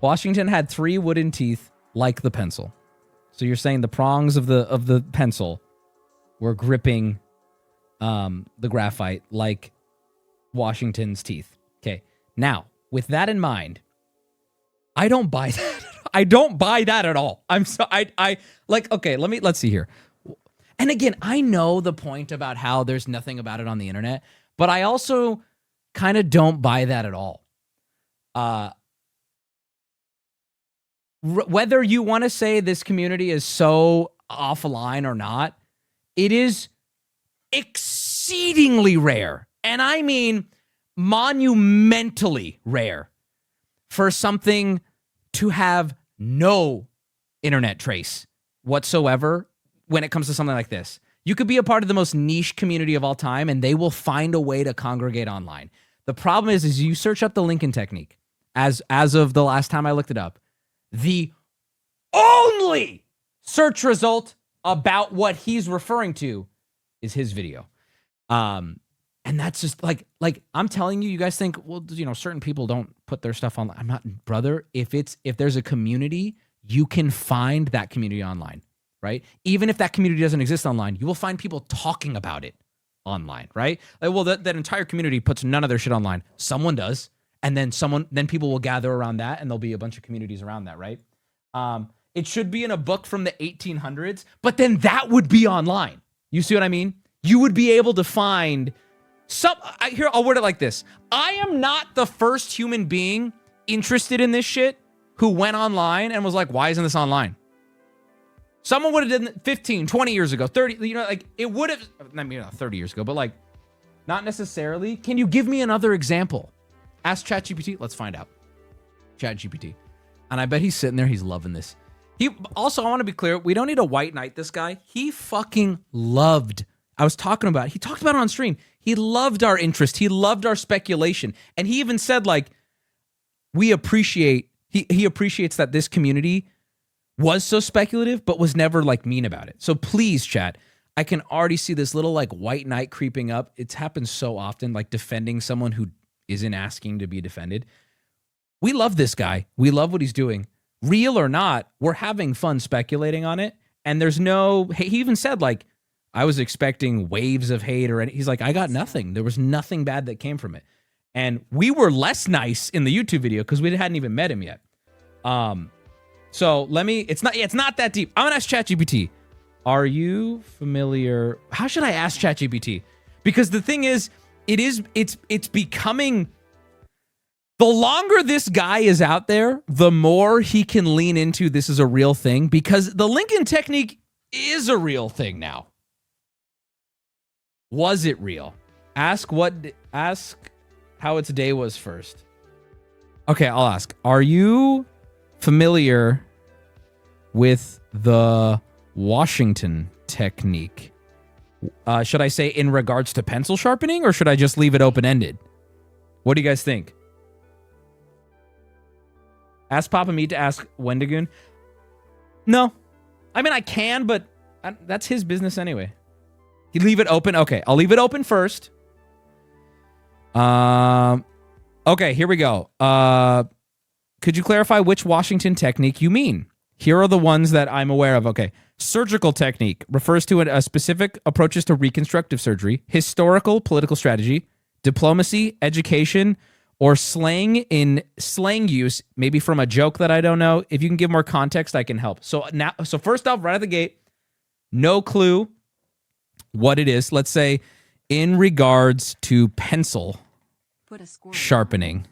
Washington had 3 wooden teeth like the pencil. So you're saying the prongs of the pencil were gripping the graphite like Washington's teeth. Okay. Now, with that in mind, I don't buy that. I don't buy that at all. Okay, let's see here. And again, I know the point about how there's nothing about it on the internet, but I also kind of don't buy that at all. Whether you want to say this community is so offline or not, it is exceedingly rare. And I mean monumentally rare for something to have no internet trace whatsoever when it comes to something like this. You could be a part of the most niche community of all time, and they will find a way to congregate online. The problem is you search up the Lincoln technique. As of the last time I looked it up, the only search result about what he's referring to is his video. And that's just like I'm telling you, you guys think, well, certain people don't put their stuff online. I'm not, brother. If there's a community, you can find that community online, right? Even if that community doesn't exist online, you will find people talking about it online, right? Well, that entire community puts none of their shit online. Someone does. And then people will gather around that, and there'll be a bunch of communities around that, right? It should be in a book from the 1800s, but then that would be online. You see what I mean? You would be able to find I'll word it like this. I am not the first human being interested in this shit who went online and was like, why isn't this online? Someone would have done it 15, 20 years ago, 30, it would have, I mean, not 30 years ago, but not necessarily. Can you give me another example? Ask ChatGPT. Let's find out. ChatGPT. And I bet he's sitting there. He's loving this. I want to be clear. We don't need to white knight this guy. He fucking loved. He talked about it on stream. He loved our interest. He loved our speculation. And he even said, he appreciates that this community was so speculative, but was never mean about it. So please, chat. I can already see this little white knight creeping up. It's happened so often, defending someone who isn't asking to be defended. We love this guy. We love what he's doing. Real or not, we're having fun speculating on it. And there's he even said I was expecting waves of hate he's like, I got nothing. There was nothing bad that came from it. And we were less nice in the YouTube video because we hadn't even met him yet. So it's not that deep. I'm gonna ask ChatGPT. Are you familiar? How should I ask ChatGPT? Because the thing is, it's becoming, the longer this guy is out there, the more he can lean into this is a real thing, because the Lincoln technique is a real thing now. Was it real? Ask how its day was first. Okay, I'll ask. Are you familiar with the Washington technique? Should I say in regards to pencil sharpening, or should I just leave it open-ended? What do you guys think? Ask Papa Meat to ask Wendigoon. No. I mean, I can, but that's his business anyway. You leave it open? Okay, I'll leave it open first. Okay, here we go. Could you clarify which Washington technique you mean? Here are the ones that I'm aware of. Okay. Surgical technique refers to a specific approaches to reconstructive surgery, historical, political strategy, diplomacy, education, or slang in slang use, maybe from a joke that I don't know. If you can give more context, I can help. So first off, right at the gate, no clue what it is. Let's say in regards to pencil sharpening.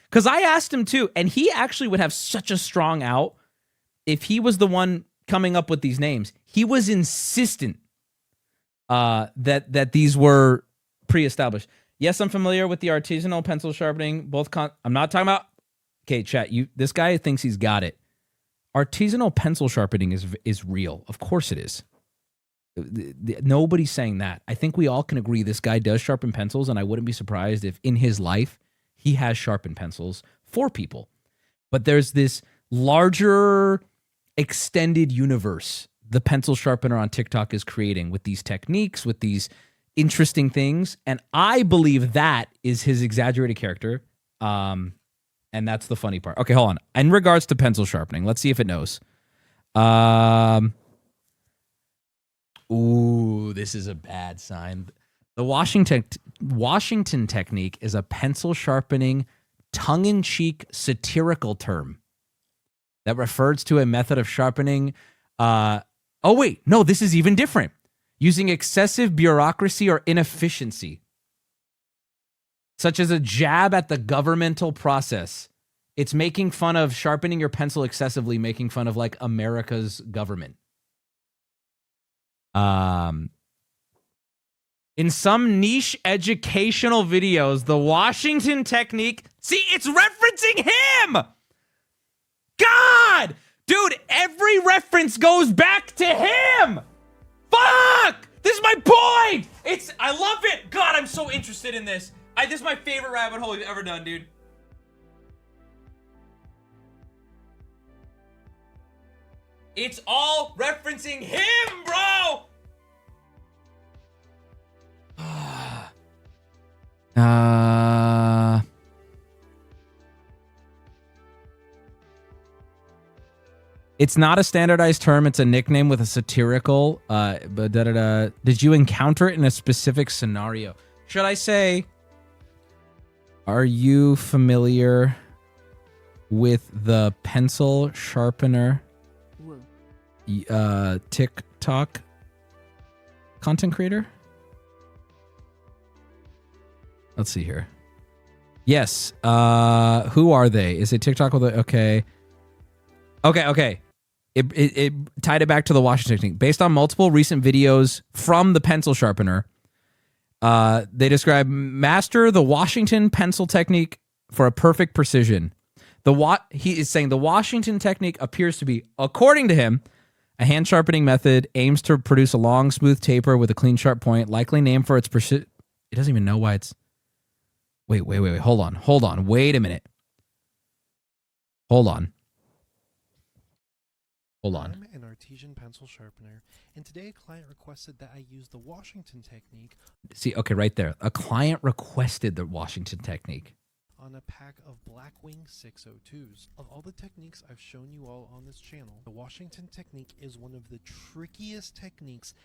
Because I asked him too, and he actually would have such a strong out if he was the one coming up with these names. He was insistent that these were pre-established. Yes, I'm familiar with the artisanal pencil sharpening. I'm not talking about. Okay, chat. This guy thinks he's got it. Artisanal pencil sharpening is real. Of course it is. Nobody's saying that. I think we all can agree this guy does sharpen pencils, and I wouldn't be surprised if in his life he has sharpened pencils for people. But there's this larger extended universe the pencil sharpener on TikTok is creating with these techniques, with these interesting things. And I believe that is his exaggerated character. And that's the funny part. Okay, hold on. In regards to pencil sharpening, let's see if it knows. Ooh, this is a bad sign. The Washington technique is a pencil sharpening, tongue-in-cheek satirical term that refers to a method of sharpening. Oh, wait. No, this is even different. Using excessive bureaucracy or inefficiency, such as a jab at the governmental process. It's making fun of sharpening your pencil excessively, making fun of like America's government. In some niche educational videos, the Washington technique, see, it's referencing him. God, dude, every reference goes back to him. Fuck, this is my point. I love it. God, I'm so interested in this. This is my favorite rabbit hole we've ever done, dude. It's all referencing him, bro. It's not a standardized term. It's a nickname with a satirical. Did you encounter it in a specific scenario? Should I say, are you familiar with the pencil sharpener TikTok content creator? Let's see here. Yes. Who are they? Is it TikTok with a... Okay. It tied it back to the Washington technique. Based on multiple recent videos from the pencil sharpener, they describe master the Washington pencil technique for a perfect precision. He is saying the Washington technique appears to be, according to him, a hand sharpening method, aims to produce a long, smooth taper with a clean, sharp point, likely named for its precision. It doesn't even know why it's... Wait. Hold on. Wait a minute. Hold on. I'm an artisan pencil sharpener, and today a client requested that I use the Washington technique. See, okay, right there. A client requested the Washington technique on a pack of Blackwing 602s. Of all the techniques I've shown you all on this channel, the Washington technique is one of the trickiest techniques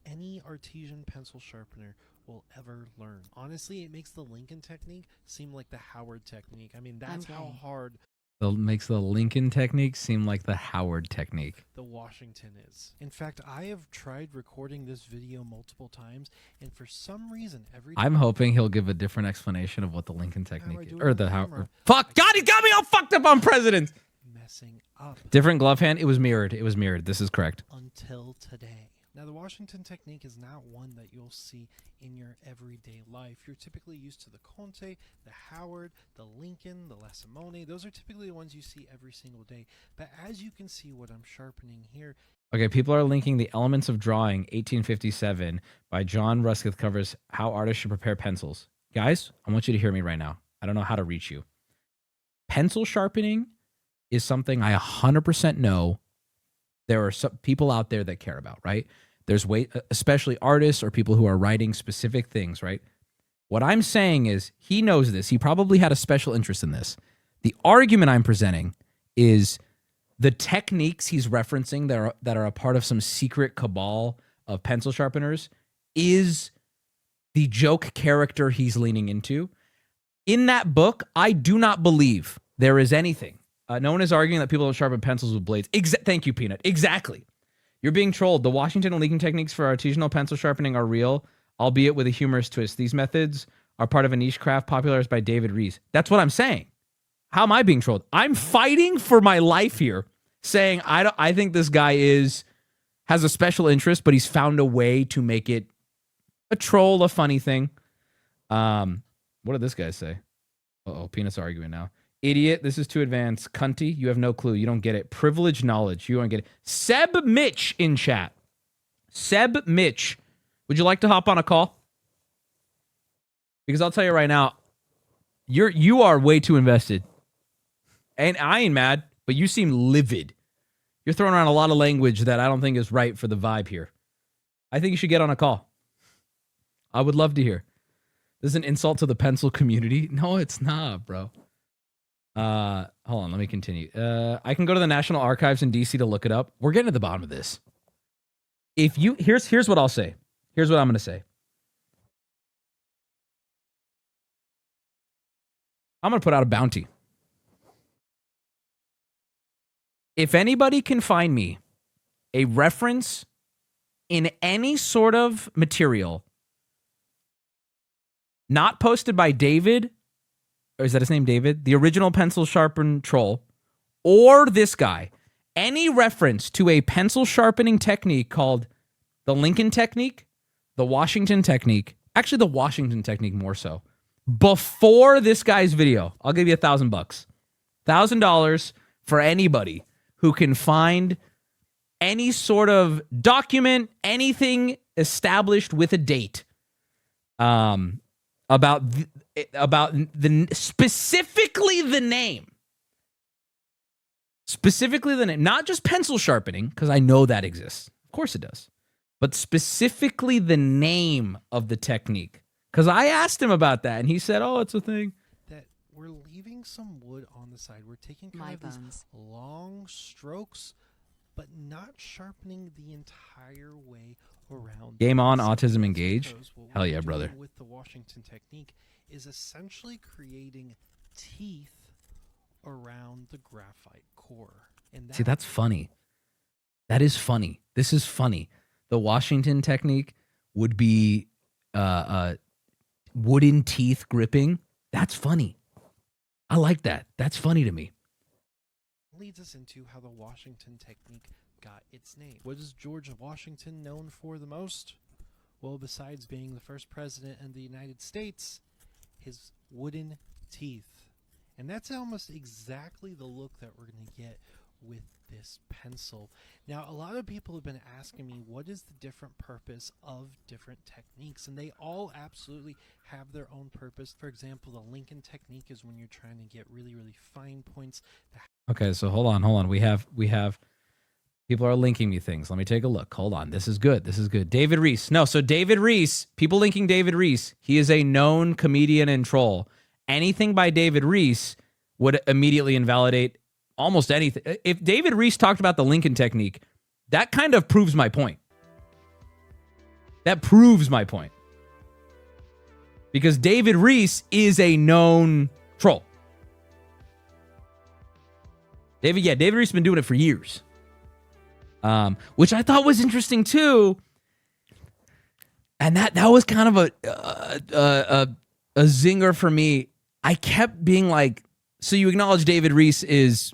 any artisan pencil sharpener will ever learn. Honestly, it makes the Lincoln technique seem like the Howard technique. I mean, that's how hard... It makes the Lincoln technique seem like the Howard technique. The Washington is. In fact, I have tried recording this video multiple times, and for some reason, every time... I'm hoping he'll give a different explanation of what the Lincoln technique is. Or the Howard... Fuck! God, he got me all fucked up on presidents! Messing up. Different glove hand? It was mirrored. This is correct. Until today. Now, the Washington technique is not one that you'll see in your everyday life. You're typically used to the Conte, the Howard, the Lincoln, the Lasimone. Those are typically the ones you see every single day. But as you can see what I'm sharpening here... Okay, people are linking The Elements of Drawing, 1857, by John Ruskin covers how artists should prepare pencils. Guys, I want you to hear me right now. I don't know how to reach you. Pencil sharpening is something I 100% know there are some people out there that care about, right? There's especially artists or people who are writing specific things, right? What I'm saying is he knows this. He probably had a special interest in this. The argument I'm presenting is the techniques he's referencing that are a part of some secret cabal of pencil sharpeners is the joke character he's leaning into. In that book, I do not believe there is anything. No one is arguing that people don't sharpen pencils with blades. Thank you, Peanut. Exactly. You're being trolled. The Washington and Lincoln techniques for artisanal pencil sharpening are real, albeit with a humorous twist. These methods are part of a niche craft popularized by David Rees. That's what I'm saying. How am I being trolled? I'm fighting for my life here, saying I think this guy has a special interest, but he's found a way to make it a troll, a funny thing. What did this guy say? Uh-oh, Peanut's arguing now. Idiot, this is too advanced. Cunty, you have no clue. You don't get it. Privileged knowledge. You don't get it. Seb Mitch in chat. Seb Mitch. Would you like to hop on a call? Because I'll tell you right now, you are way too invested. And I ain't mad, but you seem livid. You're throwing around a lot of language that I don't think is right for the vibe here. I think you should get on a call. I would love to hear. This is an insult to the pencil community. No, it's not, bro. Hold on, let me continue. I can go to the National Archives in DC to look it up. We're getting to the bottom of this. Here's what I'll say. Here's what I'm going to say. I'm going to put out a bounty. If anybody can find me a reference in any sort of material not posted by David, or is that his name, David? The original pencil sharpen troll, or this guy, any reference to a pencil sharpening technique called the Lincoln technique, the Washington technique, actually the Washington technique more so, before this guy's video, I'll give you $1,000. $1,000 for anybody who can find any sort of document, anything established with a date, about the specifically the name, not just pencil sharpening, because I know that exists. Of course it does. But specifically the name of the technique. Because I asked him about that, and he said, oh, it's a thing. That we're leaving some wood on the side. We're taking kind of these long strokes, but not sharpening the entire way around. Game on, autism engage. Hell yeah, brother. With the Washington technique is essentially creating teeth around the graphite core. And see, that's funny. That is funny. This is funny. The Washington technique would be wooden teeth gripping. That's funny. I like that. That's funny to me. Leads us into how the Washington technique got its name. What is George Washington known for the most? Well, besides being the first president in the United States, his wooden teeth. And that's almost exactly the look that we're going to get with this pencil. Now, a lot of people have been asking me, what is the different purpose of different techniques? And they all absolutely have their own purpose. For example, the Lincoln technique is when you're trying to get really, really fine points. Okay, so hold on. We have people are linking me things. Let me take a look. Hold on. This is good. David Rees. No, so David Rees, people linking David Rees. He is a known comedian and troll. Anything by David Rees would immediately invalidate almost anything. If David Rees talked about the Lincoln technique, that kind of proves my point. Because David Rees is a known troll. David Rees has been doing it for years. Which I thought was interesting too. And that was kind of a zinger for me. I kept being like, so you acknowledge David Rees is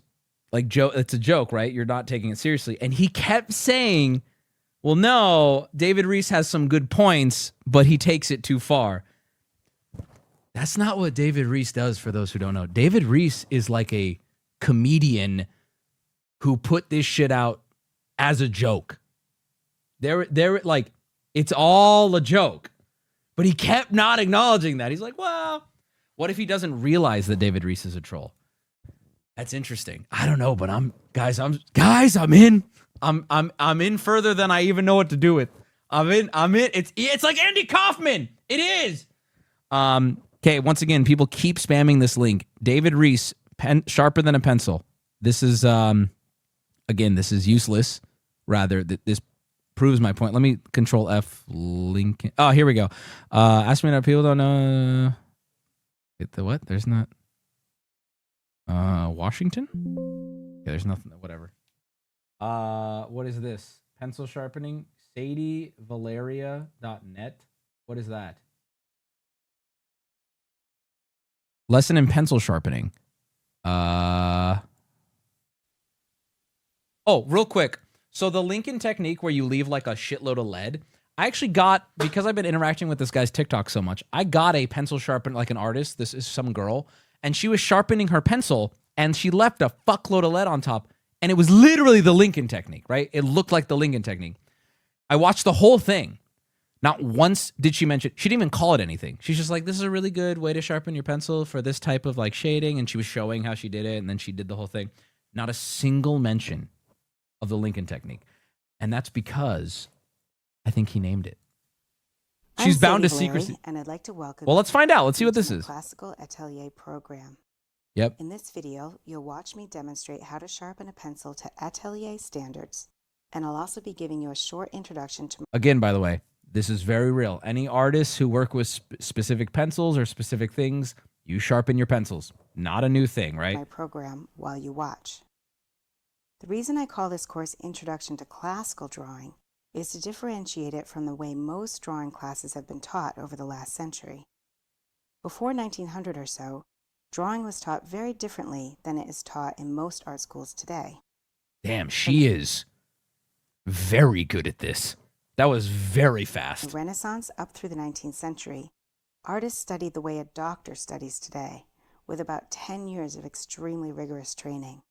like it's a joke, right? You're not taking it seriously. And he kept saying, well, no, David Rees has some good points, but he takes it too far. That's not what David Rees does, for those who don't know. David Rees is like a comedian who put this shit out as a joke. They're like, it's all a joke. But he kept not acknowledging that. He's like, well, what if he doesn't realize that David Rees is a troll? That's interesting. I don't know, but I'm in. I'm in further than I even know what to do with. I'm in. It's like Andy Kaufman. It is. Okay, once again, people keep spamming this link. David Reese, sharper than a pencil. This is again, this is useless. Rather, this proves my point. Let me Control F link. Oh, here we go. Ask me now. People don't know. The what? There's not. Washington. Okay, there's nothing. Whatever. What is this? Pencil sharpening. SadieValeria.net. What is that? Lesson in pencil sharpening. Oh, real quick. So the Lincoln technique where you leave like a shitload of lead, I actually got, because I've been interacting with this guy's TikTok so much, I got a pencil sharpener, like an artist. This is some girl, and she was sharpening her pencil, and she left a fuckload of lead on top, and it was literally the Lincoln technique, right? It looked like the Lincoln technique. I watched the whole thing. Not once did she mention, she didn't even call it anything. She's just like, this is a really good way to sharpen your pencil for this type of like shading, and she was showing how she did it, and then she did the whole thing. Not a single mention of the Lincoln technique. And that's because I think he named it. She's bound to secrecy. And I'd like to welcome. Well, let's find out. Let's see what this is. Classical Atelier program. Yep. In this video, you'll watch me demonstrate how to sharpen a pencil to Atelier standards. And I'll also be giving you a short introduction to. Again, by the way, this is very real. Any artists who work with specific pencils or specific things, you sharpen your pencils. Not a new thing, right? My program while you watch. The reason I call this course Introduction to Classical Drawing is to differentiate it from the way most drawing classes have been taught over the last century. Before 1900 or so, drawing was taught very differently than it is taught in most art schools today. Damn, she is very good at this. That was very fast. The Renaissance up through the 19th century, artists studied the way a doctor studies today, with about 10 years of extremely rigorous training.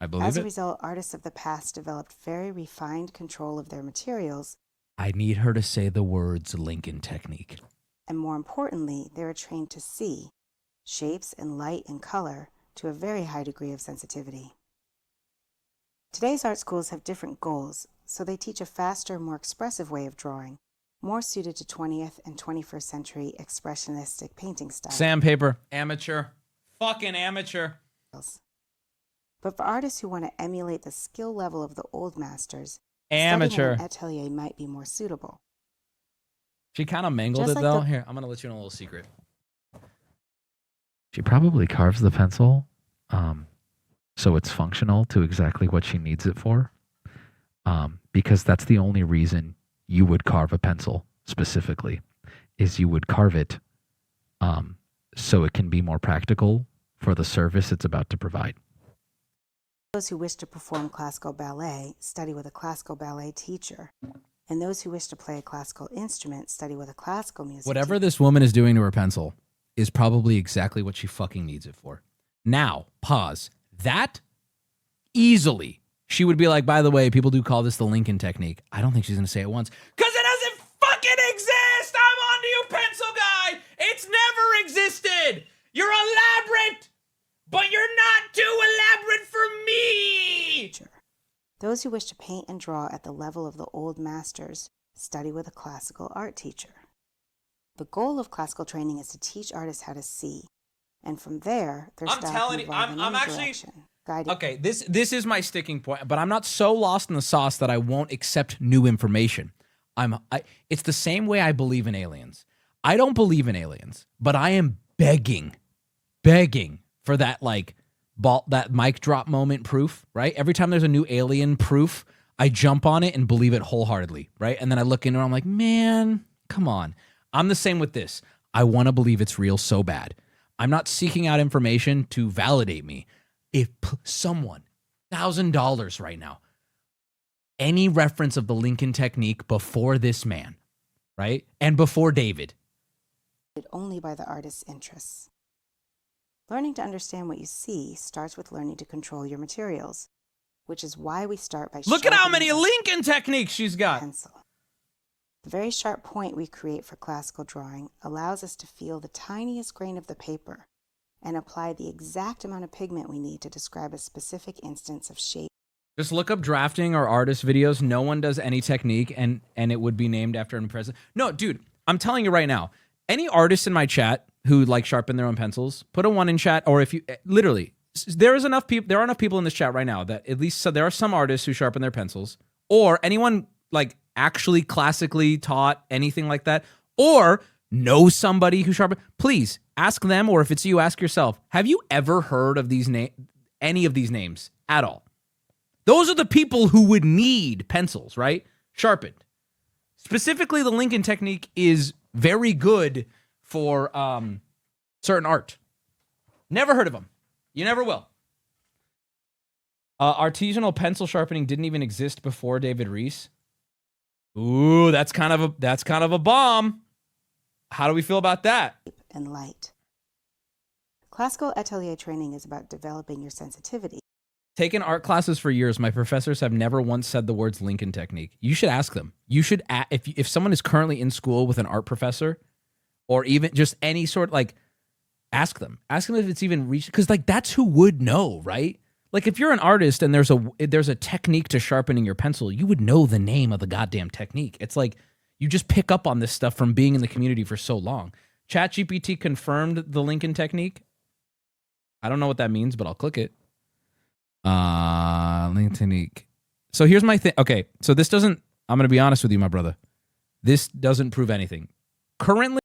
I believe As a it. result, artists of the past developed very refined control of their materials. I need her to say the words Lincoln technique. And more importantly, they were trained to see shapes and light and color to a very high degree of sensitivity. Today's art schools have different goals, so they teach a faster, more expressive way of drawing, more suited to 20th and 21st century expressionistic painting styles. Sandpaper. Amateur. Fucking amateur. But for artists who want to emulate the skill level of the old masters, amateur studying in an atelier might be more suitable. She kind of mangled Just it like though. the- Here, I'm gonna let you know a little secret. She probably carves the pencil, so it's functional to exactly what she needs it for. Because that's the only reason you would carve a pencil specifically, is you would carve it so it can be more practical for the service it's about to provide. Those who wish to perform classical ballet study with a classical ballet teacher, and those who wish to play a classical instrument study with a classical music Whatever teacher. this woman is doing to her pencil is probably exactly what she fucking needs it for. Now, pause. That easily, she would be like, by the way, people do call this the Lincoln technique. I don't think she's going to say it once. Because it doesn't fucking exist! I'm on to you, pencil guy! It's never existed! You're elaborate! But you're not too elaborate for me! Those who wish to paint and draw at the level of the old masters study with a classical art teacher. The goal of classical training is to teach artists how to see, and from there, their style can evolve in any direction. Okay, this is my sticking point, but I'm not so lost in the sauce that I won't accept new information. It's the same way I believe in aliens. I don't believe in aliens, but I am begging for that that mic drop moment proof, right? Every time there's a new alien proof, I jump on it and believe it wholeheartedly, right? And then I look into it and I'm like, man, come on. I'm the same with this. I want to believe it's real so bad. I'm not seeking out information to validate me. If someone, $1,000 right now, any reference of the Lincoln technique before this man, right? And before David. Only by the artist's interests. Learning to understand what you see starts with learning to control your materials, which is why we start by Look at how many sharpening Lincoln techniques she's got. pencil. The very sharp point we create for classical drawing allows us to feel the tiniest grain of the paper and apply the exact amount of pigment we need to describe a specific instance of shape. Just look up drafting or artist videos. No one does any technique, and it would be named after an president. No, dude, I'm telling you right now, Any artists in my chat who like sharpen their own pencils, put a 1 in chat. Or if you literally, there are enough people in this chat right now that at least there are some artists who sharpen their pencils, or anyone like actually classically taught anything like that, or know somebody who sharpen. Please ask them, or if it's you, ask yourself, have you ever heard of any of these names at all? Those are the people who would need pencils, right? Sharpened. Specifically, the Lincoln technique is very good for certain art. Never heard of them. You never will. Artisanal pencil sharpening didn't even exist before David Reese. Ooh, that's kind of a bomb. How do we feel about that? And light. Classical atelier training is about developing your sensitivity. Taken art classes for years, my professors have never once said the words Lincoln technique. You should ask them. You should, if someone is currently in school with an art professor, or even just any sort, like, ask them. Ask them if it's even reached, because like that's who would know, right? Like if you're an artist and there's a technique to sharpening your pencil, you would know the name of the goddamn technique. It's like you just pick up on this stuff from being in the community for so long. ChatGPT confirmed the Lincoln technique. I don't know what that means, but I'll click it. Lincoln technique. So here's my thing. Okay, so this doesn't, I'm going to be honest with you, my brother. This doesn't prove anything. Currently,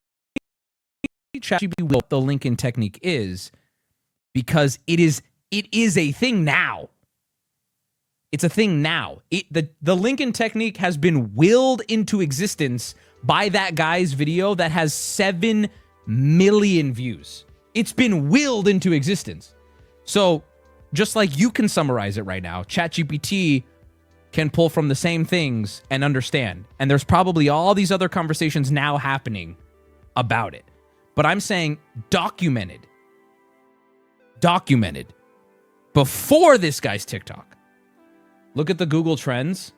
ChatGPT will what the Lincoln technique is, because it is a thing now. It's a thing now. The Lincoln technique has been willed into existence by that guy's video that has 7 million views. It's been willed into existence. So just like you can summarize it right now, ChatGPT can pull from the same things and understand. And there's probably all these other conversations now happening about it. But I'm saying documented before this guy's TikTok. Look at the Google Trends.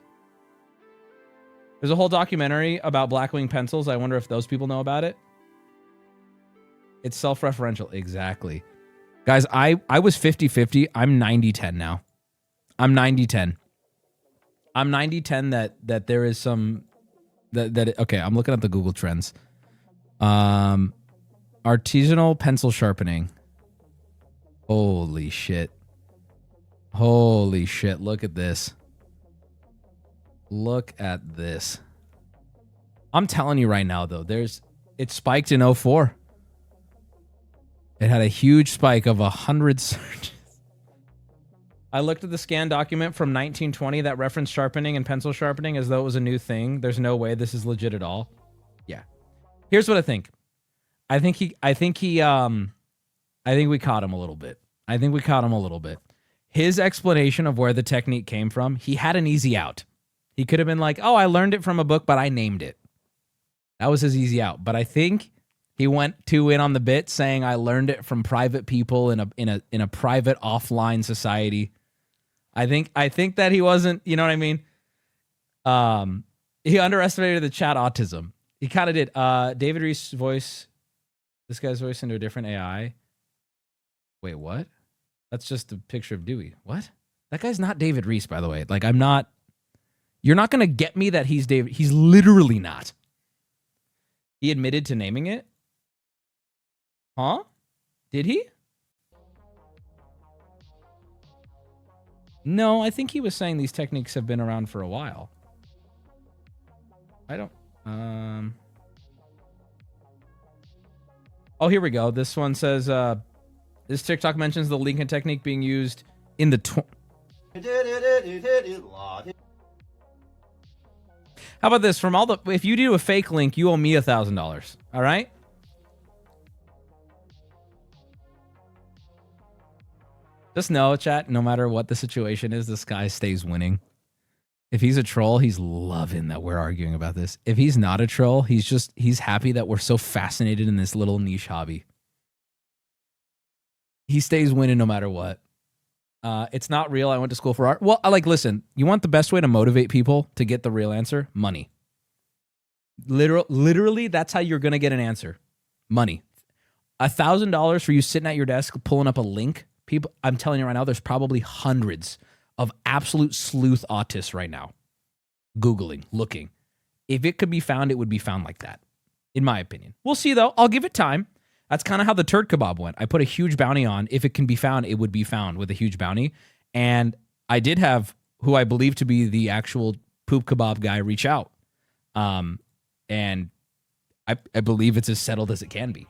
There's a whole documentary about Blackwing pencils. I wonder if those people know about it. It's self-referential. Exactly. Guys, I was 50-50. I'm 90-10 now. I'm 90-10. I'm 90-10 that there is some... Okay, I'm looking at the Google Trends. Artisanal pencil sharpening. Holy shit. Holy shit. Look at this. Look at this. I'm telling you right now, though, it spiked in 04. It had a huge spike of 100 searches. I looked at the scan document from 1920 that referenced sharpening and pencil sharpening as though it was a new thing. There's no way this is legit at all. Yeah. Here's what I think. I think we caught him a little bit. His explanation of where the technique came from, he had an easy out. He could have been like, oh, I learned it from a book, but I named it. That was his easy out. But I think he went too in on the bit, saying I learned it from private people in a private offline society. I think that he wasn't, you know what I mean? He underestimated the chat autism. He kind of did. David Reese's voice, this guy's voice into a different AI. Wait, what? That's just a picture of Dewey. What? That guy's not David Reese, by the way. Like, you're not going to get me that he's David. He's literally not. He admitted to naming it. Huh? Did he? No, I think he was saying these techniques have been around for a while. I don't... Oh, here we go. This one says, this TikTok mentions the Lincoln technique being used in the... How about this? From all the... If you do a fake link, you owe me $1,000. All right? Just know, chat, no matter what the situation is, this guy stays winning. If he's a troll, he's loving that we're arguing about this. If he's not a troll, he's happy that we're so fascinated in this little niche hobby. He stays winning no matter what. It's not real. I went to school for art. Well, listen, you want the best way to motivate people to get the real answer? Money. Literally, that's how you're going to get an answer. Money. $1,000 for you sitting at your desk pulling up a link. People, I'm telling you right now, there's probably hundreds of absolute sleuth autists right now. Googling, looking. If it could be found, it would be found like that. in my opinion. We'll see, though. I'll give it time. That's kind of how the turd kebab went. I put a huge bounty on. If it can be found, it would be found with a huge bounty. And I did have who I believe to be the actual poop kebab guy reach out. And I believe it's as settled as it can be.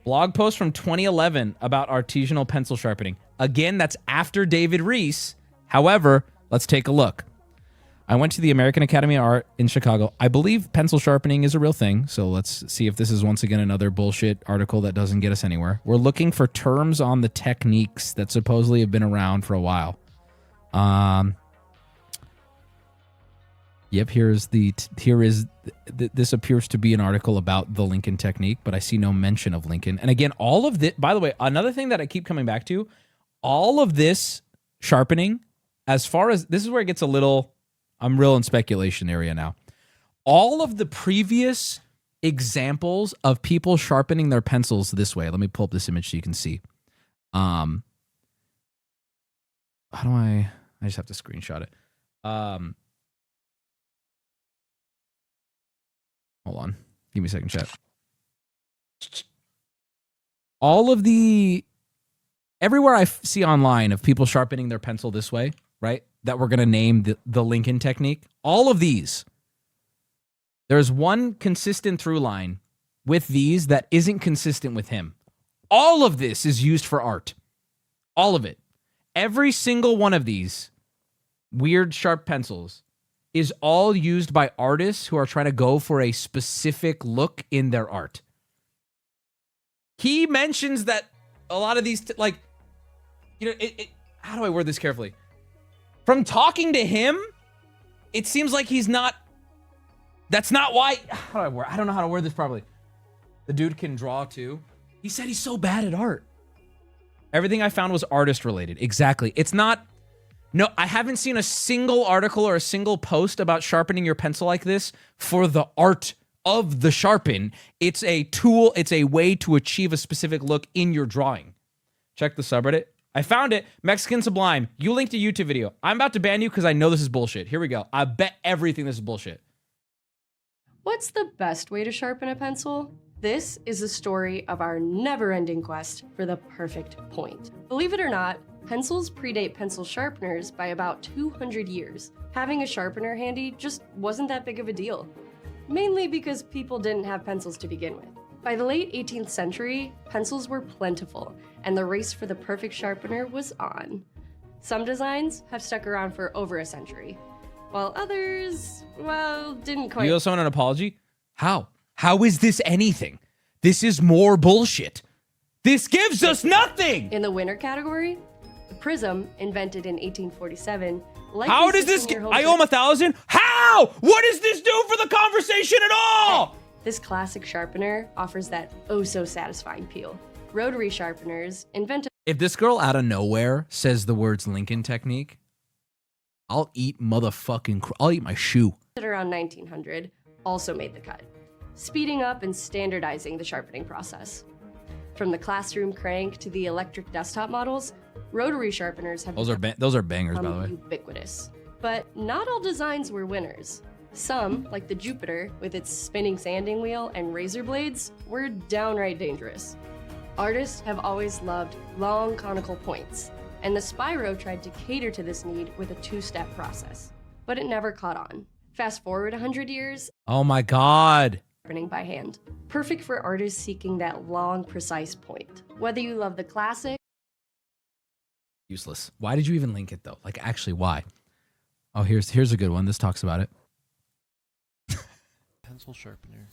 Blog post from 2011 about artisanal pencil sharpening. Again, that's after David Reese. However, let's take a look. I went to the American Academy of Art in Chicago. I believe pencil sharpening is a real thing, so let's see if this is once again another bullshit article that doesn't get us anywhere. We're looking for terms on the techniques that supposedly have been around for a while. Yep, this appears to be an article about the Lincoln technique, but I see no mention of Lincoln. And again, all of this, by the way, another thing that I keep coming back to, all of this sharpening, as far as, this is where it gets a little, I'm real in speculation area now. All of the previous examples of people sharpening their pencils this way. Let me pull up this image so you can see. How do I just have to screenshot it. Hold on. Give me a second, chat. All of everywhere I see online of people sharpening their pencil this way, right? That we're going to name the Lincoln technique. All of these. There's one consistent through line with these that isn't consistent with him. All of this is used for art. All of it. Every single one of these weird sharp pencils is all used by artists who are trying to go for a specific look in their art. He mentions that a lot of these, like, you know, how do I word this carefully? From talking to him, it seems like he's not, that's not why, I don't know how to word this properly. The dude can draw too. He said he's so bad at art. Everything I found was artist related. Exactly. It's not, no, I haven't seen a single article or a single post about sharpening your pencil like this for the art of the sharpen. It's a tool. It's a way to achieve a specific look in your drawing. Check the subreddit. I found it. Mexican Sublime. You linked a YouTube video. I'm about to ban you because I know this is bullshit. Here we go. I bet everything this is bullshit. What's the best way to sharpen a pencil? This is the story of our never-ending quest for the perfect point. Believe it or not, pencils predate pencil sharpeners by about 200 years. Having a sharpener handy just wasn't that big of a deal, mainly because people didn't have pencils to begin with. By the late 18th century, pencils were plentiful, and the race for the perfect sharpener was on. Some designs have stuck around for over a century, while others, well, didn't quite. You owe someone an apology? How? How is this anything? This is more bullshit. This gives us nothing! In the winner category, the prism, invented in 1847, how does this get? I owe him 1,000? How? What does this do for the conversation at all? This classic sharpener offers that oh-so-satisfying peel. Rotary sharpeners, invented... If this girl out of nowhere says the words Lincoln technique, I'll eat I'll eat my shoe. Around 1900, also made the cut, speeding up and standardizing the sharpening process. From the classroom crank to the electric desktop models, rotary sharpeners have those are bangers, by the way. Ubiquitous. But not all designs were winners. Some, like the Jupiter, with its spinning sanding wheel and razor blades, were downright dangerous. Artists have always loved long conical points, and the Spyro tried to cater to this need with a two-step process, but it never caught on. Fast forward 100 years. Oh my God. Sharpening by hand. Perfect for artists seeking that long, precise point. Whether you love the classic. Useless. Why did you even link it though? Like, actually, why? Oh, here's a good one. This talks about it. Pencil sharpener.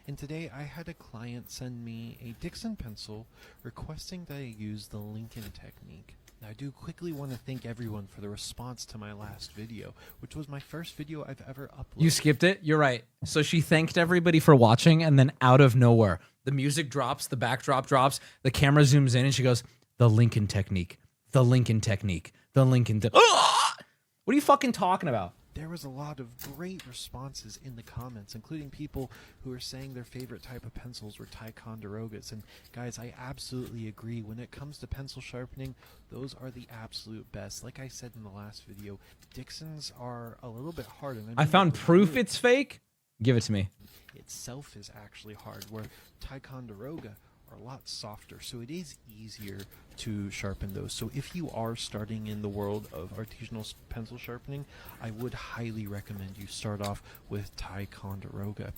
And today I had a client send me a Dixon pencil requesting that I use the Lincoln technique. Now, I do quickly want to thank everyone for the response to my last video, which was my first video I've ever uploaded. You skipped it? You're right. So she thanked everybody for watching, and then out of nowhere, the music drops, the backdrop drops, the camera zooms in, and she goes, the Lincoln technique, the Lincoln technique, the Lincoln What are you fucking talking about? There was a lot of great responses in the comments, including people who are saying their favorite type of pencils were Ticonderogas. And guys, I absolutely agree. When it comes to pencil sharpening, those are the absolute best. Like I said in the last video, Dixons are a little bit harder. I found proof it's fake. Give it to me. itself is actually hard, where Ticonderoga are a lot softer, so it is easier to sharpen those. So if you are starting in the world of artisanal pencil sharpening, I would highly recommend you start off with Ticonderoga.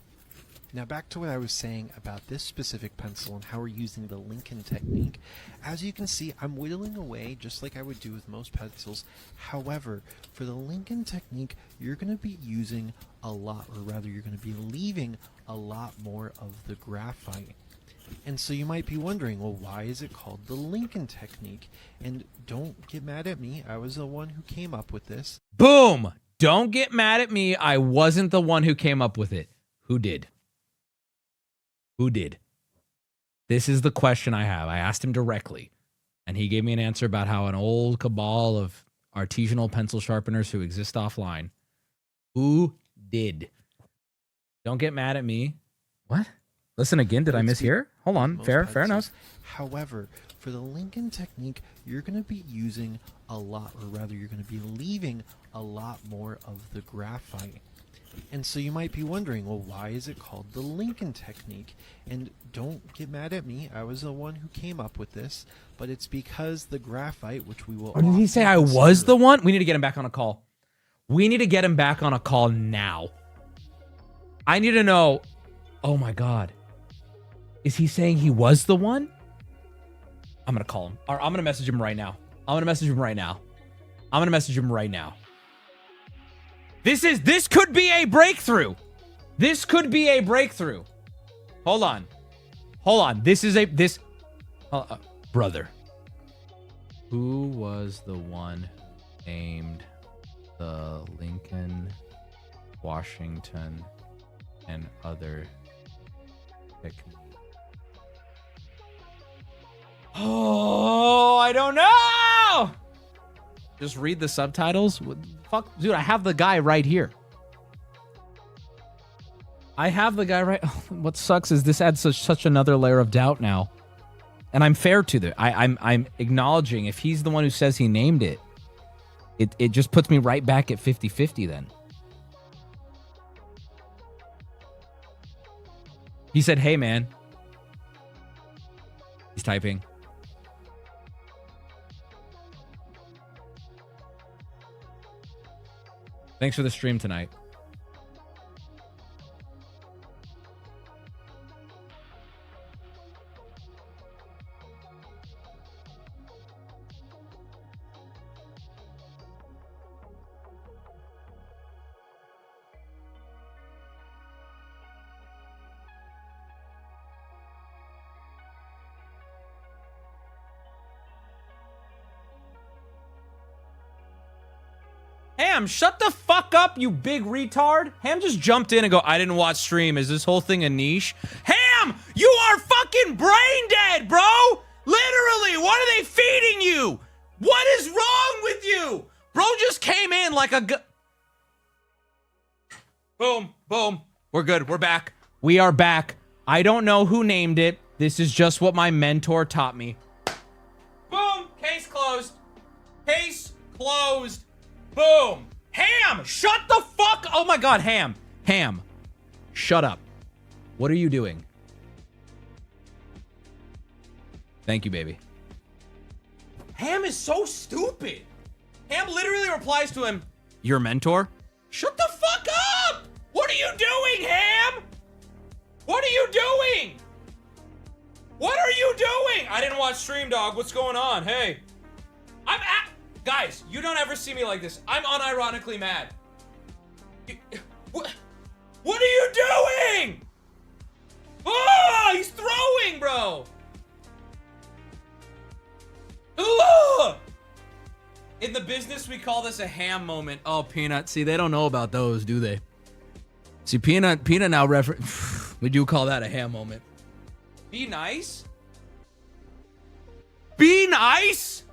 Now back to what I was saying about this specific pencil and how we're using the Lincoln technique. As you can see, I'm whittling away just like I would do with most pencils. However, for the Lincoln technique, you're going to be using a lot, or rather you're going to be leaving a lot more of the graphite. And so you might be wondering, well, why is it called the Lincoln technique? And don't get mad at me, I was the one who came up with this. Boom! Don't get mad at me, I wasn't the one who came up with it. Who did? Who did? This is the question I have. I asked him directly, and he gave me an answer about how an old cabal of artisanal pencil sharpeners who exist offline. Who did? Don't get mad at me. What? Listen again. Did I mishear? Hold on. Fair enough. However, for the Lincoln technique, you're going to be using a lot, or rather you're going to be leaving a lot more of the graphite. And so you might be wondering, well, why is it called the Lincoln technique? And don't get mad at me, I was the one who came up with this, but it's because the graphite, which we will... Or did he say I was the one? We need to get him back on a call. We need to get him back on a call now. I need to know... Oh my God. Is he saying he was the one? I'm going to call him. Or I'm going to message him right now. I'm going to message him right now. I'm going to message him right now. This could be a breakthrough. This could be a breakthrough. Hold on. Hold on. Brother. Who was the one named the Lincoln, Washington, and other techniques? Oh, I don't know. Just read the subtitles. Fuck, dude, I have the guy right here. I have the guy right. What sucks is this adds such another layer of doubt now, and I'm fair to the. I'm acknowledging if he's the one who says he named it. It just puts me right back at 50-50 then. He said, "Hey man." He's typing. Thanks for the stream tonight. Ham, shut the fuck up, you big retard. Ham just jumped in and go, I didn't watch stream. Is this whole thing a niche? Ham, you are fucking brain dead, bro. Literally, what are they feeding you? What is wrong with you? Bro just came in like a... Boom, boom. We're good, we're back. We are back. I don't know who named it. This is just what my mentor taught me. Boom, case closed. Case closed. Boom! Ham! Shut the fuck! Oh my God, Ham! Ham! Shut up. What are you doing? Thank you, baby. Ham is so stupid! Ham literally replies to him, your mentor? Shut the fuck up! What are you doing, Ham? What are you doing? What are you doing? I didn't watch stream, dog. What's going on? Hey. Guys, you don't ever see me like this. I'm unironically mad. What are you doing? Oh, he's throwing, bro. Ugh! In the business, we call this a ham moment. Oh, Peanut. See, they don't know about those, do they? See, Peanut now we do call that a ham moment. Be nice? Be nice?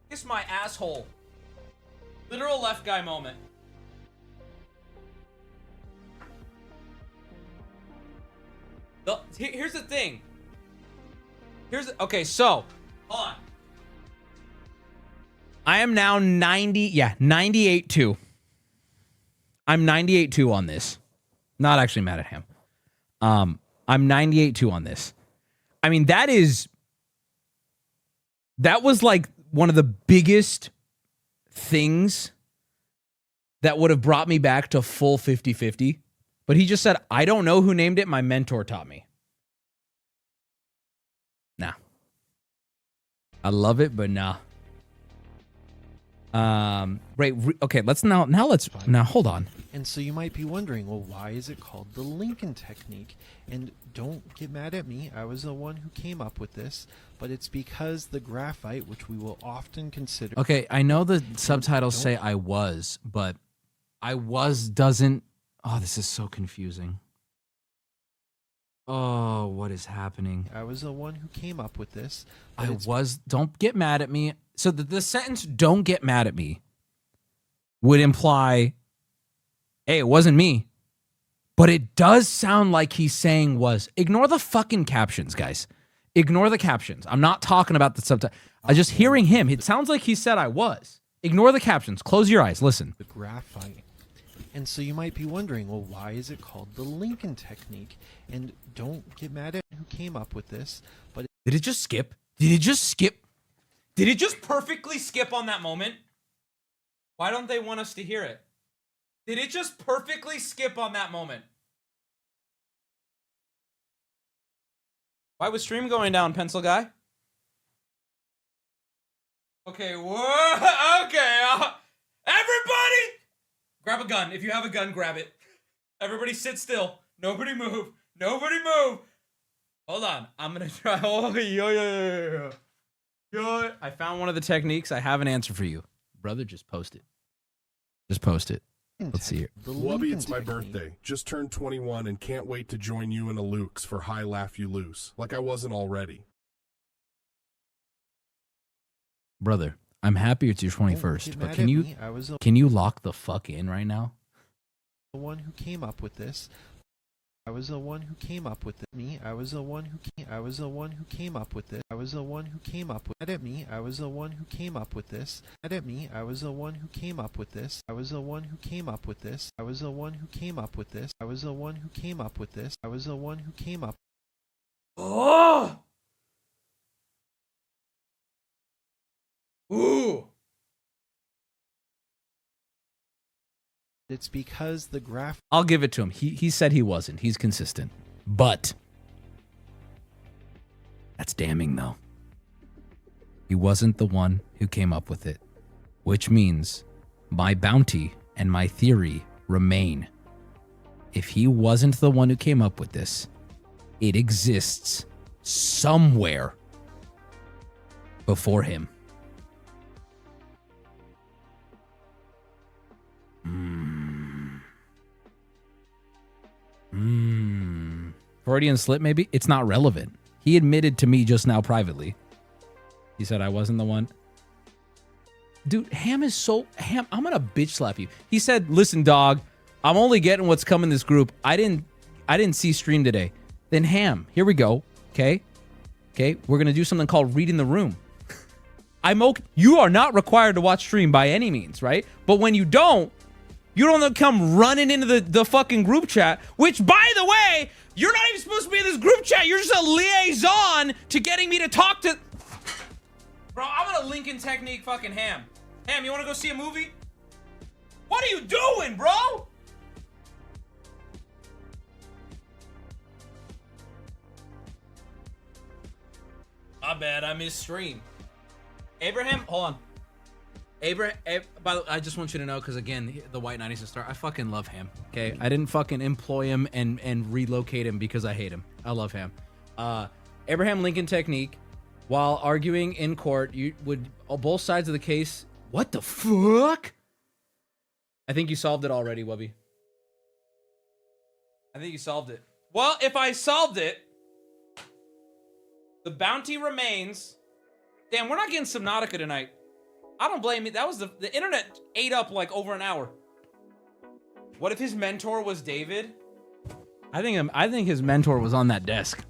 Kiss my asshole. Literal left guy moment. Here's the thing. Okay, so, hold on. I am now 98-2. I'm 98-2 on this. Not actually mad at him. I'm 98-2 on this. I mean, that was like one of the biggest things that would have brought me back to full 50-50. But he just said, I don't know who named it. My mentor taught me. Nah. I love it, but nah. Right. Okay. Let's now hold on. And so you might be wondering, well, why is it called the Lincoln technique? And don't get mad at me. I was the one who came up with this, but it's because the graphite, which we will often consider. Okay. I know the subtitles say I was, but I was doesn't. Oh, this is so confusing. Oh, what is happening? I was the one who came up with this. Don't get mad at me. So the sentence, don't get mad at me, would imply, hey, it wasn't me. But it does sound like he's saying was. Ignore the fucking captions, guys. Ignore the captions. I'm not talking about the subtitle. I'm just hearing him. It sounds like he said I was. Ignore the captions. Close your eyes. Listen. The graphite. And so you might be wondering, well, why is it called the Lincoln technique? And don't get mad at who came up with this. But did it just skip? Did it just skip? Did it just perfectly skip on that moment? Why don't they want us to hear it? Did it just perfectly skip on that moment? Why was stream going down, pencil guy? Okay, whoa, okay. Everybody, grab a gun. If you have a gun, grab it. Everybody sit still. Nobody move. Nobody move. Hold on. I'm going to try. Oh, yo. I found one of the techniques. I have an answer for you. Brother, just post it. Just post it. Let's see here. Wubby, it's my birthday. Just turned 21 and can't wait to join you in a Luke's for High Laugh You Loose, like I wasn't already. Brother, I'm happy it's your 21st, but can you lock the fuck in right now? The one who came up with this. I was the one who came up with it. I was the one who came up with this. I was the one who came up with it. I was the one who came up with this. I was the one who came up with this. I was the one who came up with this. I was the one who came up with this. I was the one who came up with this. I was the one who came up. Oh! Ooh! It's because the graph. I'll give it to him. He said he wasn't. He's consistent. But that's damning, though. He wasn't the one who came up with it, which means my bounty and my theory remain. If he wasn't the one who came up with this, it exists somewhere before him. Freudian slip, maybe? It's not relevant. He admitted to me just now privately. He said I wasn't the one. Dude, Ham is so... Ham, I'm gonna bitch slap you. He said, listen, dog, I'm only getting what's coming in this group. I didn't see stream today. Then Ham, here we go. Okay? Okay, we're gonna do something called reading the room. I'm okay. You are not required to watch stream by any means, right? But when you don't come running into the fucking group chat, which, by the way, you're not even supposed to be in this group chat. You're just a liaison to getting me to talk to... Bro, I'm gonna Lincoln technique fucking Ham. Ham, you wanna go see a movie? What are you doing, bro? My bad, I missed stream. Abraham, hold on. Abraham, by the way, I just want you to know, because again, the White 90s star, I fucking love him. Okay, I didn't fucking employ him and relocate him because I hate him. I love him. Abraham Lincoln technique. While arguing in court, you would both sides of the case. What the fuck? I think you solved it already, Wubby. I think you solved it. Well, if I solved it, the bounty remains. Damn, we're not getting Subnautica tonight. I don't blame you. That was the internet ate up like over an hour. What if his mentor was David? I think his mentor was on that desk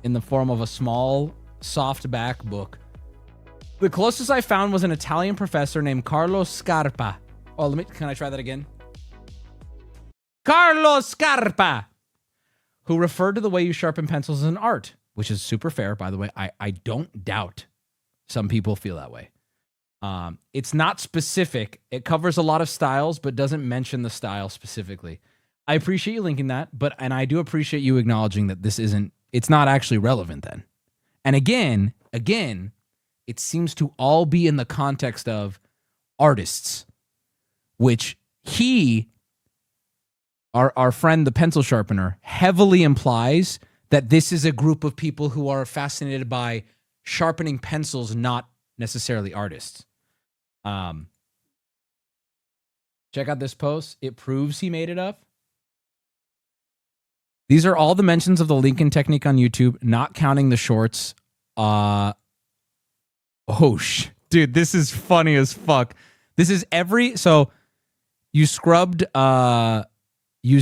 in the form of a small softback book. The closest I found was an Italian professor named Carlo Scarpa. Oh, can I try that again? Carlos Scarpa, who referred to the way you sharpen pencils as an art, which is super fair, by the way. I don't doubt some people feel that way. It's not specific. It covers a lot of styles, but doesn't mention the style specifically. I appreciate you linking that, and I do appreciate you acknowledging that it's not actually relevant then. And again, it seems to all be in the context of artists, which our friend, the pencil sharpener, heavily implies that this is a group of people who are fascinated by sharpening pencils, not necessarily artists. Check out this post. It proves he made it up. These are all the mentions of the Lincoln technique on YouTube, not counting the shorts. Dude, this is funny as fuck. This is so you scrubbed it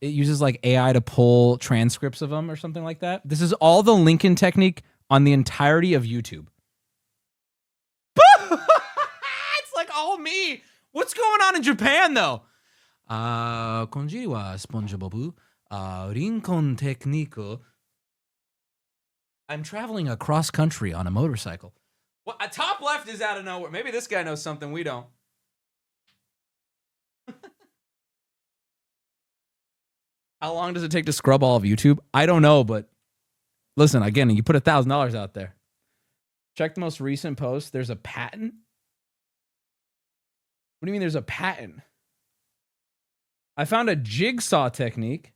uses like AI to pull transcripts of them or something like that. This is all the Lincoln technique on the entirety of YouTube. It's like all me. What's going on in Japan though? Konjiri wa SpongeBob Rincon technique. I'm traveling across country on a motorcycle. What? A top left is out of nowhere. Maybe this guy knows something we don't. How long does it take to scrub all of YouTube? I don't know, but listen, again, you put $1,000 out there. Check the most recent post. There's a patent. What do you mean there's a patent? I found a jigsaw technique.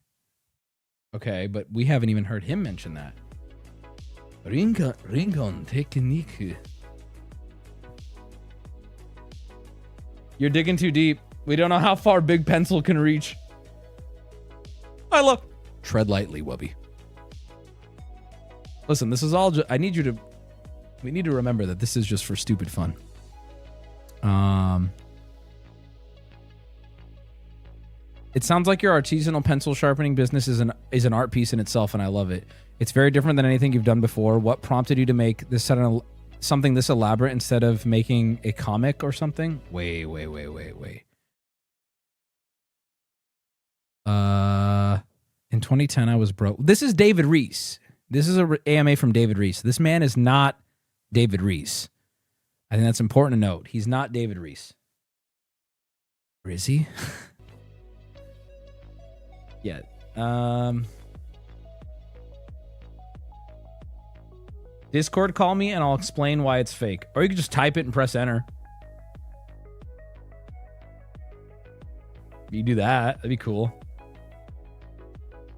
Okay, but we haven't even heard him mention that. Rincon technique. You're digging too deep. We don't know how far Big Pencil can reach. Tread lightly, Wubby. Listen, this is all we need to remember that this is just for stupid fun. It sounds like your artisanal pencil sharpening business is an art piece in itself, and I love it. It's very different than anything you've done before. What prompted you to make this something this elaborate instead of making a comic or something? Wait. In 2010, I was broke. This is David Reese. This is an AMA from David Reese. This man is not David Reese. I think that's important to note. He's not David Reese. Or is he? Yeah. Discord, call me and I'll explain why it's fake. Or you can just type it and press enter. You do that. That'd be cool.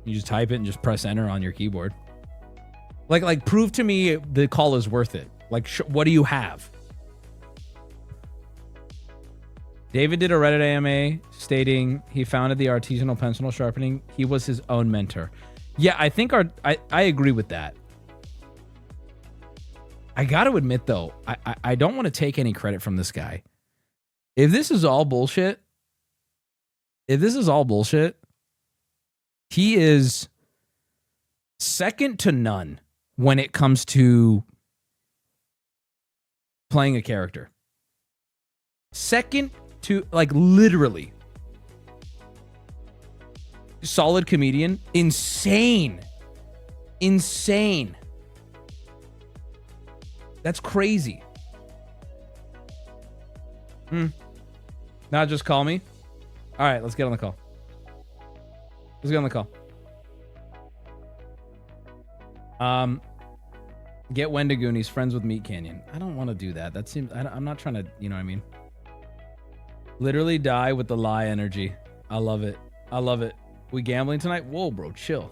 You just type it and just press enter on your keyboard. Like prove to me the call is worth it. Like, what do you have? David did a Reddit AMA stating he founded the artisanal pencil sharpening. He was his own mentor. Yeah, I think I agree with that. I got to admit, though, I don't want to take any credit from this guy. If this is all bullshit, he is second to none when it comes to playing a character. Second to, like, literally. Solid comedian. Insane. That's crazy. Now just call me. All right, let's get on the call. Get Wendigoon. He's friends with Meat Canyon. I don't want to do that. That seems... I'm not trying to... You know what I mean? Literally die with the lie energy. I love it. We gambling tonight? Whoa, bro. Chill.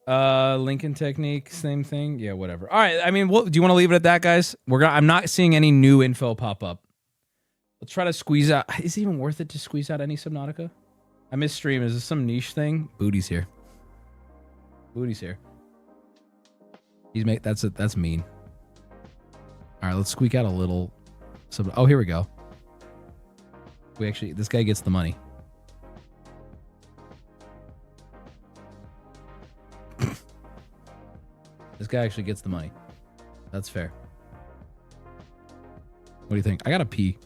Lincoln technique. Same thing. Yeah, whatever. All right. I mean, do you want to leave it at that, guys? I'm not seeing any new info pop up. Let's try to squeeze out. Is it even worth it to squeeze out any Subnautica? I miss stream. Is this some niche thing? Booty's here. That's mean. All right, let's squeak out a little. Oh, here we go. This guy gets the money. This guy actually gets the money. That's fair. What do you think? I gotta pee.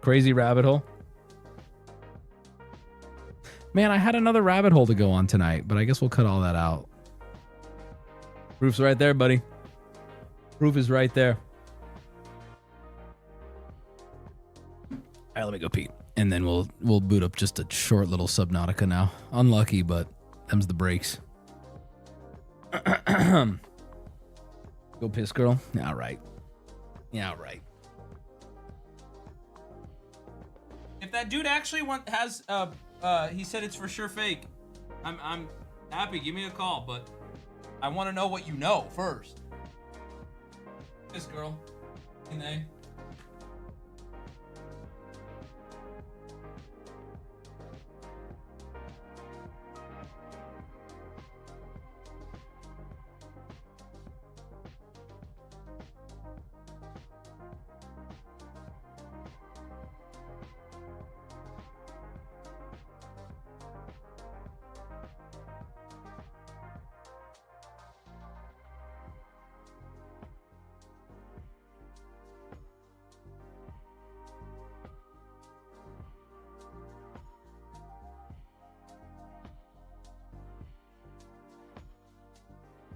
Crazy rabbit hole. Man, I had another rabbit hole to go on tonight, but I guess we'll cut all that out. Proof's right there, buddy. Proof is right there. All right, let me go pee. And then we'll boot up just a short little Subnautica now. Unlucky, but them's the breaks. Go piss, girl. Yeah, right. Yeah, right. If that dude actually he said it's for sure fake, I'm happy. Give me a call, but I want to know what you know first. Piss, girl. Can they?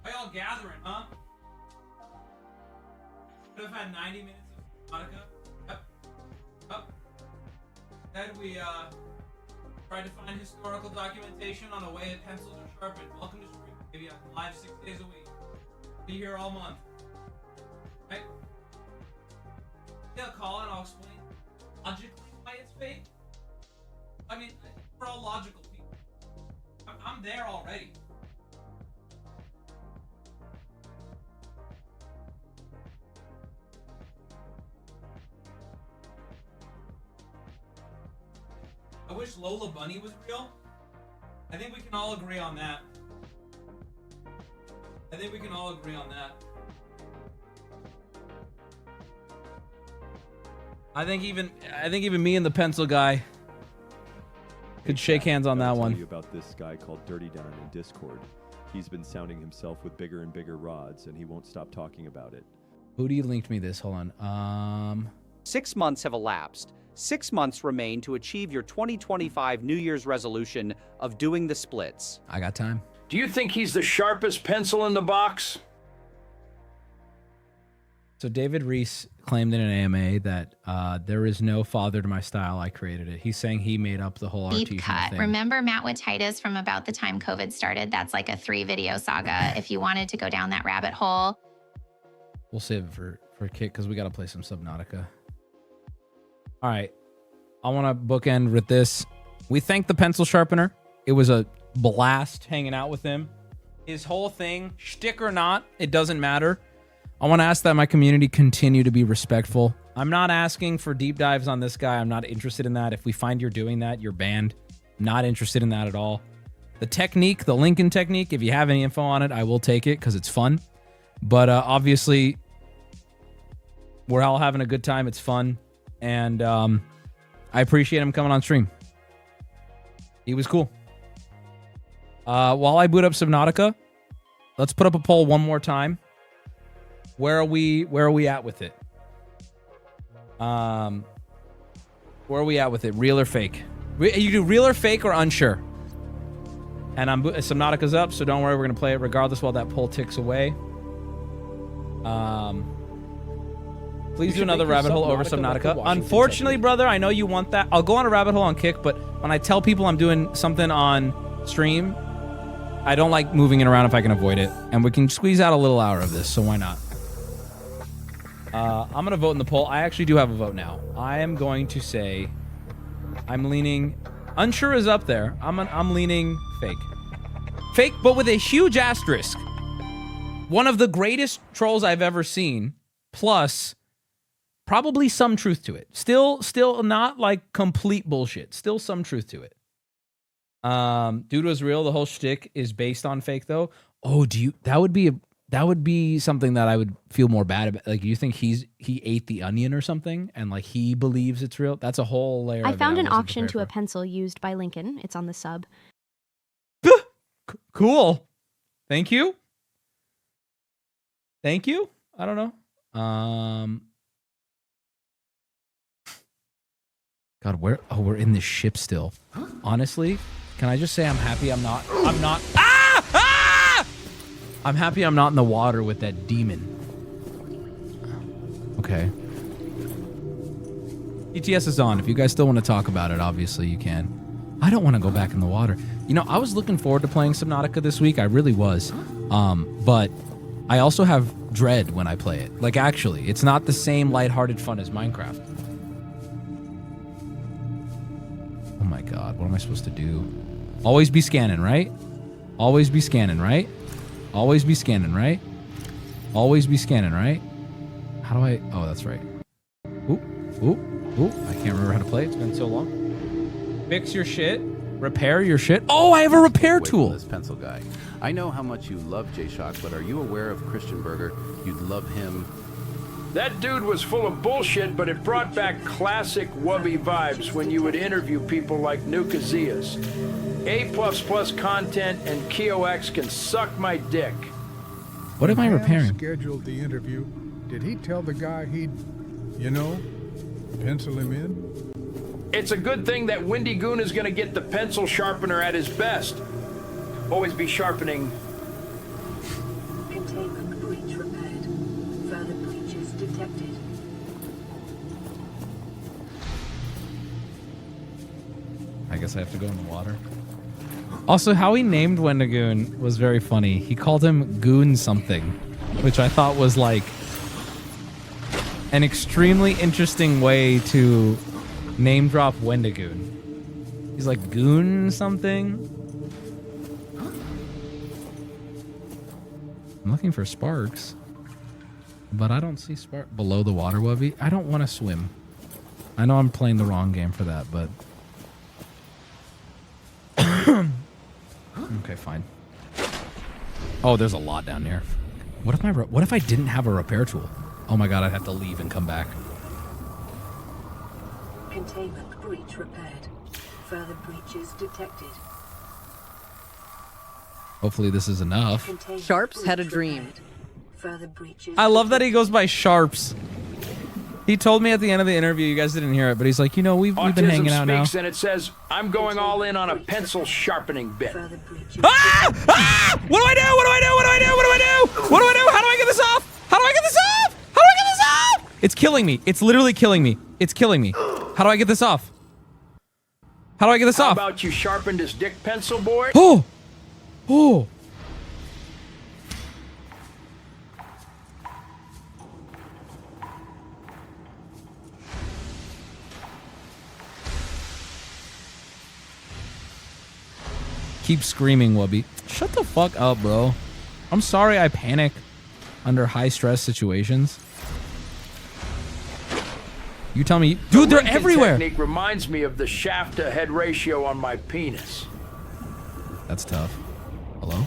Why y'all gathering, huh? Could have had 90 minutes of Subnautica. Yep. Yep. Then we tried to find historical documentation on the way that pencils are sharpened. Welcome to stream. Maybe I'm live 6 days a week. Be here all month. Right? Yeah, call and I'll explain logically why it's fake. I mean, we're all logical people. I'm there already. I wish Lola Bunny was real. I think we can all agree on that. I think we can all agree on that. I think even me and the pencil guy could shake hands on that one. You about this guy called Dirty Don in Discord. He's been sounding himself with bigger and bigger rods, and he won't stop talking about it. Who do you linked me this? Hold on. 6 months have elapsed. 6 months remain to achieve your 2025 New Year's resolution of doing the splits. I got time. Do you think he's the sharpest pencil in the box? So David Reese claimed in an AMA that there is no father to my style. I created it. He's saying he made up the whole Deep artesian cut. thing. Remember Matt with Titus from about the time COVID started? That's like a 3-video saga. If you wanted to go down that rabbit hole. We'll save it for Kit because we got to play some Subnautica. All right. I want to bookend with this. We thank the pencil sharpener. It was a blast hanging out with him. His whole thing, shtick or not, it doesn't matter. I want to ask that my community continue to be respectful. I'm not asking for deep dives on this guy. I'm not interested in that. If we find you're doing that, you're banned. Not interested in that at all. The technique, the Lincoln technique, if you have any info on it, I will take it because it's fun. But obviously, we're all having a good time. It's fun. And I appreciate him coming on stream. He was cool. While I boot up Subnautica, let's put up a poll one more time. Where are we at with it? Where are we at with it? Real or fake? You do real or fake or unsure? And Subnautica's up, so don't worry. We're gonna play it regardless while that poll ticks away. Please do another rabbit hole over Subnautica. Unfortunately, brother, I know you want that. I'll go on a rabbit hole on Kick, but when I tell people I'm doing something on stream, I don't like moving it around if I can avoid it. And we can squeeze out a little hour of this, so why not? I'm going to vote in the poll. I actually do have a vote now. I am going to say I'm leaning... Unsure is up there. I'm leaning fake. Fake, but with a huge asterisk. One of the greatest trolls I've ever seen, plus probably some truth to it. Still not like complete bullshit. Still some truth to it. Dude was real. The whole shtick is based on fake, though. Oh, that would be something that I would feel more bad about. Like, you think he ate the onion or something, and like he believes it's real? That's a whole layer. I found an auction to a pencil used by Lincoln. It's on the sub. Cool. Thank you. Thank you. I don't know. God, where? Oh, we're in this ship still. Honestly, can I just say I'm happy I'm not. Ah! Ah! I'm happy I'm not in the water with that demon. Okay. ETS is on. If you guys still want to talk about it, obviously you can. I don't want to go back in the water. You know, I was looking forward to playing Subnautica this week. I really was. But I also have dread when I play it. Like, actually, it's not the same lighthearted fun as Minecraft. Oh my God, what am I supposed to do? Always be scanning, right? Always be scanning, right? Always be scanning, right? Always be scanning, right? How do I? Oh, that's right. Oop, oop, oop. I can't remember how to play. It's been so long. Fix your shit. Repair your shit. Oh, I have a repair tool. This pencil guy. I know how much you love J-Shock, but are you aware of Christian Berger? You'd love him. That dude was full of bullshit, but it brought back classic Wubby vibes when you would interview people like Nukazias. A++ content and KOX can suck my dick. What am I repairing? Scheduled the interview. Did he tell the guy he'd, you know, pencil him in? It's a good thing that Windy Goon is gonna get the pencil sharpener at his best. Always be sharpening. Containment breach repaired. Further breaches detected. I guess I have to go in the water. Also, how he named Wendigoon was very funny. He called him Goon something, which I thought was like an extremely interesting way to name drop Wendigoon. He's like Goon something. I'm looking for sparks, but I don't see spark below the water, Wubby. I don't want to swim. I know I'm playing the wrong game for that, but okay, fine. Oh, there's a lot down here. What if I didn't have a repair tool? Oh my God, I'd have to leave and come back. Containment breach repaired. Further breaches detected. Hopefully this is enough. Sharps had a dream. Further breaches. I love that he goes by Sharps. He told me at the end of the interview, you guys didn't hear it, but he's like, you know, we've been hanging out now. And it says, I'm going all in on a pencil sharpening bit. Ah! Ah! What do I do? What do I do? What do I do? What do I do? What do I do? How do I get this off? How do I get this off? How do I get this off? It's killing me. It's literally killing me. It's killing me. How do I get this off? How do I get this off? How about you sharpened his dick pencil, boy? Oh! Oh! Keep screaming, Wubby. Shut the fuck up, bro. I'm sorry I panic under high-stress situations. You tell me... Dude, they're everywhere! The technique reminds me of the shaft-to-head ratio on my penis. That's tough. Hello?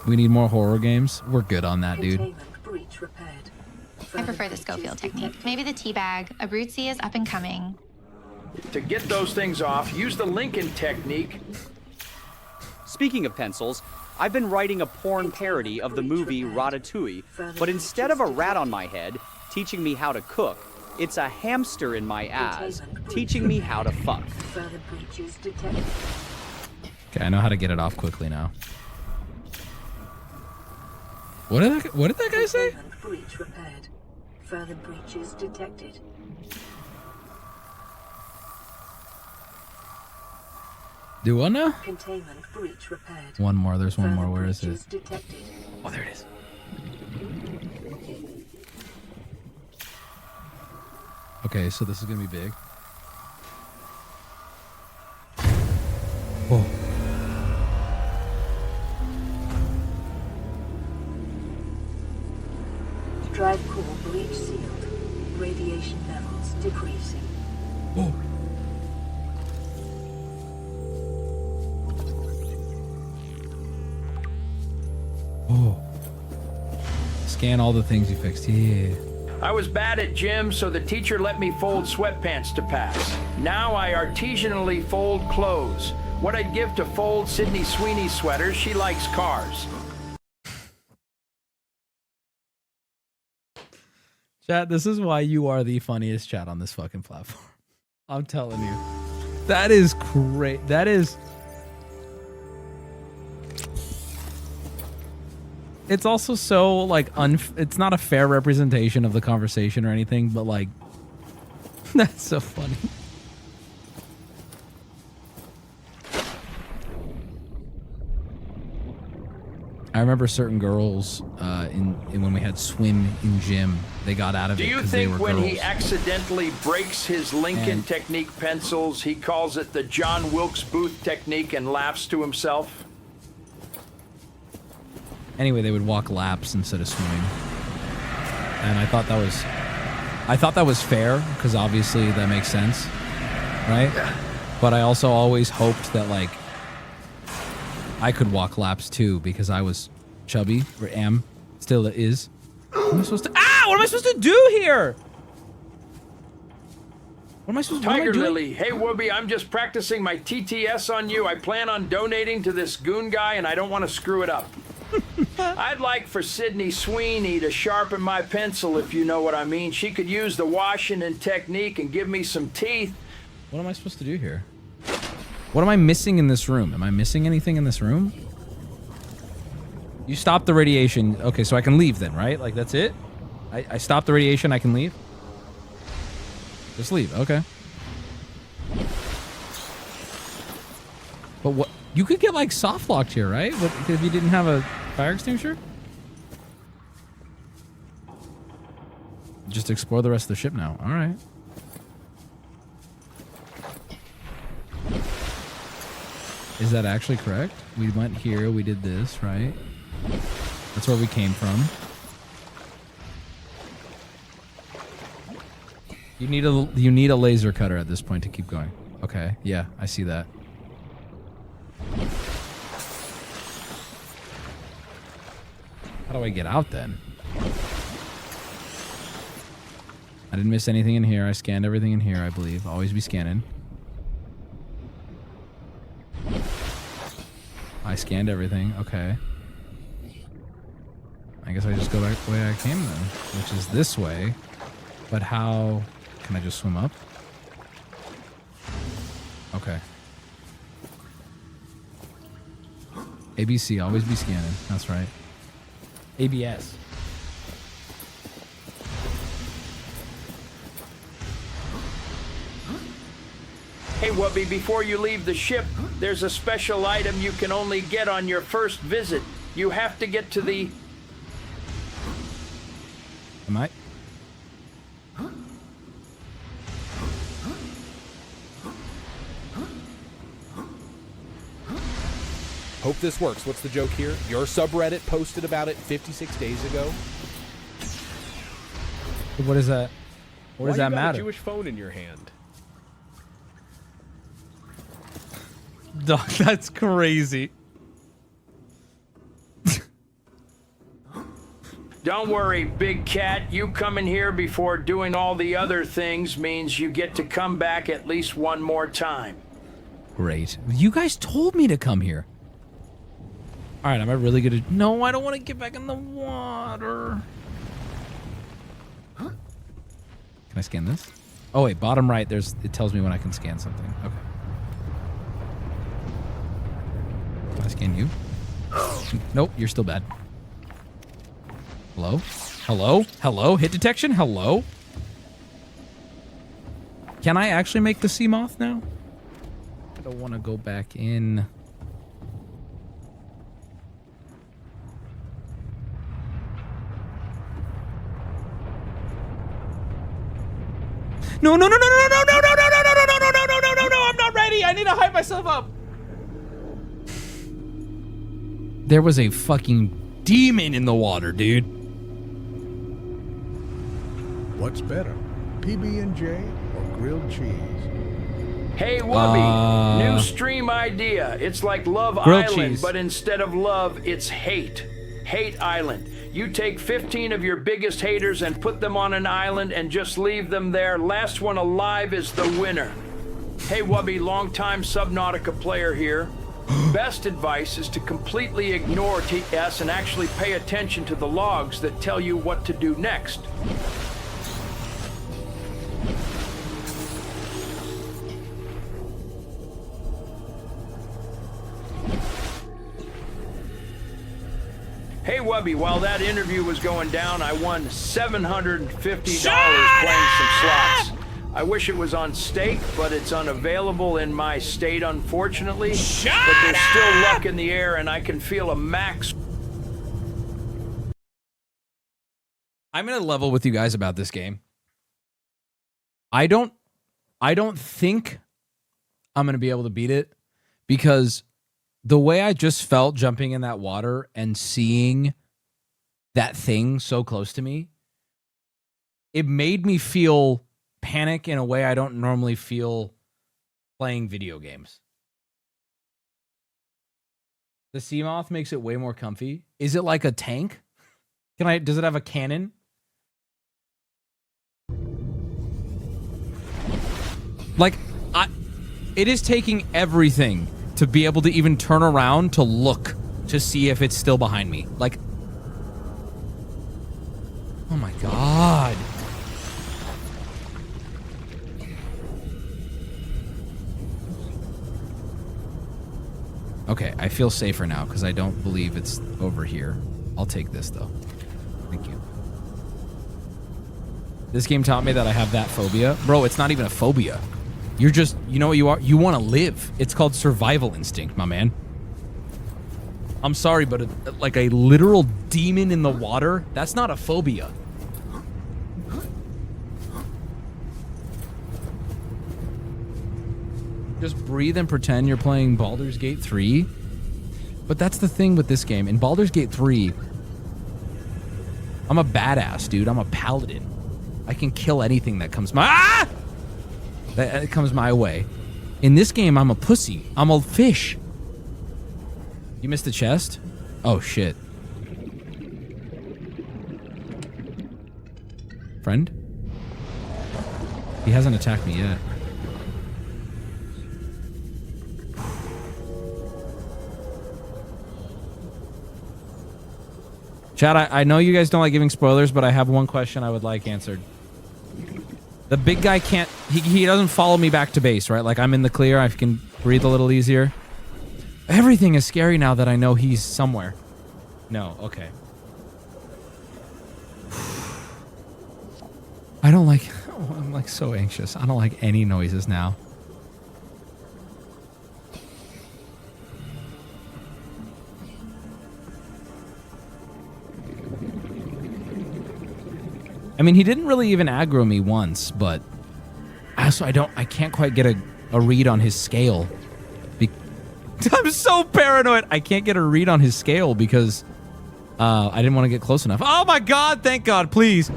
We need more horror games? We're good on that, dude. I prefer the Schofield technique. Maybe the teabag. Abruzzi is up and coming. To get those things off, use the Lincoln technique. Speaking of pencils, I've been writing a porn parody of the movie Ratatouille, but instead of a rat on my head teaching me how to cook, it's a hamster in my ass teaching me how to fuck. Okay, I know how to get it off quickly now. What did that guy say? Breach repaired. Further breaches detected. Do what now? Containment breach repaired. One more. There's one more. Where is it? Detected. Oh, there it is. Okay, so this is gonna be big. Whoa. Drive core breach sealed. Radiation levels decreasing. Whoa. Oh. Scan all the things you fixed. Yeah. I was bad at gym, so the teacher let me fold sweatpants to pass. Now I artisanally fold clothes. What I'd give to fold Sydney Sweeney's sweaters, she likes cars. Chat, this is why you are the funniest chat on this fucking platform. I'm telling you. That is great. That is... It's also so, like, it's not a fair representation of the conversation or anything, but, like, that's so funny. I remember certain girls in when we had swim in gym, they got out of it because they were girls. Do you think when he accidentally breaks his Lincoln Technique pencils, he calls it the John Wilkes Booth technique and laughs to himself? Anyway, they would walk laps instead of swimming, and I thought that was fair because obviously that makes sense, right? But I also always hoped that like I could walk laps too because I was chubby, or still is. What am I supposed to? What am I supposed to do here? What am I supposed to do? Tiger Lily, hey Wubby, I'm just practicing my TTS on you. I plan on donating to this goon guy, and I don't want to screw it up. I'd like for Sydney Sweeney to sharpen my pencil, if you know what I mean. She could use the Washington technique and give me some teeth. What am I supposed to do here? What am I missing in this room? Am I missing anything in this room? You stopped the radiation. Okay, so I can leave then, right? Like, that's it? I stopped the radiation, I can leave? Just leave, okay. But what? You could get, like, soft locked here, right? If you didn't have a fire extinguisher? Just explore the rest of the ship now. All right. Is that actually correct? We went here, we did this, right? That's where we came from. You need a laser cutter at this point to keep going. Okay, yeah, I see that. How do I get out then? I didn't miss anything in here. I scanned everything in here, I believe. Always be scanning. I scanned everything. Okay. I guess I just go back the way I came then, which is this way. But how... Can I just swim up? Okay. ABC, always be scanning. That's right. ABS. Hey Wubby, before you leave the ship, there's a special item you can only get on your first visit. You have to get to the... Am I? Hope this works. What's the joke here? Your subreddit posted about it 56 days ago. What is that? What does that matter? A Jewish phone in your hand. Dog, that's crazy. Don't worry, big cat. You coming here before doing all the other things means you get to come back at least one more time. Great. You guys told me to come here. All right, am I really good at... No, I don't want to get back in the water. Can I scan this? Oh, wait, bottom right, it tells me when I can scan something. Okay. Can I scan you? Nope, you're still bad. Hello? Hello? Hello? Hit detection? Hello? Can I actually make the sea moth now? I don't want to go back in. No, no, no, no, no, no, no, no, no, no, no, no, no, no, no, no, no, no, no, I'm not ready. I need to hype myself up. There was a fucking demon in the water, dude. What's better, PB&J or grilled cheese? Hey Wubby, new stream idea. It's like Love Island, but instead of love, it's hate. Hate Island. You take 15 of your biggest haters and put them on an island and just leave them there. Last one alive is the winner. Hey Wubby, longtime Subnautica player here. Best advice is to completely ignore TS and actually pay attention to the logs that tell you what to do next. PaymoneyWubby, while that interview was going down, I won $750 playing some slots. I wish it was on stake, but it's unavailable in my state, unfortunately. But there's still luck in the air, and I can feel a max. I'm gonna level with you guys about this game. I don't think I'm gonna be able to beat it because the way I just felt jumping in that water and seeing that thing so close to me, it made me feel panic in a way I don't normally feel playing video games. The sea moth makes it way more comfy. Is it like a tank? Does it have a cannon? Like, it is taking everything to be able to even turn around to look to see if it's still behind me. Like, oh my God. Okay, I feel safer now because I don't believe it's over here. I'll take this though. Thank you. This game taught me that I have that phobia. Bro, it's not even a phobia. You're just, you know what you are? You want to live. It's called survival instinct, my man. I'm sorry, but like a literal demon in the water, that's not a phobia. Just breathe and pretend you're playing Baldur's Gate 3. But that's the thing with this game. In Baldur's Gate 3, I'm a badass, dude. I'm a paladin. I can kill anything that comes that comes my way. In this game, I'm a pussy. I'm a fish. You missed the chest? Oh, shit. Friend? He hasn't attacked me yet. Chad, I know you guys don't like giving spoilers, but I have one question I would like answered. The big guy can't... He doesn't follow me back to base, right? Like, I'm in the clear. I can breathe a little easier. Everything is scary now that I know he's somewhere. No, okay. I don't like... Oh, I'm, like, so anxious. I don't like any noises now. I mean, he didn't really even aggro me once, but also I can't quite get a read on his scale. I'm so paranoid. I can't get a read on his scale because I didn't want to get close enough. Oh my God, thank God, please.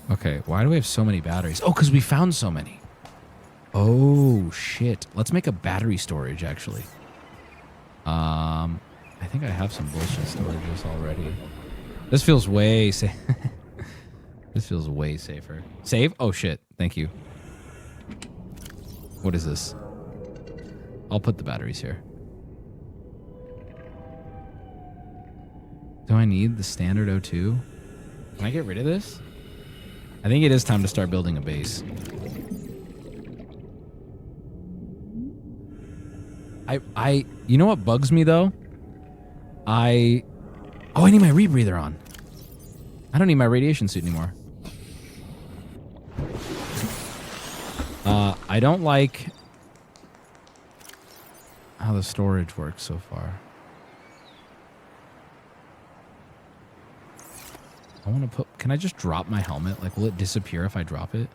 Okay, why do we have so many batteries? Oh, because we found so many. Oh, shit. Let's make a battery storage, actually. I think I have some bullshit storages already. This feels way safe. This feels way safer. Save? Oh, shit. Thank you. What is this? I'll put the batteries here. Do I need the standard O2? Can I get rid of this? I think it is time to start building a base. You know what bugs me though? Oh, I need my rebreather on. I don't need my radiation suit anymore. I don't like how the storage works so far. I want to put... Can I just drop my helmet? Like, will it disappear if I drop it?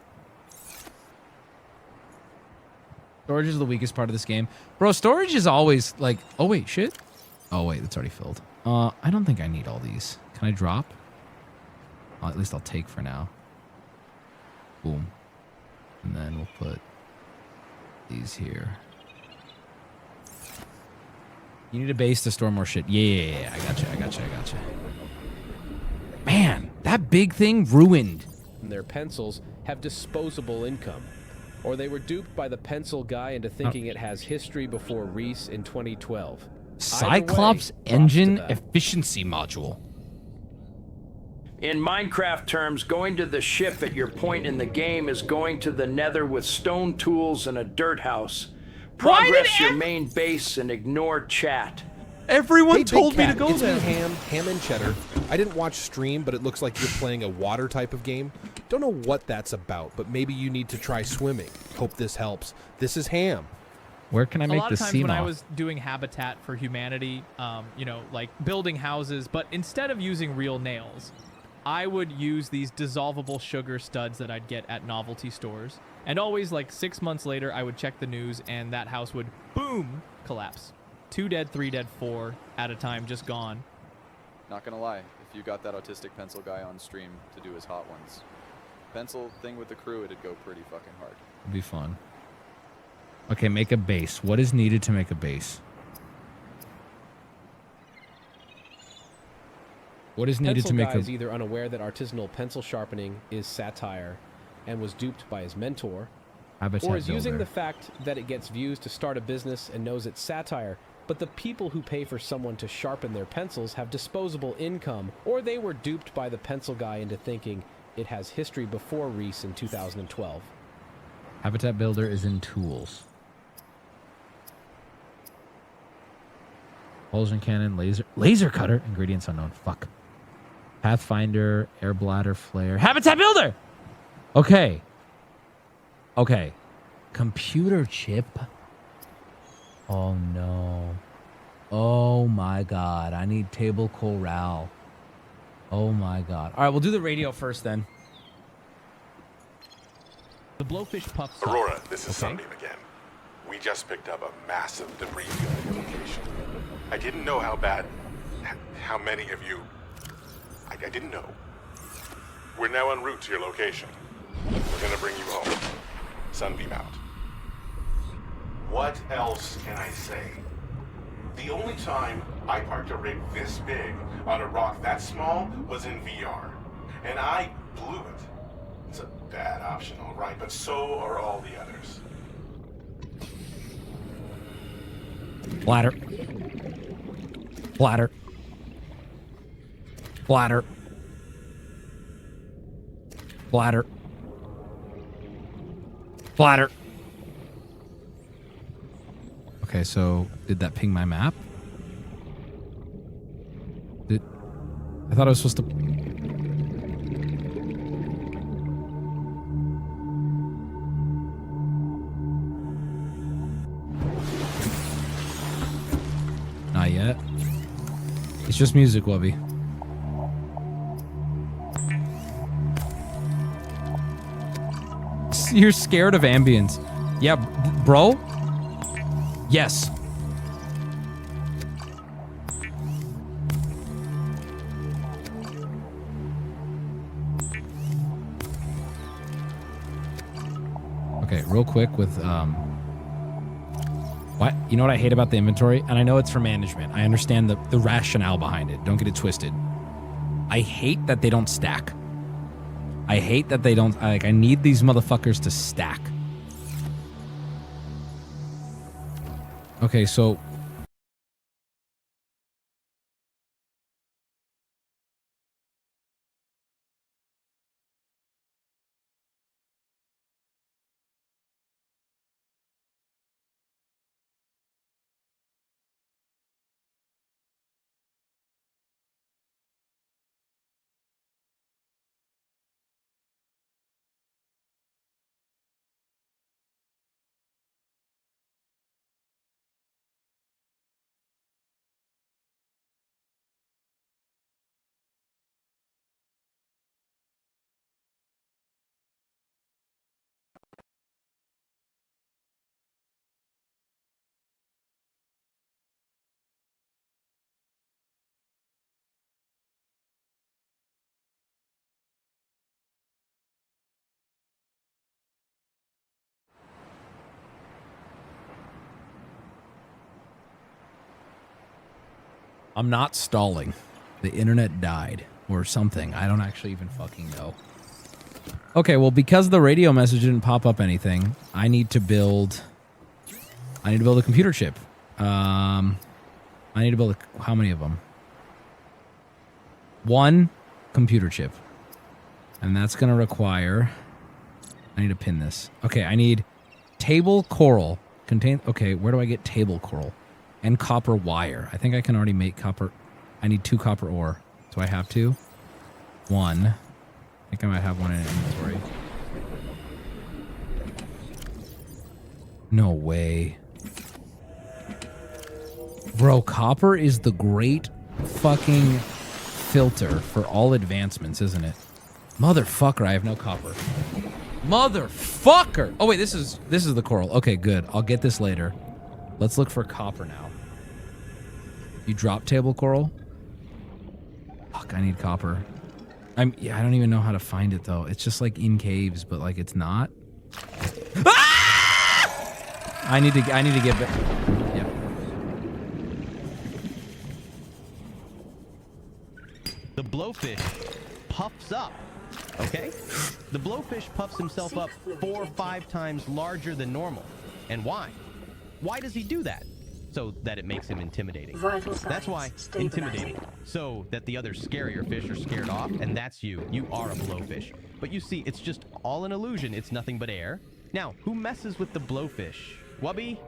Storage is the weakest part of this game. Bro, storage is always like... Oh, wait, shit. Oh, wait, that's already filled. I don't think I need all these. Can I drop? At least I'll take for now. Boom. And then we'll put these here. You need a base to store more shit. Yeah, I gotcha. Man, that big thing ruined. Their pencils have disposable income. Or they were duped by the pencil guy into thinking it has history before Reese in 2012. Cyclops engine efficiency module. In Minecraft terms, going to the ship at your point in the game is going to the nether with stone tools and a dirt house. Progress your main base and ignore chat. Everyone told me to go there. It's me, Ham and Cheddar. I didn't watch stream, but it looks like you're playing a water type of game. Don't know what that's about, but maybe you need to try swimming. Hope this helps. This is Ham. Where can I make the A lot of times sea when I moth? was doing Habitat for Humanity, you know, like building houses, but instead of using real nails, I would use these dissolvable sugar studs that I'd get at novelty stores. And always, like 6 months later, I would check the news and that house would, boom, collapse. 2 dead, 3 dead, 4 at a time, just gone. Not gonna lie, if you got that autistic pencil guy on stream to do his hot ones, pencil thing with the crew, it'd go pretty fucking hard. It'd be fun. Okay, make a base. What is needed to make a base? What is needed to make Pencil a... guy is either unaware that artisanal pencil sharpening is satire and was duped by his mentor, Habitat or is using builder. the fact that it gets views to start a business and knows it's satire, but the people who pay for someone to sharpen their pencils have disposable income, or they were duped by the pencil guy into thinking it has history before Reese in 2012. Habitat builder is in tools. Propulsion cannon, laser cutter, ingredients unknown. Fuck. Pathfinder, air bladder, flare. Habitat builder! Okay. Okay. Computer chip. Oh no. Oh my god. I need table corral. Oh my god. Alright, we'll do the radio first then. The blowfish puffs Aurora, this is Sunbeam again. We just picked up a massive debris field at your location. I didn't know how bad, how many of you, I didn't know. We're now en route to your location. We're gonna bring you home. Sunbeam out. What else can I say? The only time I parked a rig this big on a rock that small was in VR. And I blew it. It's a bad option, all right, but so are all the others. Bladder. Bladder. Bladder. Bladder. Bladder. Okay, so did that ping my map? I thought I was supposed to... Not yet. It's just music, Wubby. You're scared of ambience. Yeah, bro? Yes. Okay, real quick with what? You know what I hate about the inventory? And I know it's for management. I understand the rationale behind it. Don't get it twisted. I hate that they don't stack. I hate that they don't... Like, I need these motherfuckers to stack. Okay, so... I'm not stalling. The internet died or something. I don't actually even fucking know. Okay, well, because the radio message didn't pop up anything, I need to build a computer chip. I need to build how many of them? 1, computer chip. And that's going to require... I need to pin this. Okay, I need table coral. Okay, where do I get table coral? And copper wire. I think I can already make copper. I need 2 copper ore. Do I have 2? 1. I think I might have 1 in inventory. No way. Bro, copper is the great fucking filter for all advancements, isn't it? Motherfucker, I have no copper. Motherfucker! Oh wait, this is the coral. Okay, good. I'll get this later. Let's look for copper now. You drop table coral? Fuck, I need copper. I don't even know how to find it though. It's just like in caves, but like it's not. Ah! I need to get back. Yeah. The blowfish puffs up. Okay? The blowfish puffs himself up 4 or 5 times larger than normal. And why? Why does he do that? So that it makes him intimidating. That's why intimidating. So that the other scarier fish are scared off, and that's you. You are a blowfish. But you see, it's just all an illusion. It's nothing but air. Now, who messes with the blowfish? Wubby?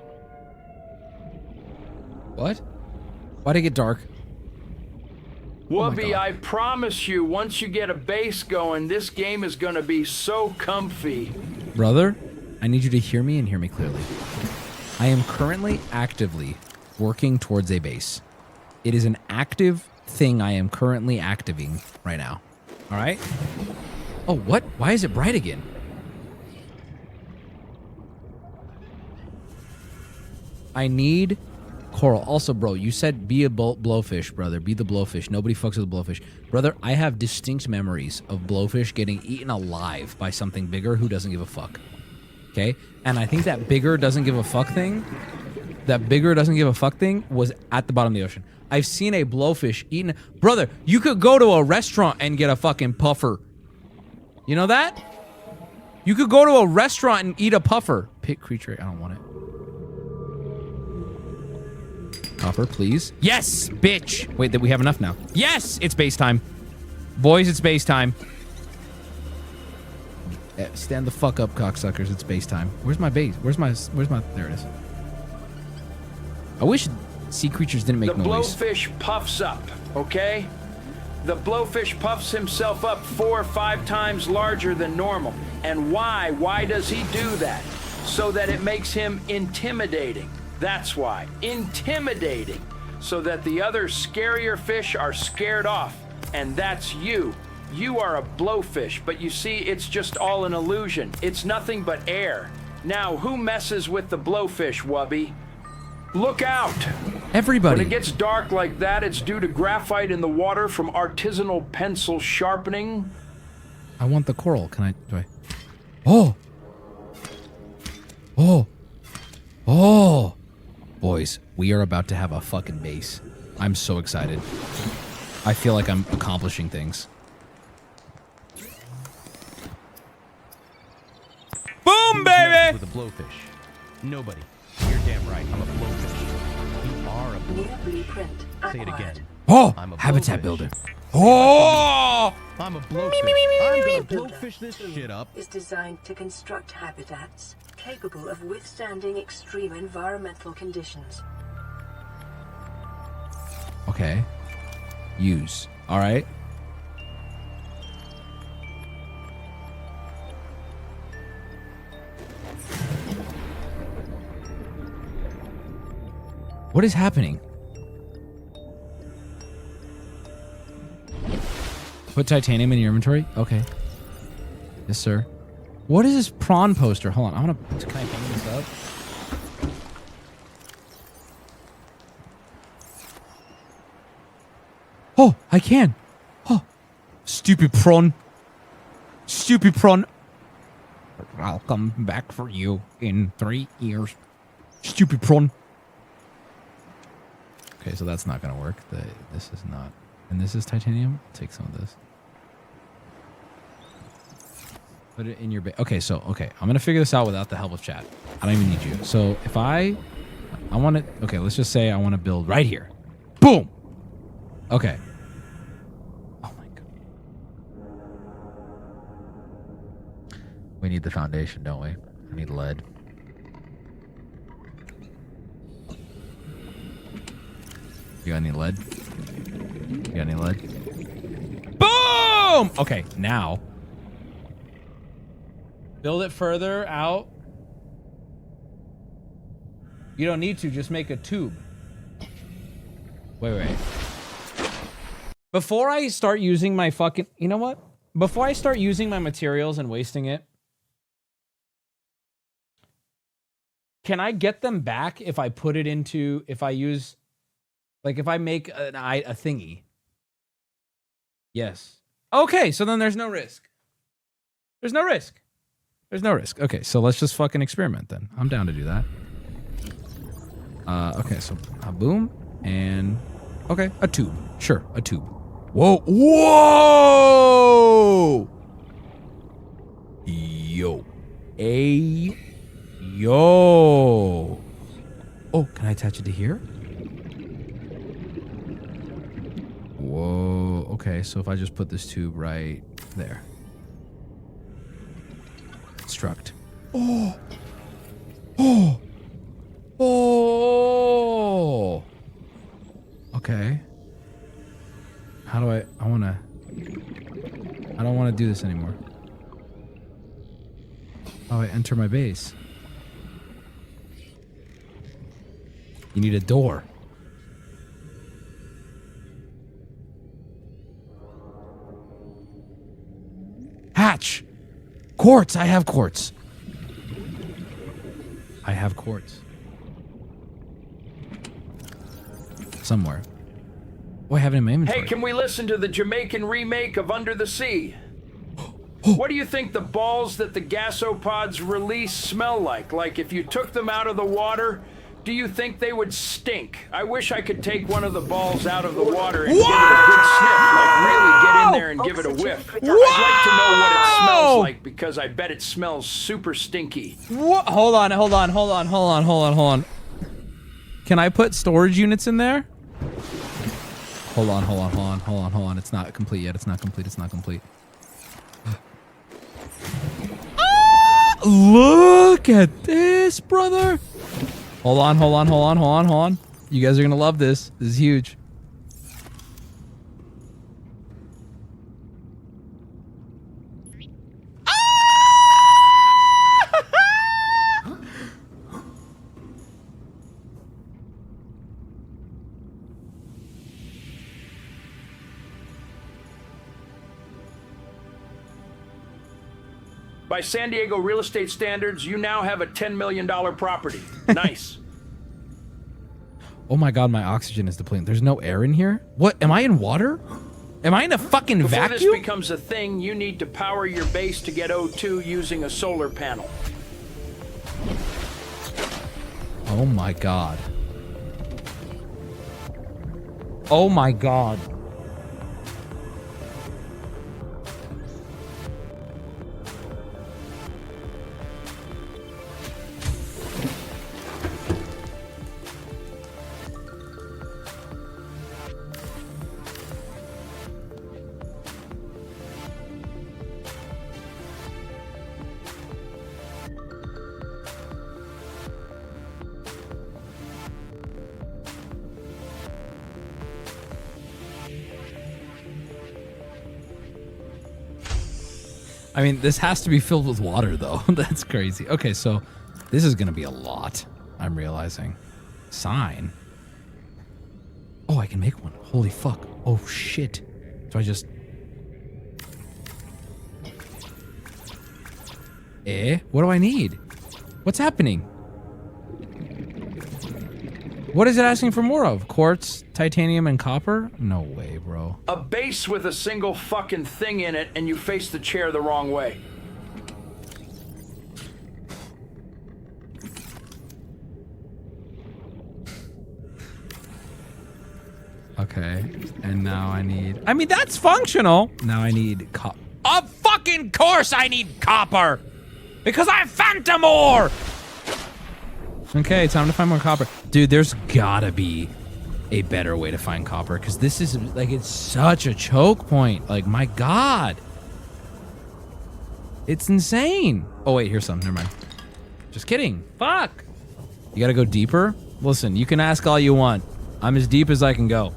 What? Why'd it get dark? Wubby, I promise you, once you get a base going, this game is going to be so comfy. Brother, I need you to hear me and hear me clearly. I am currently actively working towards a base. It is an active thing I am currently activating right now. All right? Oh, what? Why is it bright again? I need coral. Also, bro, you said be a blowfish, brother. Be the blowfish. Nobody fucks with the blowfish. Brother, I have distinct memories of blowfish getting eaten alive by something bigger who doesn't give a fuck. Okay? And I think that bigger doesn't give a fuck thing, was at the bottom of the ocean. I've seen a blowfish eaten. Brother, you could go to a restaurant and get a fucking puffer. You know that? You could go to a restaurant and eat a puffer. Pit creature. I don't want it. Copper, please. Yes, bitch. Wait, we have enough now. Yes, it's base time. Boys, it's base time. Stand the fuck up, cocksuckers. It's base time. Where's my base? Where's my, there it is. I wish sea creatures didn't make noise. The blowfish puffs up, okay? The blowfish puffs himself up 4 or 5 times larger than normal. And why? Why does he do that? So that it makes him intimidating. That's why. Intimidating. So that the other scarier fish are scared off. And that's you. You are a blowfish, but you see, it's just all an illusion. It's nothing but air. Now, who messes with the blowfish, Wubby? Look out! Everybody. When it gets dark like that, it's due to graphite in the water from artisanal pencil sharpening. I want the coral. Can I, do I? Oh! Oh! Oh! Boys, we are about to have a fucking base. I'm so excited. I feel like I'm accomplishing things. Boom, baby! With a blowfish. Nobody. You're damn right. I'm a blowfish. You are a blowfish. Say it again. Oh! I'm a Habitat blowfish. builder. Oh! I'm a blowfish. I'm gonna blowfish this shit up. Is designed to construct habitats capable of withstanding extreme environmental conditions. Okay. Use. All right. What is happening? Put titanium in your inventory? Okay. Yes, sir. What is this prawn poster? Hold on. I want to... Can I hang this up? Oh, I can. Oh. Stupid prawn. Stupid prawn. I'll come back for you in 3 years. Stupid prawn. Okay, so that's not going to work. This is not. And this is titanium. I'll take some of this. Put it in your base. Okay, so, okay. I'm going to figure this out without the help of chat. I don't even need you. So if I want to, okay, let's just say I want to build right here. Boom. Okay. Oh my God. We need the foundation, don't we? I need lead. You got any lead? You got any lead? Boom! Okay, now. Build it further out. You don't need to, just make a tube. Wait. Before I start using my fucking... You know what? Before I start using my materials and wasting it, can I get them back if I put it into... If I use... Like, if I make a thingy? Yes. Okay, so then there's no risk. There's no risk. There's no risk. Okay, so let's just fucking experiment then. I'm down to do that. Okay, so boom, and... Okay, a tube. Sure, a tube. Whoa! Whoa! Yo. Yo. Oh, can I attach it to here? Whoa. Okay, so if I just put this tube right there. Construct. Oh. Oh. Oh. Okay. How do I don't want to do this anymore. How do I enter my base? You need a door. Hatch! Quartz! I have quartz. I have quartz. Somewhere. Oh, I have it in my inventory. Hey, can we listen to the Jamaican remake of Under the Sea? What do you think the balls that the gasopods release smell like? Like if you took them out of the water, do you think they would stink? I wish I could take one of the balls out of the water and give it a good sniff, like really get in there and give it a whiff. I'd like to know what it smells like because I bet it smells super stinky. What? Hold on. Can I put storage units in there? Hold on. It's not complete yet. It's not complete. Look at this, brother. Hold on. You guys are gonna love this. This is huge. By San Diego real estate standards, you now have a $10 million property. Nice. Oh my god, my oxygen is depleting. There's no air in here? What? Am I in water? Am I in a fucking Before vacuum? this becomes a thing, you need to power your base to get O2 using a solar panel. Oh my god. Oh my god. I mean, this has to be filled with water, though. That's crazy. Okay, so this is going to be a lot, I'm realizing. Sign. Oh, I can make one. Holy fuck. Oh, shit. So I just... What do I need? What's happening? What is it asking for more of? Quartz, titanium, and copper? No way, bro. A base with a single fucking thing in it and you face the chair the wrong way. Okay, and now I need... I mean, that's functional! Now I need copper. Of fucking course I need copper! Because I phantom ore! Okay, time to find more copper. Dude, there's gotta be a better way to find copper, because this is, like, it's such a choke point. Like, my god. It's insane. Oh, wait, here's some. Never mind. Just kidding. Fuck. You gotta go deeper? Listen, you can ask all you want. I'm as deep as I can go.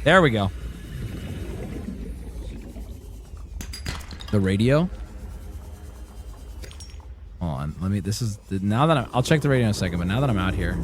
There we go. The radio? Hold on. Let me, this is, now that I'll check the radio in a second, but now that I'm out here.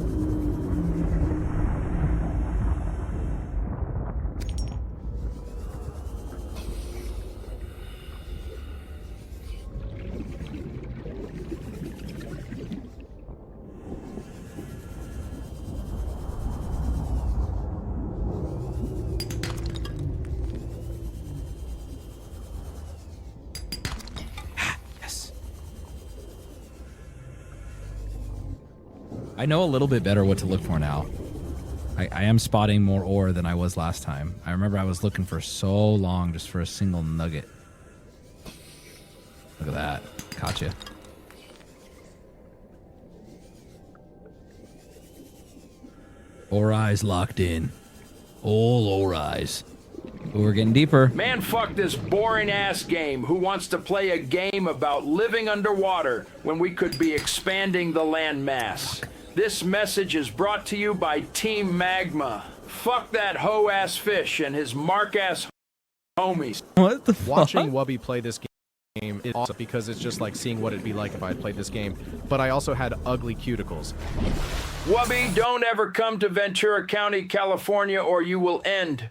I know a little bit better what to look for now. I am spotting more ore than I was last time. I remember I was looking for so long just for a single nugget. Look at that. Caught you. Ore eyes locked in. All ore eyes. Ooh, we're getting deeper. Man, fuck this boring ass game. Who wants to play a game about living underwater when we could be expanding the land mass? This message is brought to you by Team Magma. Fuck that hoe-ass fish and his mark-ass homies. What the fuck? Watching Wubby play this game is awesome because it's just like seeing what it'd be like if I had played this game. But I also had ugly cuticles. Wubby, don't ever come to Ventura County, California, or you will end.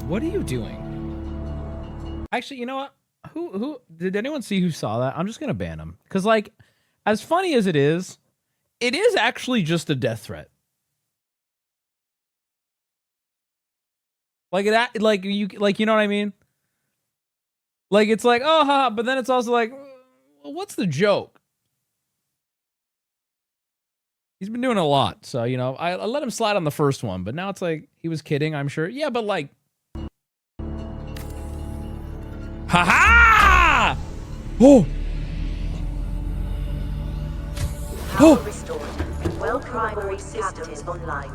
What are you doing? Actually, you know what? Who did anyone see who saw that? I'm just gonna ban him. Cause like, as funny as it is actually just a death threat. Like it, like you know what I mean? Like it's like, oh haha, but then it's also like, well, what's the joke? He's been doing a lot, so you know, I let him slide on the first one, but now it's like he was kidding, I'm sure. Yeah, but like, ha! Oh, Power restored. Well primary systems online.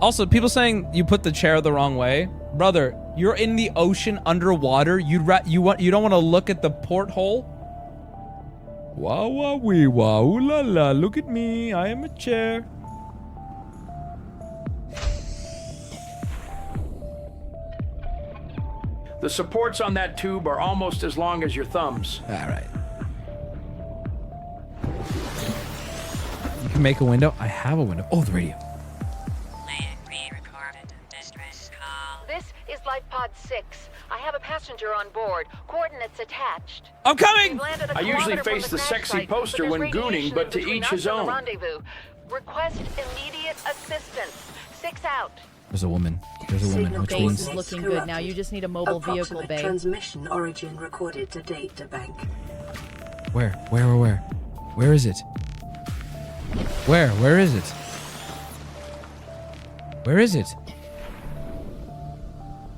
Also, people saying you put the chair the wrong way, brother. You're in the ocean underwater. You don't want to look at the porthole. Wow, wow, wee, wow, ooh la la. Look at me. I am a chair. The supports on that tube are almost as long as your thumbs. All right. You can make a window. I have a window. Oh, the radio. This is Life Pod 6. I have a passenger on board. Coordinates attached. I'm coming! I usually face the sexy poster when gooning, but to each his own. Rendezvous. Request immediate assistance. 6 out. There's a woman. There's a woman. Which Base one? is looking good now. You just need a mobile vehicle, babe. Transmission origin recorded to data bank. Where? Where is it? Where is it? Where is it?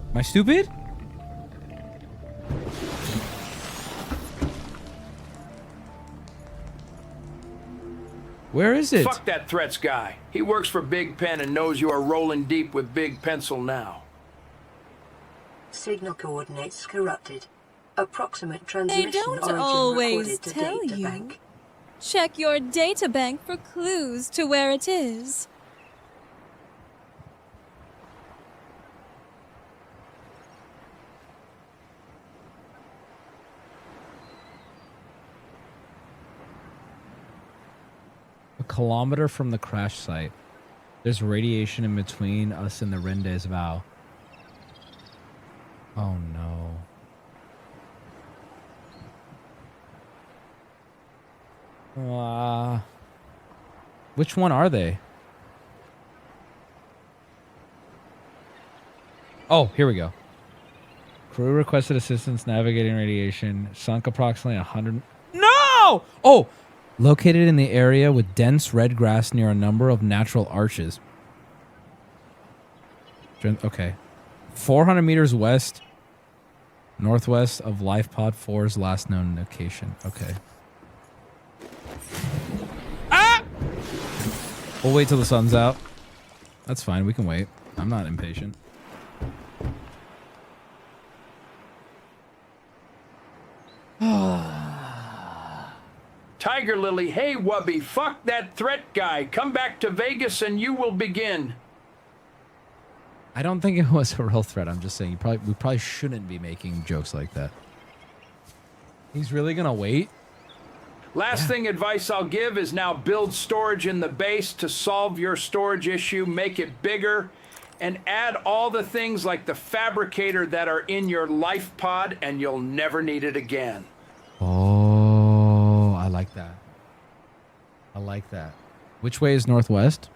Am I stupid? Where is it? Fuck that threats guy. He works for Big Pen and knows you are rolling deep with Big Pencil now. Signal coordinates corrupted. Approximate They transmission don't origin always recorded to tell data you. bank. Check your databank for clues to where it is. A kilometer from the crash site. There's radiation in between us and the Rendes Vow. Oh no. Which one are they? Oh, here we go. Crew requested assistance navigating radiation. Sunk approximately 100... No! Oh! Located in the area with dense red grass near a number of natural arches. Okay. 400 meters west, northwest of Life Pod 4's last known location. Okay. Ah! We'll wait till the sun's out. That's fine. We can wait. I'm not impatient. Tiger Lily, hey Wubby, fuck that threat guy. Come back to Vegas and you will begin. I don't think it was a real threat. I'm just saying we probably shouldn't be making jokes like that. He's really gonna wait? Last thing advice I'll give is now build storage in the base to solve your storage issue, make it bigger, and add all the things like the fabricator that are in your life pod and you'll never need it again. Oh, I like that. I like that. Which way is northwest?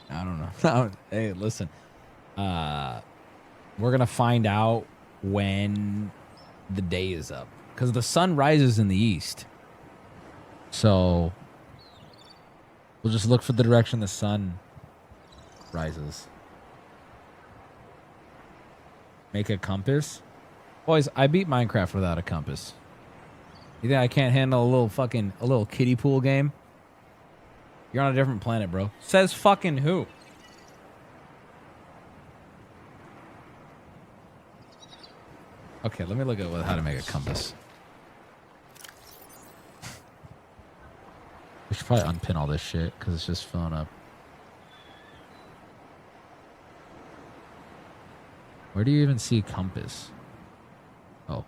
I don't know. Hey, listen. We're going to find out when the day is up. Because the sun rises in the east. So we'll just look for the direction the sun rises. Make a compass. Boys, I beat Minecraft without a compass. You think I can't handle a little kiddie pool game? You're on a different planet, bro. Says fucking who? Okay, let me look at how to make a compass. We should probably unpin all this shit because it's just filling up. Where do you even see compass? Oh.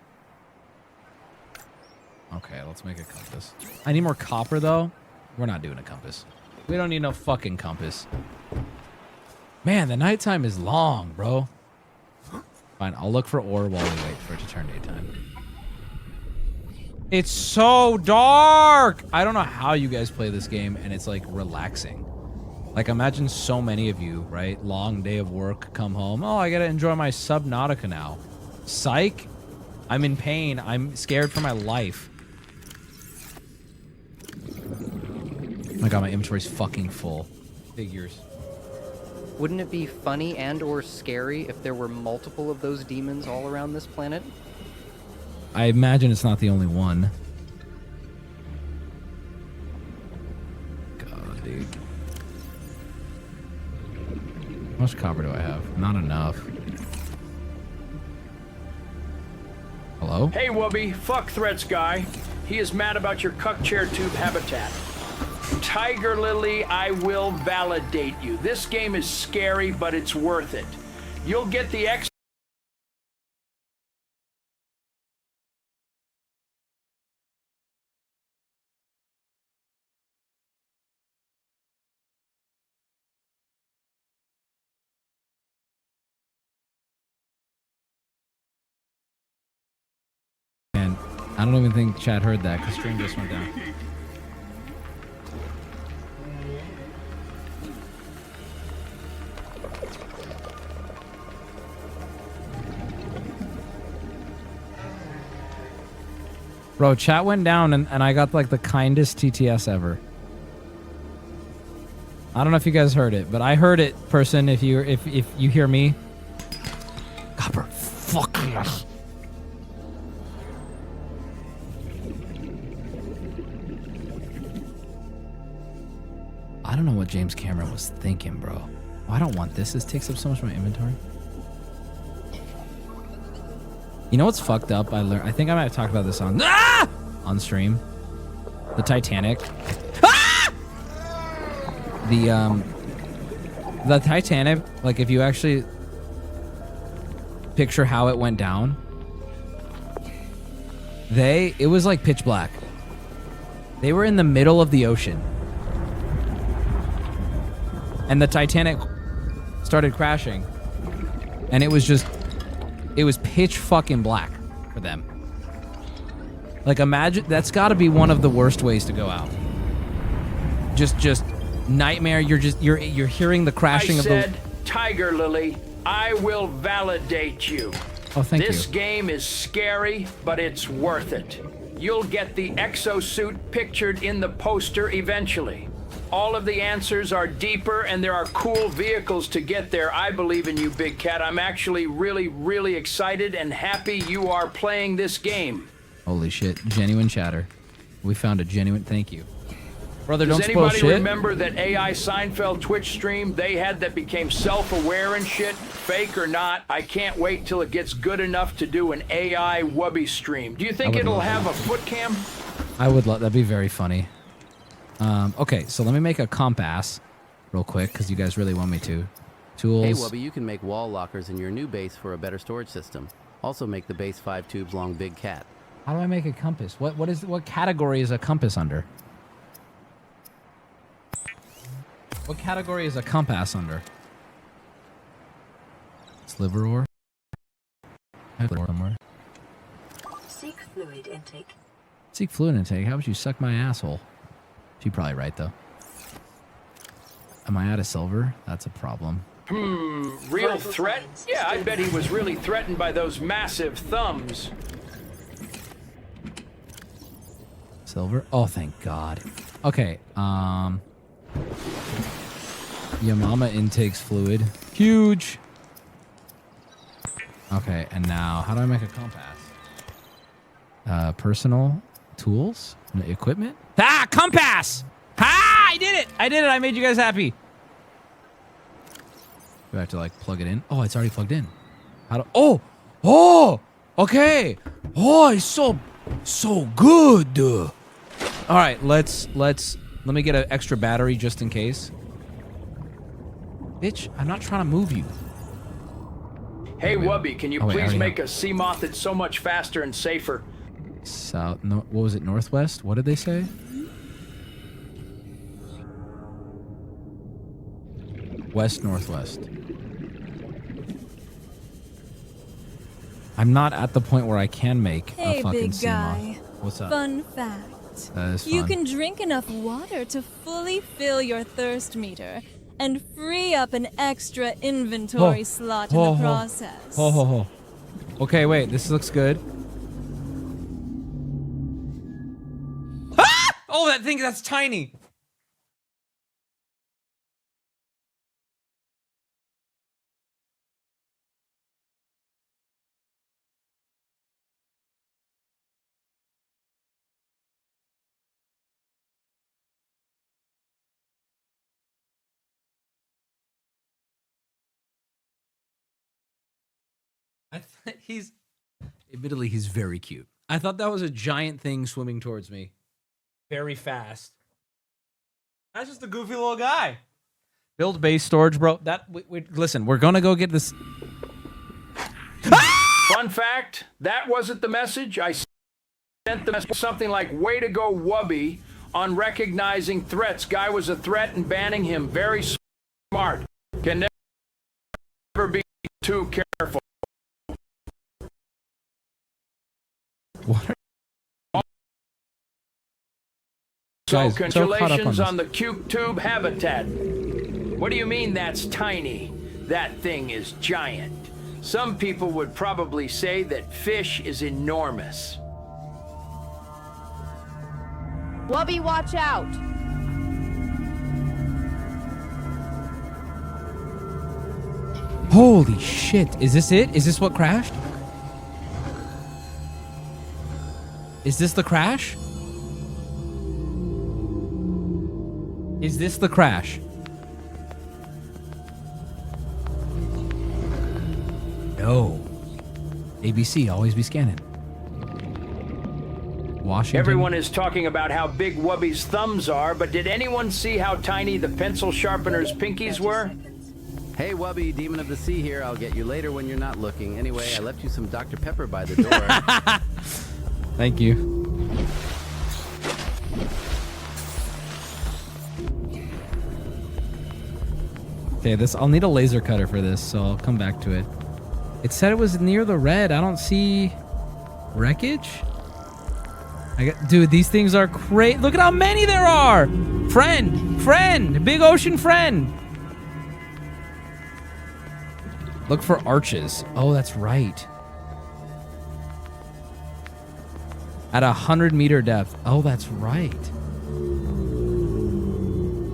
Okay, let's make a compass. I need more copper, though. We're not doing a compass. We don't need no fucking compass. Man, the nighttime is long, bro. Fine, I'll look for ore while we wait for it to turn daytime. It's so dark! I don't know how you guys play this game, and it's, like, relaxing. Like, imagine so many of you, right? Long day of work, come home. Oh, I gotta enjoy my Subnautica now. Psych? I'm in pain. I'm scared for my life. Oh my god, my inventory's fucking full. Figures. Wouldn't it be funny and or scary if there were multiple of those demons all around this planet? I imagine it's not the only one. God, dude. How much copper do I have? Not enough. Hello? Hey Wubby, fuck threats guy. He is mad about your cuck chair tube habitat. Tiger Lily, I will validate you. This game is scary, but it's worth it. You'll get the X. And I don't even think Chad heard that because stream just went down. Bro, chat went down and I got like the kindest TTS ever. I don't know if you guys heard it, but I heard it, person. If you hear me, copper, fuck yes. I don't know what James Cameron was thinking, bro. Oh, I don't want this. This takes up so much of my inventory. You know what's fucked up? I think I might have talked about this on stream. The Titanic. Ah! The Titanic, like if you actually picture how it went down, it was like pitch black. They were in the middle of the ocean. And the Titanic started crashing. And it was pitch fucking black for them. Like imagine, that's gotta be one of the worst ways to go out. Just nightmare, you're hearing the crashing of the... I said, Tiger Lily, I will validate you. Oh, thank you. This game is scary, but it's worth it. You'll get the exosuit pictured in the poster eventually. All of the answers are deeper, and there are cool vehicles to get there. I believe in you, Big Cat. I'm actually really excited and happy you are playing this game. Holy shit. Genuine chatter. We found a genuine thank you. Brother, Does don't spoil anybody shit. remember that AI Seinfeld Twitch stream they had that became self-aware and shit? Fake or not, I can't wait till it gets good enough to do an AI Wubby stream. Do you think would it'll love have that. a foot cam? I would love that'd be very funny. Okay, so let me make a compass real quick because you guys really want me to. Tools. Hey, Wubby, you can make wall lockers in your new base for a better storage system. Also make the base 5 tubes long Big Cat. How do I make a compass? What category is a compass under? What category is a compass under? Sliver ore? Somewhere. Seek fluid intake. Seek fluid intake. How would you suck my asshole? She's probably right though. Am I out of silver? That's a problem. Real threat? Yeah, I bet he was really threatened by those massive thumbs. Silver? Oh, thank God. Okay, Yamama intakes fluid. Huge. Okay, and now, how do I make a compass? Personal tools? Equipment? Ah, compass! Ah, I did it! I did it! I made you guys happy. Do I have to, like, plug it in? Oh, it's already plugged in. How do... Oh! Oh! Okay! Oh, it's so good! All right, let me get an extra battery just in case. Bitch, I'm not trying to move you. Hey, Wubby, can you Oh, wait, I please already make a Seamoth that's so much faster and safer? South, no, what was it, northwest? What did they say? West, northwest. I'm not at the point where I can make Hey, a fucking big guy. Seamoth. What's up? Fun fact. That is You fun. can drink enough water to fully fill your thirst meter and free up an extra inventory slot in the process. Okay, wait, this looks good. Ah! Oh, that thing, that's tiny. Admittedly, he's very cute. I thought that was a giant thing swimming towards me. Very fast. That's just a goofy little guy. Build base storage, bro. Listen, we're gonna go get this. Fun fact, that wasn't the message. I sent the message something like, way to go, Wubby, on recognizing threats. Guy was a threat and banning him. Very smart. Can never be too careful. What are So Guys, so caught up on congratulations this. on the Q-tube habitat. What do you mean that's tiny? That thing is giant. Some people would probably say that fish is enormous. Wubby, watch out! Holy shit. Is this it? Is this what crashed? Is this the crash? Is this the crash? No. ABC, always be scanning. Washington. Everyone is talking about how big Wubby's thumbs are, but did anyone see how tiny the pencil sharpener's pinkies were? Hey, Wubby, Demon of the Sea here. I'll get you later when you're not looking. Anyway, I left you some Dr. Pepper by the door. Thank you. Okay, I'll need a laser cutter for this, so I'll come back to it. It said it was near the red. I don't see wreckage. Dude, these things are crazy. Look at how many there are. Friend, big ocean friend. Look for arches. Oh, that's right. At 100-meter depth. Oh, that's right.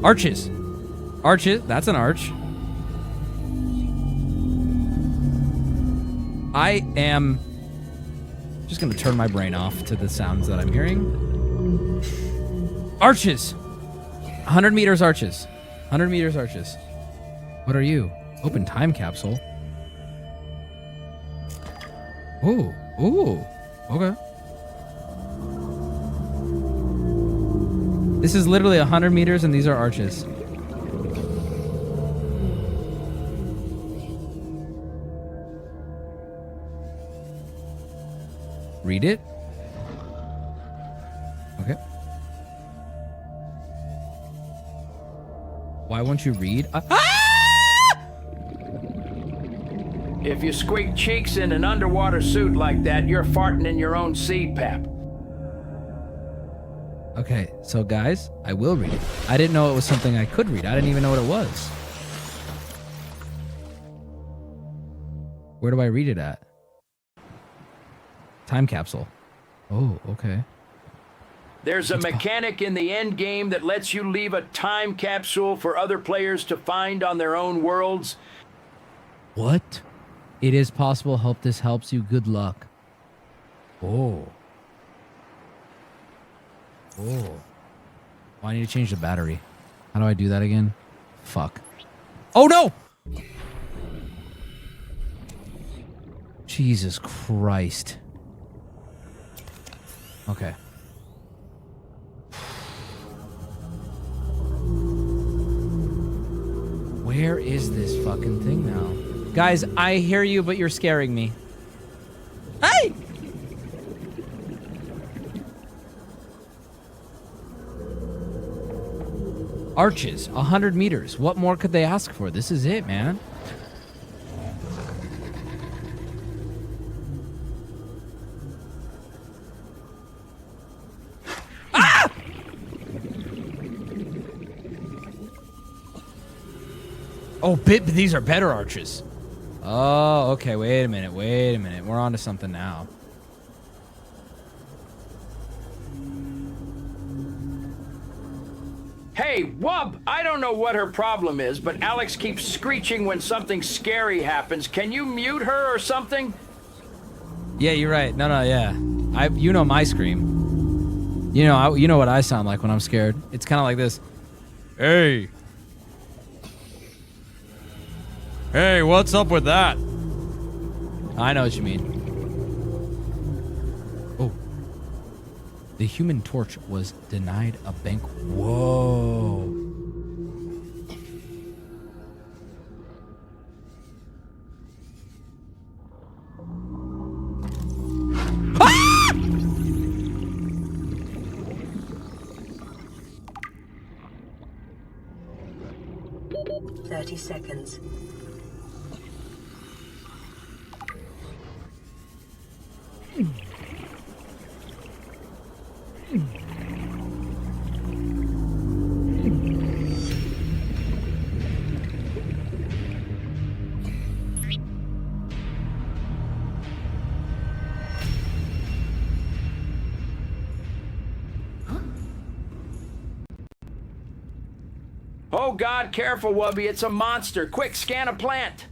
Arches. Arches. That's an arch. I am just going to turn my brain off to the sounds that I'm hearing. Arches. 100 meters arches. 100 meters arches. What are you? Open time capsule. Ooh. Ooh. Okay. This is literally 100 meters and these are arches. Read it. Okay. Why won't you read? If you squeak cheeks in an underwater suit like that, you're farting in your own seed, Pap. Okay, so guys, I will read it. I didn't know it was something I could read. I didn't even know what it was. Where do I read it at? Time capsule. Oh, okay. There's a mechanic in the end game that lets you leave a time capsule for other players to find on their own worlds. What? It is possible. Hope this helps you. Good luck. Oh. Oh. I need to change the battery. How do I do that again? Fuck. Oh no! Jesus Christ. Okay. Where is this fucking thing now? Guys, I hear you, but you're scaring me. Hey! Arches, 100 meters. What more could they ask for? This is it, man. Ah! Oh, these are better arches. Oh, okay. Wait a minute. Wait a minute. We're on to something now. Hey, Wub, I don't know what her problem is, but Alex keeps screeching when something scary happens. Can you mute her or something? Yeah, you're right. No, yeah. You know my scream. You know what I sound like when I'm scared. It's kind of like this. Hey. Hey, what's up with that? I know what you mean. Oh. The Human Torch was denied a bank. Whoa. Ah! 30 seconds. Oh God, careful, Wubby, it's a monster. Quick, scan a plant.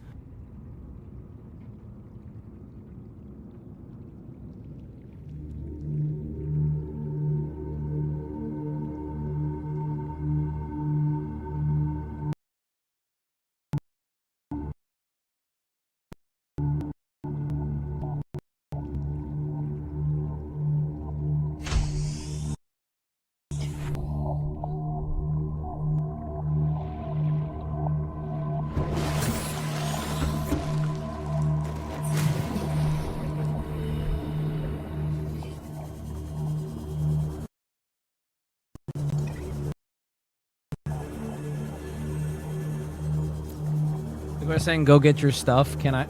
People are saying go get your stuff. Can I?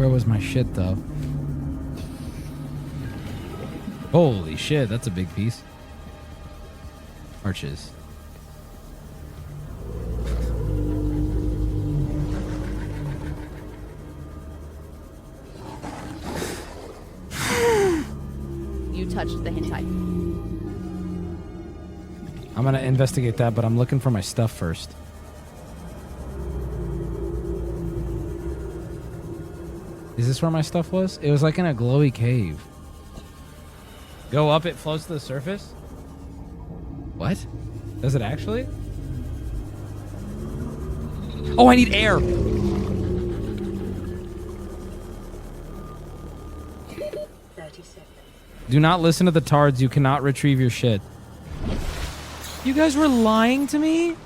Where was my shit, though? Holy shit, that's a big piece. Arches. You touched the hentai. I'm gonna investigate that, but I'm looking for my stuff first. Is this where my stuff was? It was like in a glowy cave. Go up, it floats to the surface? What? Does it actually? Oh, I need air! 30 seconds. Do not listen to the tards. You cannot retrieve your shit. You guys were lying to me?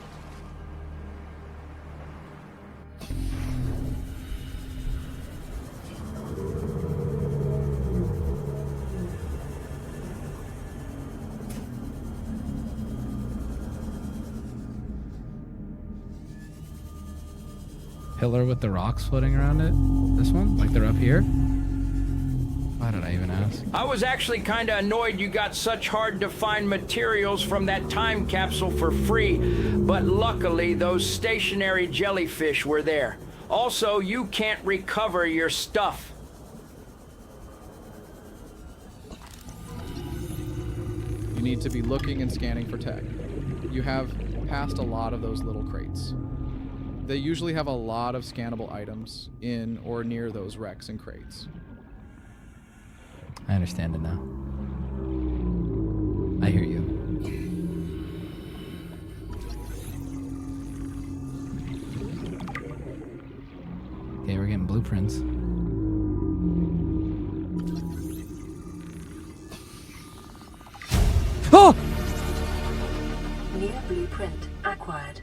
Pillar with the rocks floating around it? This one? Like they're up here? Why did I even ask? I was actually kind of annoyed you got such hard to find materials from that time capsule for free, but luckily those stationary jellyfish were there. Also, you can't recover your stuff. You need to be looking and scanning for tech. You have passed a lot of those little crates. They usually have a lot of scannable items in or near those wrecks and crates. I understand it now. I hear you. Okay, we're getting blueprints. Oh! New blueprint acquired.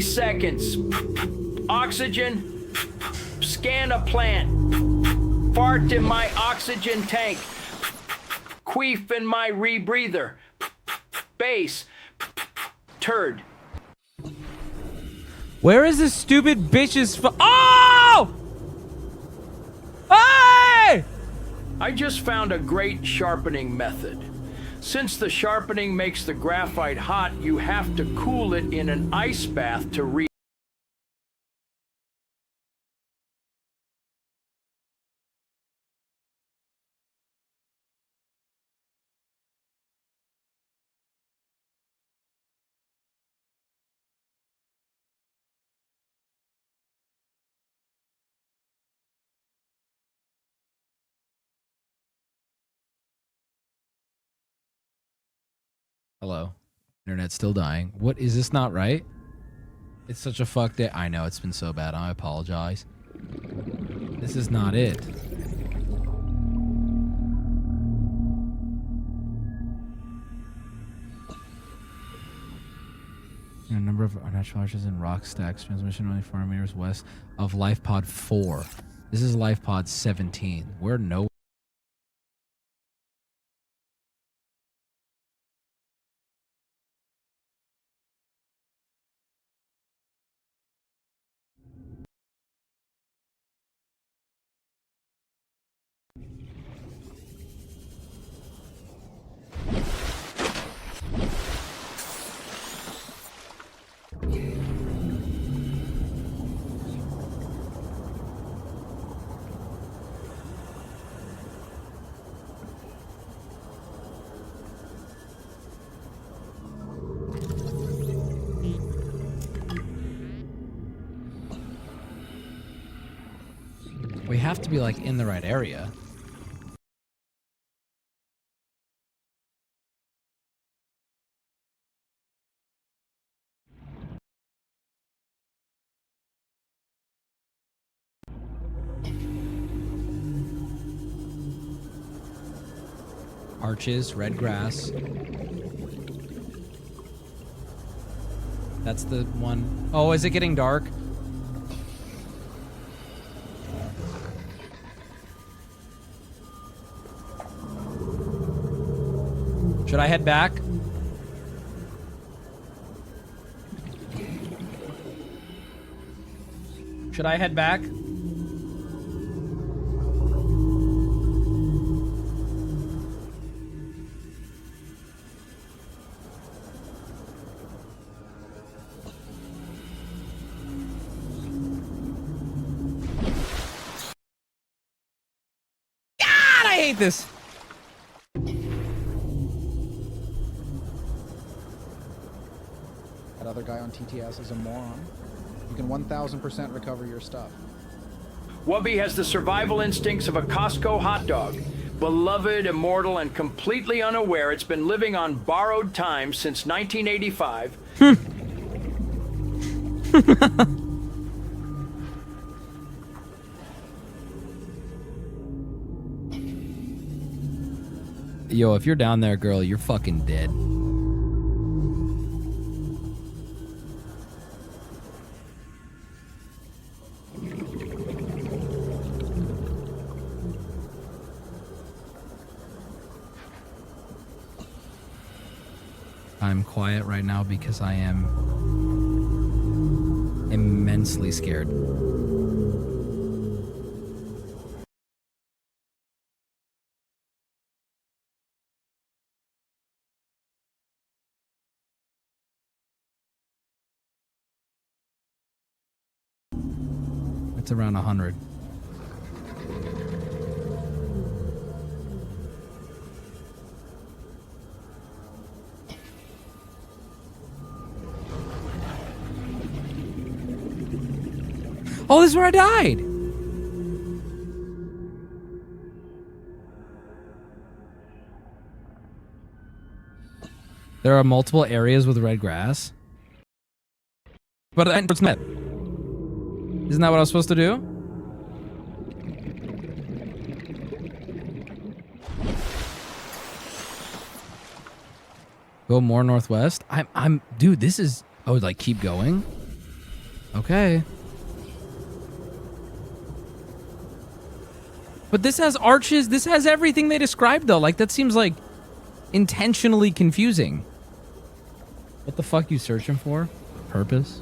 Seconds. Oxygen. Scan a plant. Fart in my oxygen tank. Queef in my rebreather. Base. Turd. Where is this stupid bitch's Oh! Hey! I just found a great sharpening method. Since the sharpening makes the graphite hot, you have to cool it in an ice bath to read. Hello. Internet's still dying. What, is this not right? It's such a fuck day. I know, it's been so bad. I apologize. This is not it. A number of unnatural arches and rock stacks. Transmission only 4 meters west of Life Pod 4. This is Life Pod 17. We're no. We have to be like in the right area. Arches, red grass. That's the one. Oh, is it getting dark? Should I head back? Should I head back? God, I hate this. That other guy on TTS is a moron. You can 1000% recover your stuff. Wubby has the survival instincts of a Costco hot dog. Beloved, immortal, and completely unaware it's been living on borrowed time since 1985. Yo, if you're down there, girl, you're fucking dead. I'm quiet right now because I am immensely scared. It's around 100. Oh, this is where I died. There are multiple areas with red grass. But it's not. Isn't that what I was supposed to do? Go more northwest. Dude, this is, oh, like keep going. Okay. But this has arches. This has everything they described, though. Like, that seems like intentionally confusing. What the fuck you searching for? Purpose?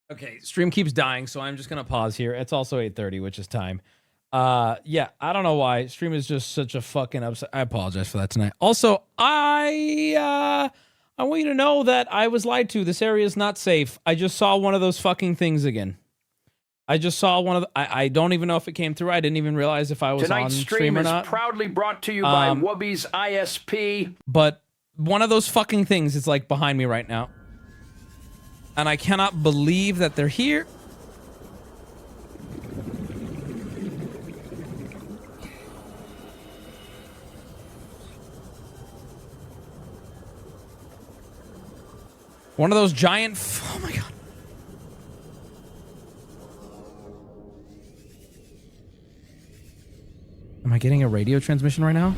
Okay, stream keeps dying, so I'm just gonna pause here. It's also 8:30, which is time. Yeah, I don't know why. Stream is just such a fucking upset. I apologize for that tonight. Also, I want you to know that I was lied to. This area is not safe. I just saw one of those fucking things again. I just saw one of the, I don't even know if it came through. I didn't even realize if I was Tonight's on stream stream or is not. proudly brought to you by Wubby's ISP. But one of those fucking things is like behind me right now. And I cannot believe that they're here. One of those giant... Oh my god. Am I getting a radio transmission right now?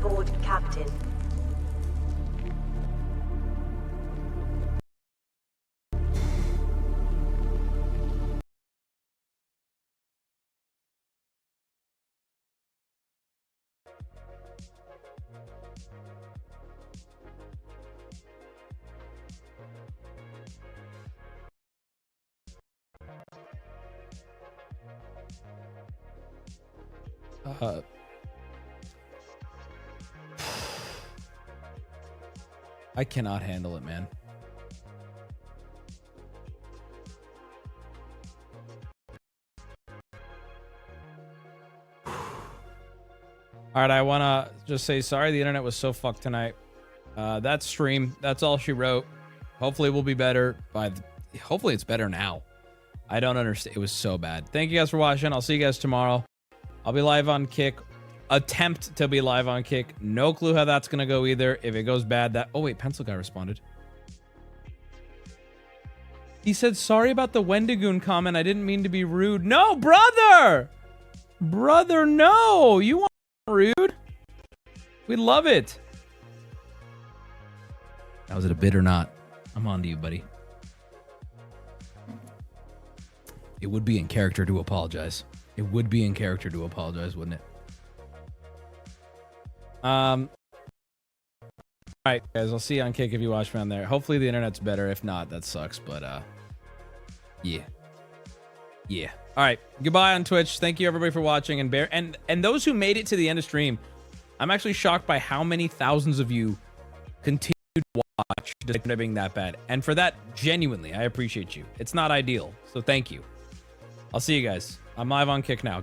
aboard, Captain. I cannot handle it, man. All right, I want to just say sorry. The internet was so fucked tonight. That stream, that's all she wrote. Hopefully we'll be better hopefully it's better now. I don't understand. It was so bad. Thank you guys for watching. I'll see you guys tomorrow. I'll be live on Kick. Attempt to be live on Kick. No clue how that's going to go either. If it goes bad, that... Oh, wait. Pencil Guy responded. He said, sorry about the Wendigoon comment. I didn't mean to be rude. No, brother! Brother, no! You weren't rude. We love it. Now, was it a bit or not? I'm on to you, buddy. It would be in character to apologize. It would be in character to apologize, wouldn't it? All right, guys, I'll see you on Kick if you watch me on there. Hopefully the internet's better. If not, that sucks, but yeah. All right, goodbye on Twitch. Thank you everybody for watching, and those who made it to the end of stream. I'm actually shocked by how many thousands of you continue to watch despite being that bad. And for that, genuinely, I appreciate you. It's not ideal, so thank you. I'll see you guys. I'm live on Kick now.